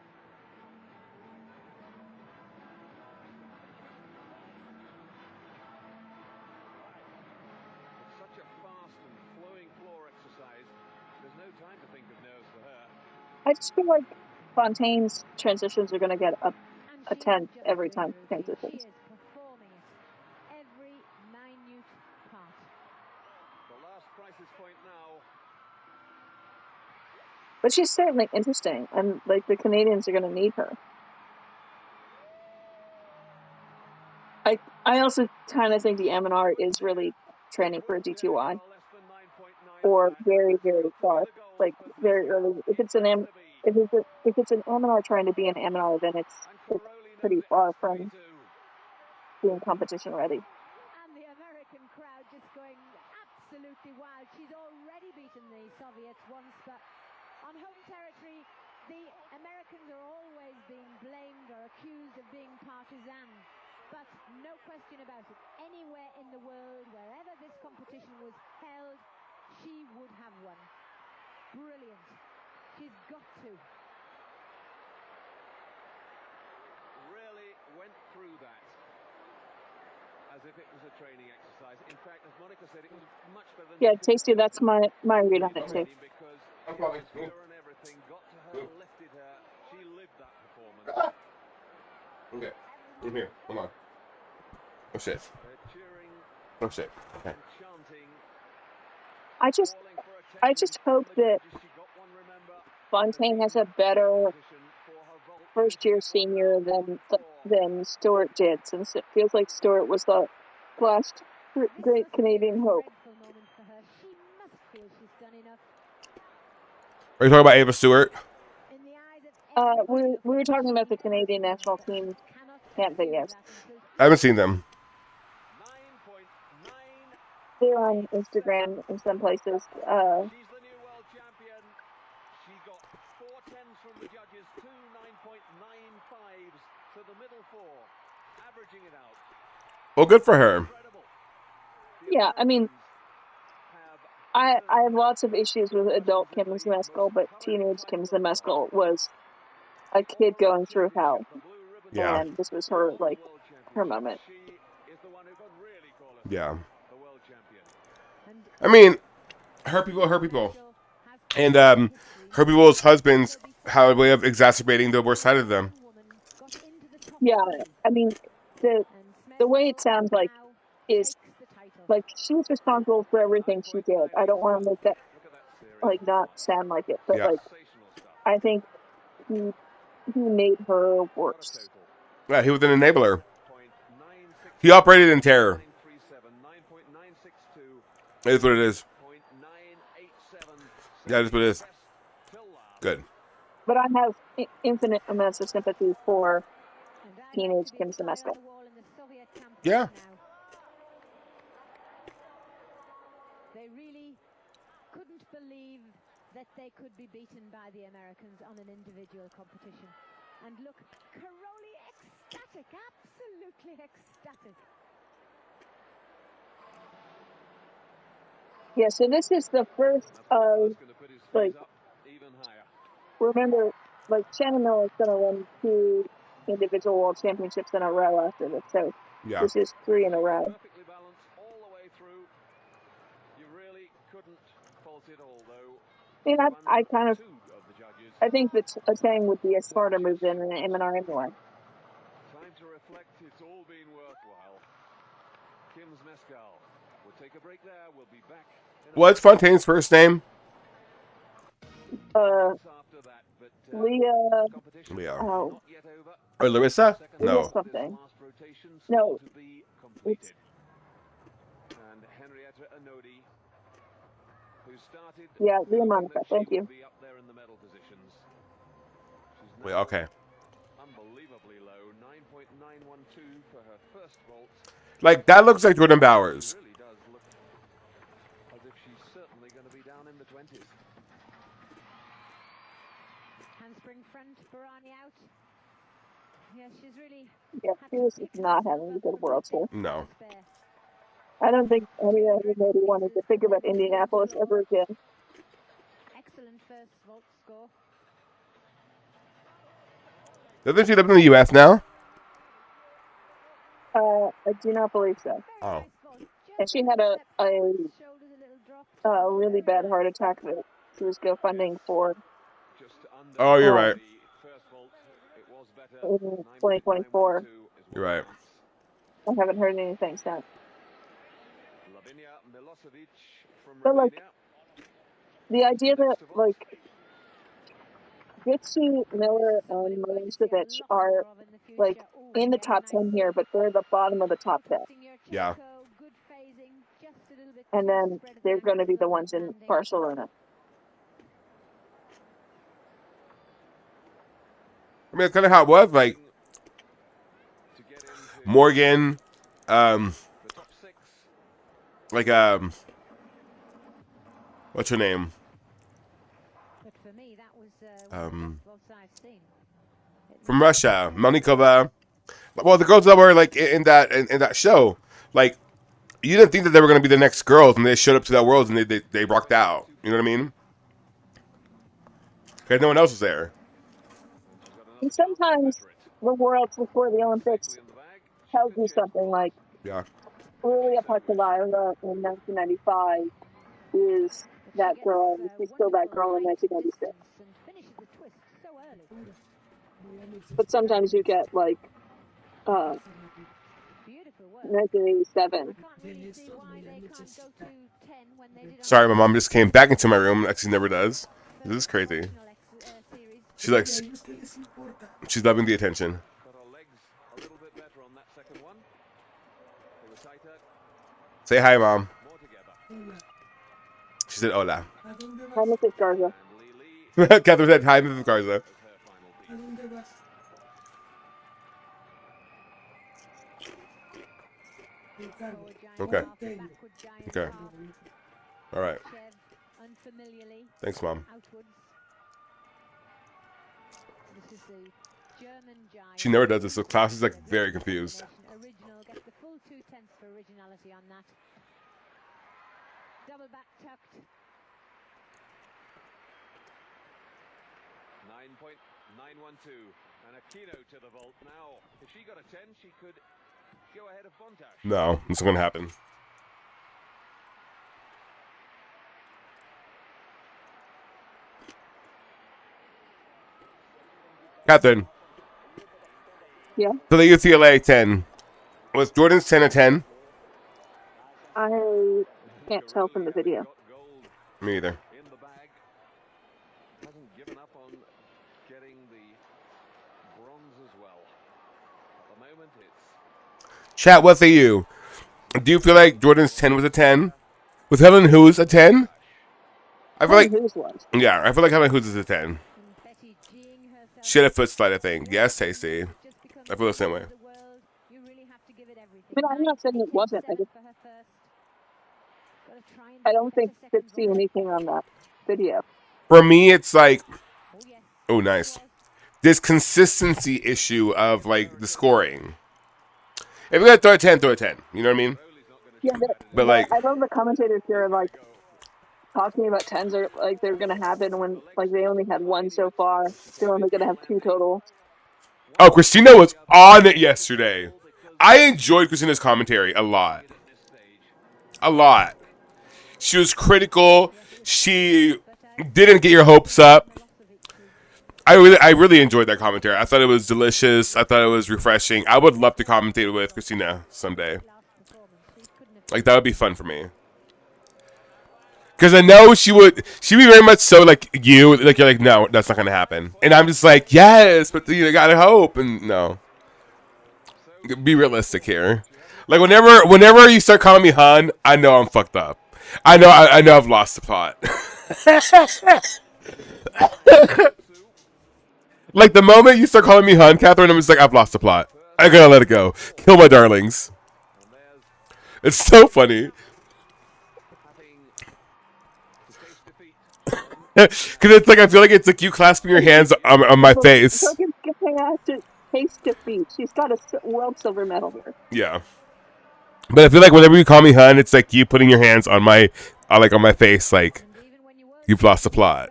It's such a fast and flowing floor exercise. There's no time to think of nerves for her. I just feel like Fontaine's transitions are going to get a 10 every time she transitions. She is performing it, every minute part. The last crisis point now. But she's certainly interesting, and like the Canadians are going to need her. I also kind of think the MNR is really training for a D2I, or very, very far, like very early. If it's an MNR trying to be an MNR, then it's pretty far from being competition ready. And the American crowd just going absolutely wild. She's already beaten the Soviets once, but on home territory, the Americans are always being blamed or accused of being partisan. But no question about it, anywhere in the world, wherever this competition was held, she would have won. Brilliant. She's got to. Really went through that as if it was a training exercise. In fact, as Monica said, it was much better than... Yeah, Tasty, that's my read on it too. Because atmosphere and everything got to her, lifted her. She lived that performance. Okay. I'm here. Hold on. Oh shit. Oh shit. Okay. I just hope that Fontaine has a better first-year senior than Stewart did, since it feels like Stewart was the last great Canadian hope. Are you talking about Ava Stewart? We were talking about the Canadian national team camp videos. I haven't seen them. They're on Instagram in some places. She's the new world champion. She got 4 10s from the judges, 2 9.95s to the middle 4, averaging it out. Well, good for her. Incredible. The Yeah, I mean, Americans have I have lots of issues with adult Kim Zmeskal, but teenage Kim Zmeskal was a kid going through hell, Yeah. and this was her like her moment. She is the one who could really call us Yeah. the world champion. I mean, her people are her people. And her people's husbands have a way of exacerbating the worst side of them. Yeah, I mean, the way it sounds like is like she's responsible for everything she did. I don't want to make that like not sound like it, but Yeah. like I think he made her worse. Yeah, he was an enabler. He operated in terror. It is what it is. Yeah, it is what it is. Good. But I have infinite amounts of sympathy for teenage Kim Zmeskal. Yeah. They really couldn't believe that they could be beaten by the Americans on an individual competition. And look, Karoli ecstatic, absolutely ecstatic. Yeah, so this is the first of like remember like Shannon Miller is gonna win 2 individual world championships in a row after this. So Yeah. this is 3 in a row. Perfectly balanced all the way through. You really couldn't fault it all, though. I mean, I kind of 2 of the judges. I think that a Tang would be a smarter move than an M&R anyway. Time to reflect. It's all been worthwhile. Kim Zmeskal. We'll take a break there. We'll be back. What's Fontaine's first name? After that, but, Leah. competition Leah. Oh, not yet over. Or Larissa? Leah No. something. Last rotation No, still to be it's completed. And Henrietta Anodi, who started yeah, Leah thinking Monica. that she Thank you. would be up there in the medal positions. She's Wait, now okay. unbelievably low, 9.912 for her first vault. Like, that looks like Jordan Bowers. It really does look as if she's certainly going to be down in the 20s. Handspring front, Barani out. Yeah, she's really. Yeah, she was not having a good world tour. No. I don't think any of anybody wanted to think about Indianapolis ever again. Excellent first vault score. Doesn't she live in the U.S. now? I do not believe so. Oh. And she had a really bad heart attack that she was GoFunding for Oh, you're right. in 2024. You're right. I haven't heard anything since. But like the idea that like Dixie, Miller, and Milosevic are like in the top 10 here, but they're the bottom of the top 10. Yeah. And then they're going to be the ones in Barcelona. I mean, that's kind of how it was. Like, Morgan, like, what's her name? From Russia, Melnikova. Well, the girls that were like in that show, like, you didn't think that they were going to be the next girls, and they showed up to that world and they rocked out. You know what I mean? Because no one else was there. And sometimes the worlds before the Olympics tells you something like, Yeah. Lilia Pakilova in 1995 is that girl, and she's still that girl in 1996. But sometimes you get like 1987. Sorry, my mom just came back into my room like she never does. This is crazy. She's like, she's loving the attention. Say hi, Mom. She said hola. Hi, Mrs. Garza. Catherine said hi, Mrs. Garza. Okay. Okay. All right. Thanks, Mom. She never does this, so Klaus is like very confused. Original gets the full 2/10 for originality on that. Double back tucked. 9.912 and a kilo to the vault now. If she got a 10, she could go ahead of Bontash. No, this is gonna happen. Catherine. Yeah. So the UCLA 10. Was Jordan's 10 a 10? I can't tell from the video. Me either. In the bag. Hasn't given up on getting the bronze as well. At the moment, it's Chat, what say you? Do you feel like Jordan's 10 was a 10? Was Helen Who's a 10? I feel like, Whose was? yeah, I feel like Helen Who's is a 10. She had a foot slide, I think. Yes, Tasty. I feel the same way. I mean, I'm not saying it wasn't. I don't think could see anything on that video. For me, it's like, oh, nice. This consistency issue of like the scoring. If you're gonna throw a 10, throw a 10. You know what I mean? Yeah, But like, I love the commentators here like talking about 10s are like they're gonna happen when like they only had one so far. They're only gonna have 2 total. oh, Christina was on it yesterday. I enjoyed Christina's commentary a lot. A lot. She was critical. She didn't get your hopes up. I really enjoyed that commentary. I thought it was delicious. I thought it was refreshing. I would love to commentate with Christina someday. Like, that would be fun for me. Because I know she'd be very much so like you. Like, you're like, no, that's not going to happen. And I'm just like, yes, but you gotta hope. And no. Be realistic here. Like, whenever you start calling me hun, I know I'm fucked up. I know I've lost the plot. Like, the moment you start calling me hun, Catherine, I'm just like, I've lost the plot. I gotta let it go. Kill my darlings. It's so funny. Because it's like, I feel like it's like you clasping your hands on my face. Logan's getting out to taste defeat. She's got a world silver medal here. Yeah. But I feel like whenever you call me hun, it's like you putting your hands on my face, like you've lost the plot.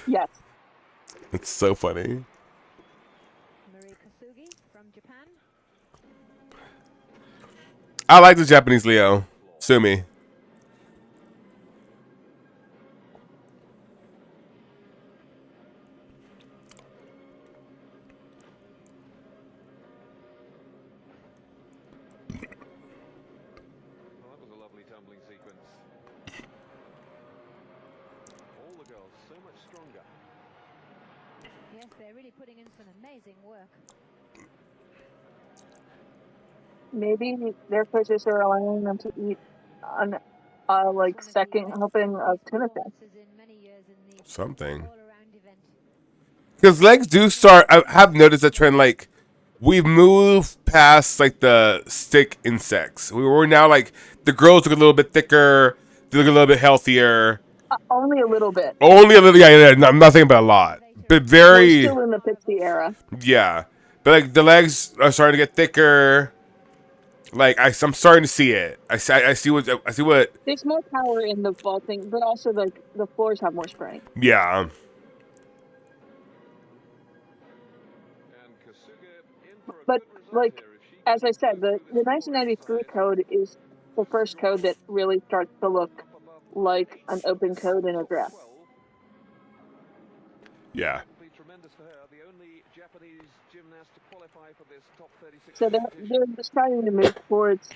Yes. It's so funny. I like the Japanese Leo. Sue me. Maybe their coaches are allowing them to eat on like second helping of tuna fish. Something. Because legs do start. I have noticed that trend. Like, we've moved past like the stick insects. We're now like the girls look a little bit thicker. They look a little bit healthier. Only a little bit. Only a little. Yeah. I'm not saying about a lot, but very. We're still in the pixie era. Yeah, but like the legs are starting to get thicker. Like I'm starting to see it. I see what. There's more power in the vaulting, but also like the floors have more spring. Yeah. But like as I said, the 1993 code is the first code that really starts to look like an open code in a dress. Yeah. So they're just trying to move towards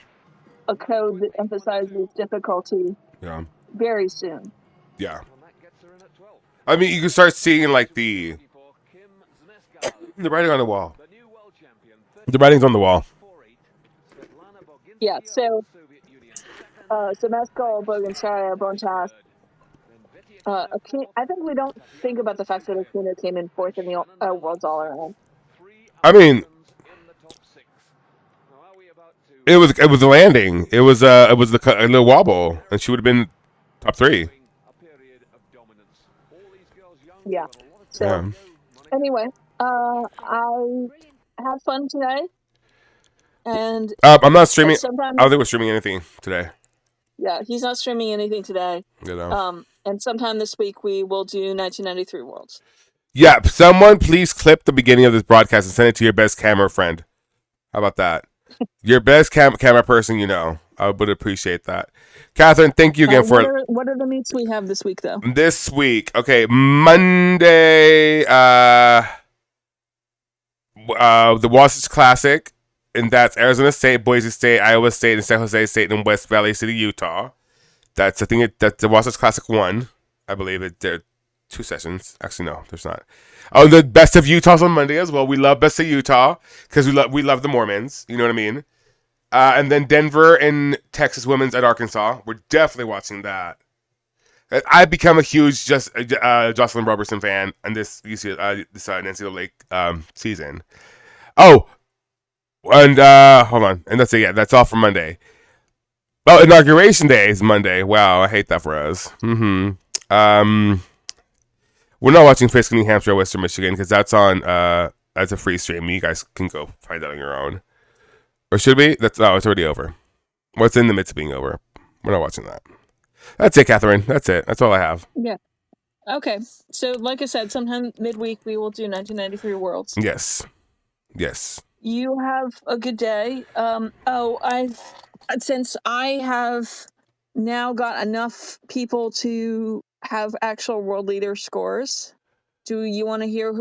a code that emphasizes difficulty. Yeah. Very soon. Yeah. I mean, you can start seeing like the writing on the wall. The writing's on the wall. Yeah. So Zemeskal, Bogansaya, Bontas. I think we don't think about the fact that Akina came in fourth in the World's All Around. I mean, It was the landing. It was a little wobble, and she would have been top 3. Yeah. So Yeah. anyway, I had fun today, and I'm not streaming. I sometimes don't think we're streaming anything today. yeah, he's not streaming anything today. You know. And sometime this week we will do 1993 Worlds. Yeah. Someone please clip the beginning of this broadcast and send it to your best camera friend. How about that? Your best camera person, you know. I would appreciate that. Catherine, thank you again for What are the meets we have this week, though? this week. Okay, Monday, the Wasatch Classic, and that's Arizona State, Boise State, Iowa State, and San Jose State in West Valley City, Utah. That's that's the Wasatch Classic 1. I believe there are 2 sessions. Actually, no, there's not. Oh, the Best of Utah's on Monday as well. We love Best of Utah because we love the Mormons. You know what I mean? And then Denver and Texas women's at Arkansas. We're definitely watching that. I've become a huge Jocelyn Robertson fan, and this NCAA season. Oh, and hold on, and that's it. Yeah, that's all for Monday. Oh, Inauguration Day is Monday. Wow, I hate that for us. We're not watching Fisk, New Hampshire, Western Michigan because that's on that's a free stream. You guys can go find that on your own. Or should we? It's already over. What's in the midst of being over? We're not watching that. That's it, Catherine. That's it. That's all I have. Yeah. Okay. So, like I said, sometime midweek we will do 1993 Worlds. Yes. You have a good day. Since I have now got enough people to have actual world leader scores, do you want to hear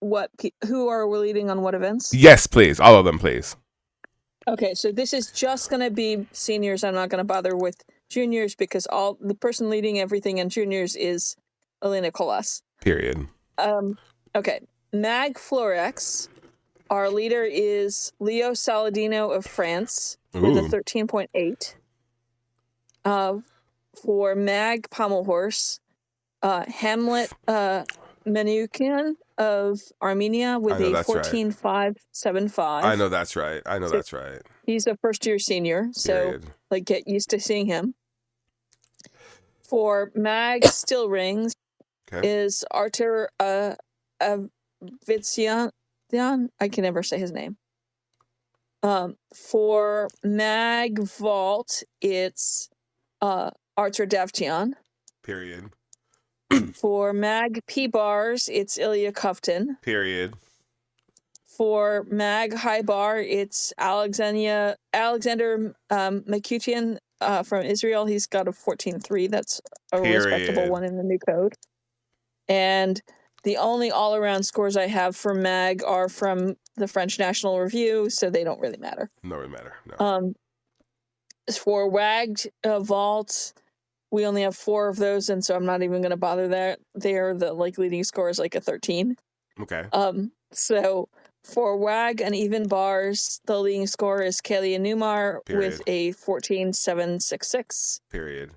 who are we leading on what events? Yes, please. All of them, please. Okay, so this is just going to be seniors. I'm not going to bother with juniors because the person leading everything in juniors is Elena Colas. Period. Okay, Mag Florex. Our leader is Leo Saladino of France with a 13.8. For Mag Pommel Horse, Hamlet Menukian of Armenia with a 14.575. I know that's right. That's right. He's a first-year senior, so get used to seeing him. For Mag Still Rings is Artur Avitzian. I can never say his name. For Mag Vault, it's Artur Davtyan. Period. For Mag P Bars, it's Ilya Kuftin. Period. For Mag High Bar, it's Alexander Makutian from Israel. He's got a 14.3. That's a respectable one in the new code. And the only all-around scores I have for Mag are from the French National Review, so they don't really matter. No, really matter. No. For WAG Vault, we only have 4 of those, and so I'm not even going to bother that. They're the leading score is like a 13. Okay. So for WAG and even bars, the leading score is Kalia Newmar with a 14.766. Period.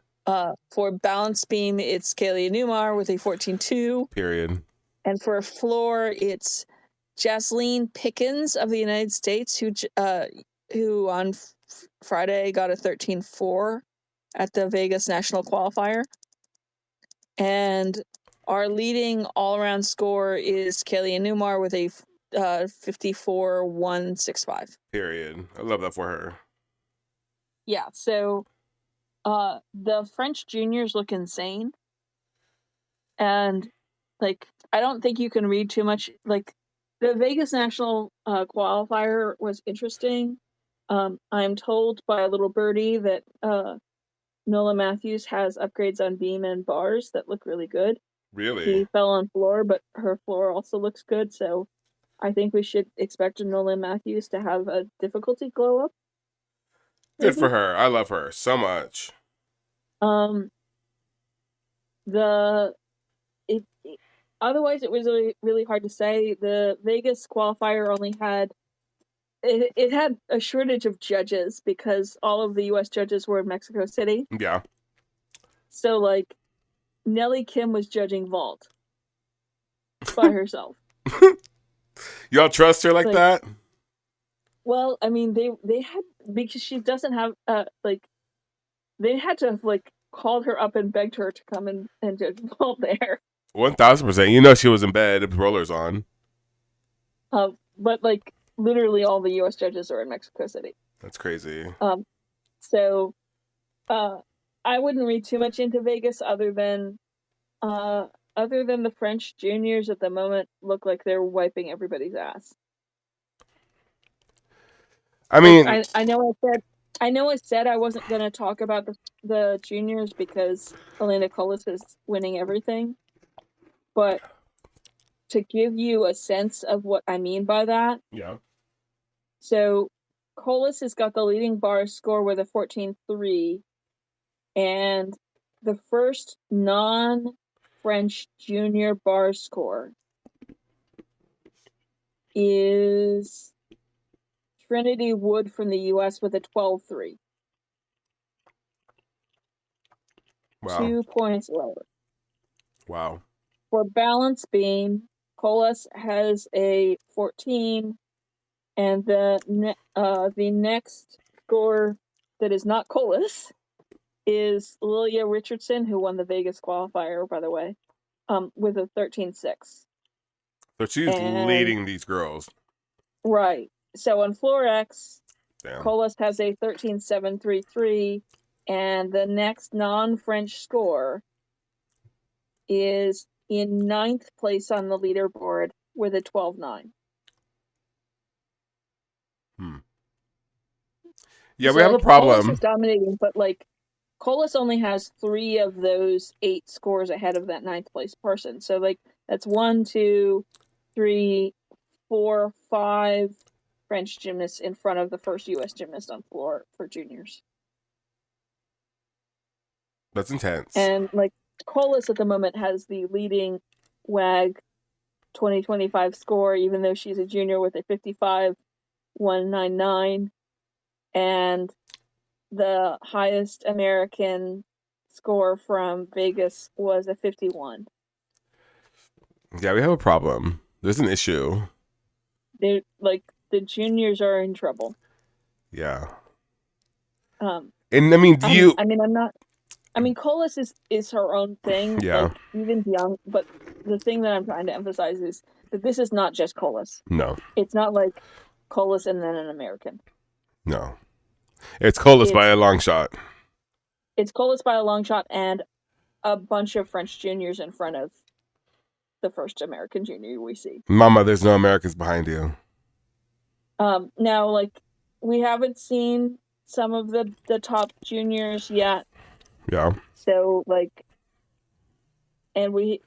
For balance beam, it's Kalia Newmar with a 14.2. Period. And for floor, it's Jasleen Pickens of the United States, who on Friday got a 13.4 at the Vegas National Qualifier. And our leading all-around score is Kalia Newmar with a 54.165. Period. I love that for her. Yeah, so the French juniors look insane. And, I don't think you can read too much. The Vegas National Qualifier was interesting. I'm told by a little birdie that Nola Matthews has upgrades on beam and bars that look really good. Really? She fell on floor, but her floor also looks good, so I think we should expect Nola Matthews to have a difficulty glow up. Maybe. Good for her. I love her so much. Otherwise, it was really, really hard to say. The Vegas qualifier only had it had a shortage of judges because all of the U.S. judges were in Mexico City. Yeah. So, Nellie Kim was judging vault by herself. Y'all trust her like that? Well, I mean, they had, because she doesn't have like, they had to have like called her up and begged her to come and to vault there. 1000%. You know she was in bed with rollers on. But like literally all the U.S. judges are in Mexico City. That's crazy. So I wouldn't read too much into Vegas other than the French juniors at the moment look like they're wiping everybody's ass. I mean, like, I know I said I wasn't going to talk about the juniors because Elena Colas is winning everything, but to give you a sense of what I mean by that, yeah. so Colas has got the leading bar score with a 14.3, and the first non-French junior bar score is Trinity Wood from the U.S. with a 12.3. Wow. 2 points lower. Wow. For balance beam, Colas has a 14, and the next score that is not Colas is Lilia Richardson, who won the Vegas qualifier, by the way, with a 13.6. So she's leading these girls. Right. So on Floor X, Damn. Colas has a 13.733, and the next non-French score is in 9th place on the leaderboard with a 12.9. Yeah, so we have like, a problem. Colas is dominating, but like Colas only has 3 of those 8 scores ahead of that 9th place person. So like that's 1, 2, 3, 4, 5 French gymnasts in front of the first U.S. gymnast on floor for juniors. That's intense. And like Colas at the moment has the leading WAG 2025 score, even though she's a junior with a 55.199, and the highest American score from Vegas was a 51. Yeah, we have a problem. There's an issue. They like the juniors are in trouble. Yeah. And I mean, Colas is her own thing. Yeah. Like even young, but the thing that I'm trying to emphasize is that this is not just Colas. No. It's not like Colas and then an American. No. It's Colas by a long shot. It's Colas by a long shot and a bunch of French juniors in front of the first American junior we see. Mama, there's no Americans behind you. Now, like, we haven't seen some of the top juniors yet. Yeah. So, like, and we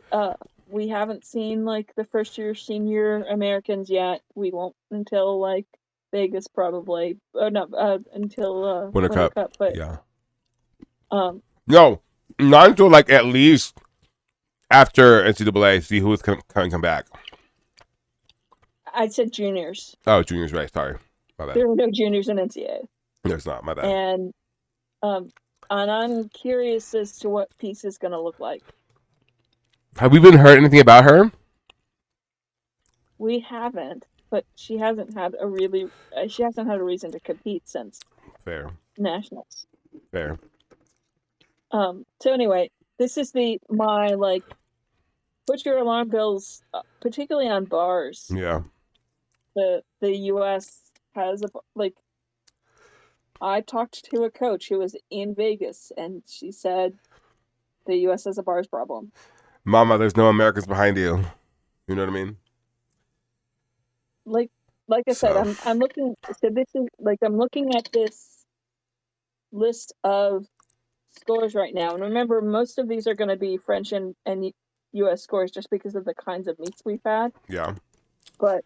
haven't seen, like, the first year senior Americans yet. We won't until, like, Vegas probably. Until Winter Cup. But, yeah. No, not until, like, at least after NCAA, see who's come back. I said juniors. Oh, juniors, right. Sorry. My bad. There were no juniors in NCAA. There's not. My bad. And I'm curious as to what Peace is going to look like. Have we been heard anything about her? We haven't, but she hasn't had a reason to compete since Fair. nationals. Fair. So anyway, this is my like, put your alarm bells, particularly on bars. Yeah. The U.S. has I talked to a coach who was in Vegas, and she said the U.S. has a bars problem. Mama, there's no Americans behind you. You know what I mean? Like I said, I'm looking. So this is like, I'm looking at this list of scores right now, and remember, most of these are going to be French and U.S. scores just because of the kinds of meets we've had. Yeah. But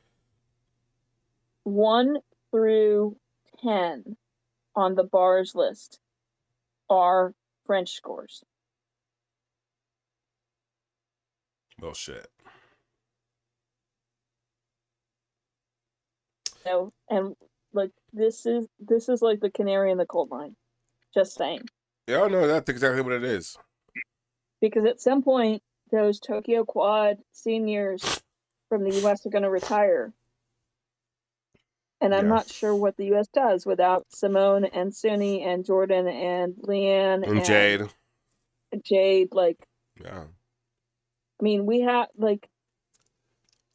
1 through 10 on the bars list are French scores. Oh shit. So, and like this is like the canary in the coal mine. Just saying. Yeah, no, that's exactly what it is. Because at some point, those Tokyo Quad seniors from the U.S. are going to retire. And I'm Yeah. not sure what the U.S. does without Simone and Suni and Jordan and Leanne And Jade. Jade. Like, Yeah. I mean, we have like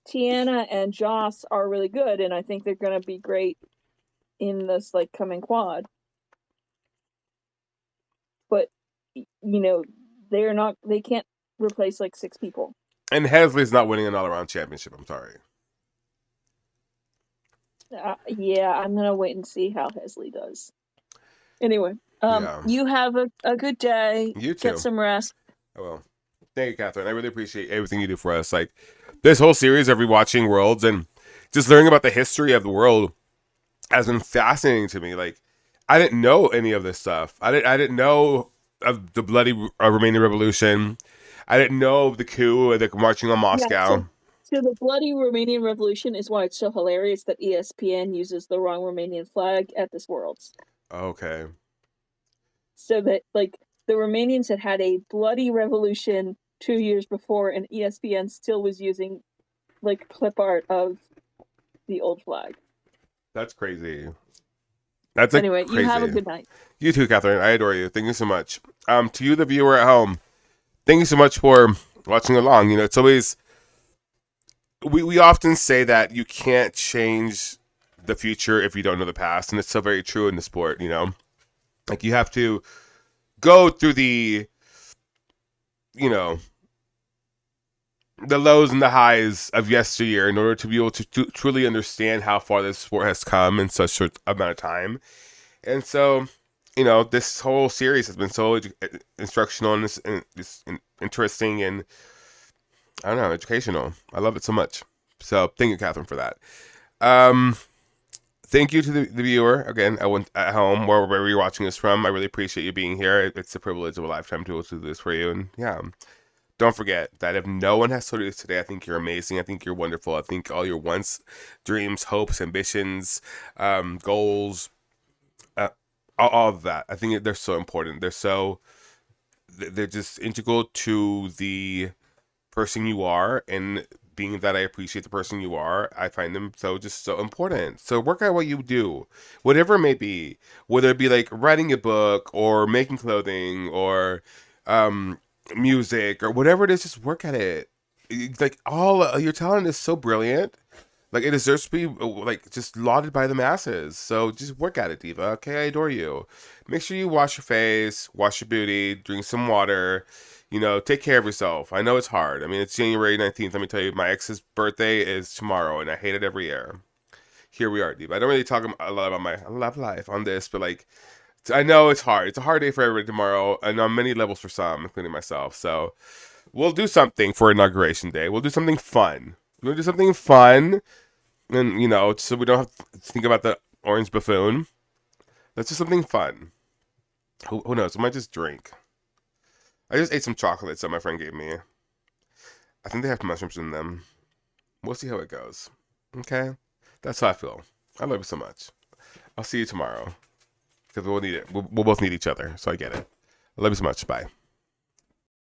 Tiana and Joss are really good, and I think they're going to be great in this like coming quad. But they can't replace like 6 people. And Hesley's not winning an all-around championship. I'm sorry. Yeah, I'm gonna wait and see how Hesley does. Anyway, Yeah. you have a good day. You too. Get some rest. Oh, well. Thank you, Catherine. I really appreciate everything you do for us. Like this whole series of rewatching worlds and just learning about the history of the world has been fascinating to me. Like I didn't know any of this stuff. I didn't know of the bloody Romanian Revolution. I didn't know of the coup or the marching on Moscow. Yeah, so the bloody Romanian Revolution is why it's so hilarious that ESPN uses the wrong Romanian flag at this Worlds. Okay. So that like the Romanians had a bloody revolution 2 years before, and ESPN still was using like clip art of the old flag. That's crazy. That's like anyway, crazy. You have a good night. You too, Catherine. I adore you. Thank you so much. To you, the viewer at home, thank you so much for watching along. You know, it's always we often say that you can't change the future if you don't know the past, and it's so very true in the sport. You know, like you have to go through the lows and the highs of yesteryear in order to be able to truly understand how far this sport has come in such a short amount of time. And so, this whole series has been so instructional and interesting and, I don't know, educational. I love it so much. So thank you, Catherine, for that. Thank you to the viewer, again, at home, wherever you're watching this from. I really appreciate you being here. It's a privilege of a lifetime to be able to do this for you. And yeah, don't forget that if no one has told you this today, I think you're amazing. I think you're wonderful. I think all your wants, dreams, hopes, ambitions, goals, all of that. I think they're so important. They're just integral to the person you are, and being that I appreciate the person you are, I find them so important. So work out what you do, whatever it may be, whether it be like writing a book or making clothing or music or whatever it is, just work at it. Like all your talent is so brilliant. Like it deserves to be like just lauded by the masses. So just work at it, Diva. Okay, I adore you. Make sure you wash your face, wash your booty, drink some water. Take care of yourself. I know it's hard. I mean, it's January 19th. Let me tell you, my ex's birthday is tomorrow, and I hate it every year. Here we are, Diva. I don't really talk a lot about my love life on this, but like, I know it's hard. It's a hard day for everybody tomorrow, and on many levels for some, including myself. So we'll do something for Inauguration Day. We'll do something fun. We'll do something fun. And, so we don't have to think about the orange buffoon. Let's do something fun. Who knows? I might just drink. I just ate some chocolates that my friend gave me. I think they have mushrooms in them. We'll see how it goes. Okay? That's how I feel. I love you so much. I'll see you tomorrow. Because we'll need it. We'll both need each other. So I get it. I love you so much. Bye.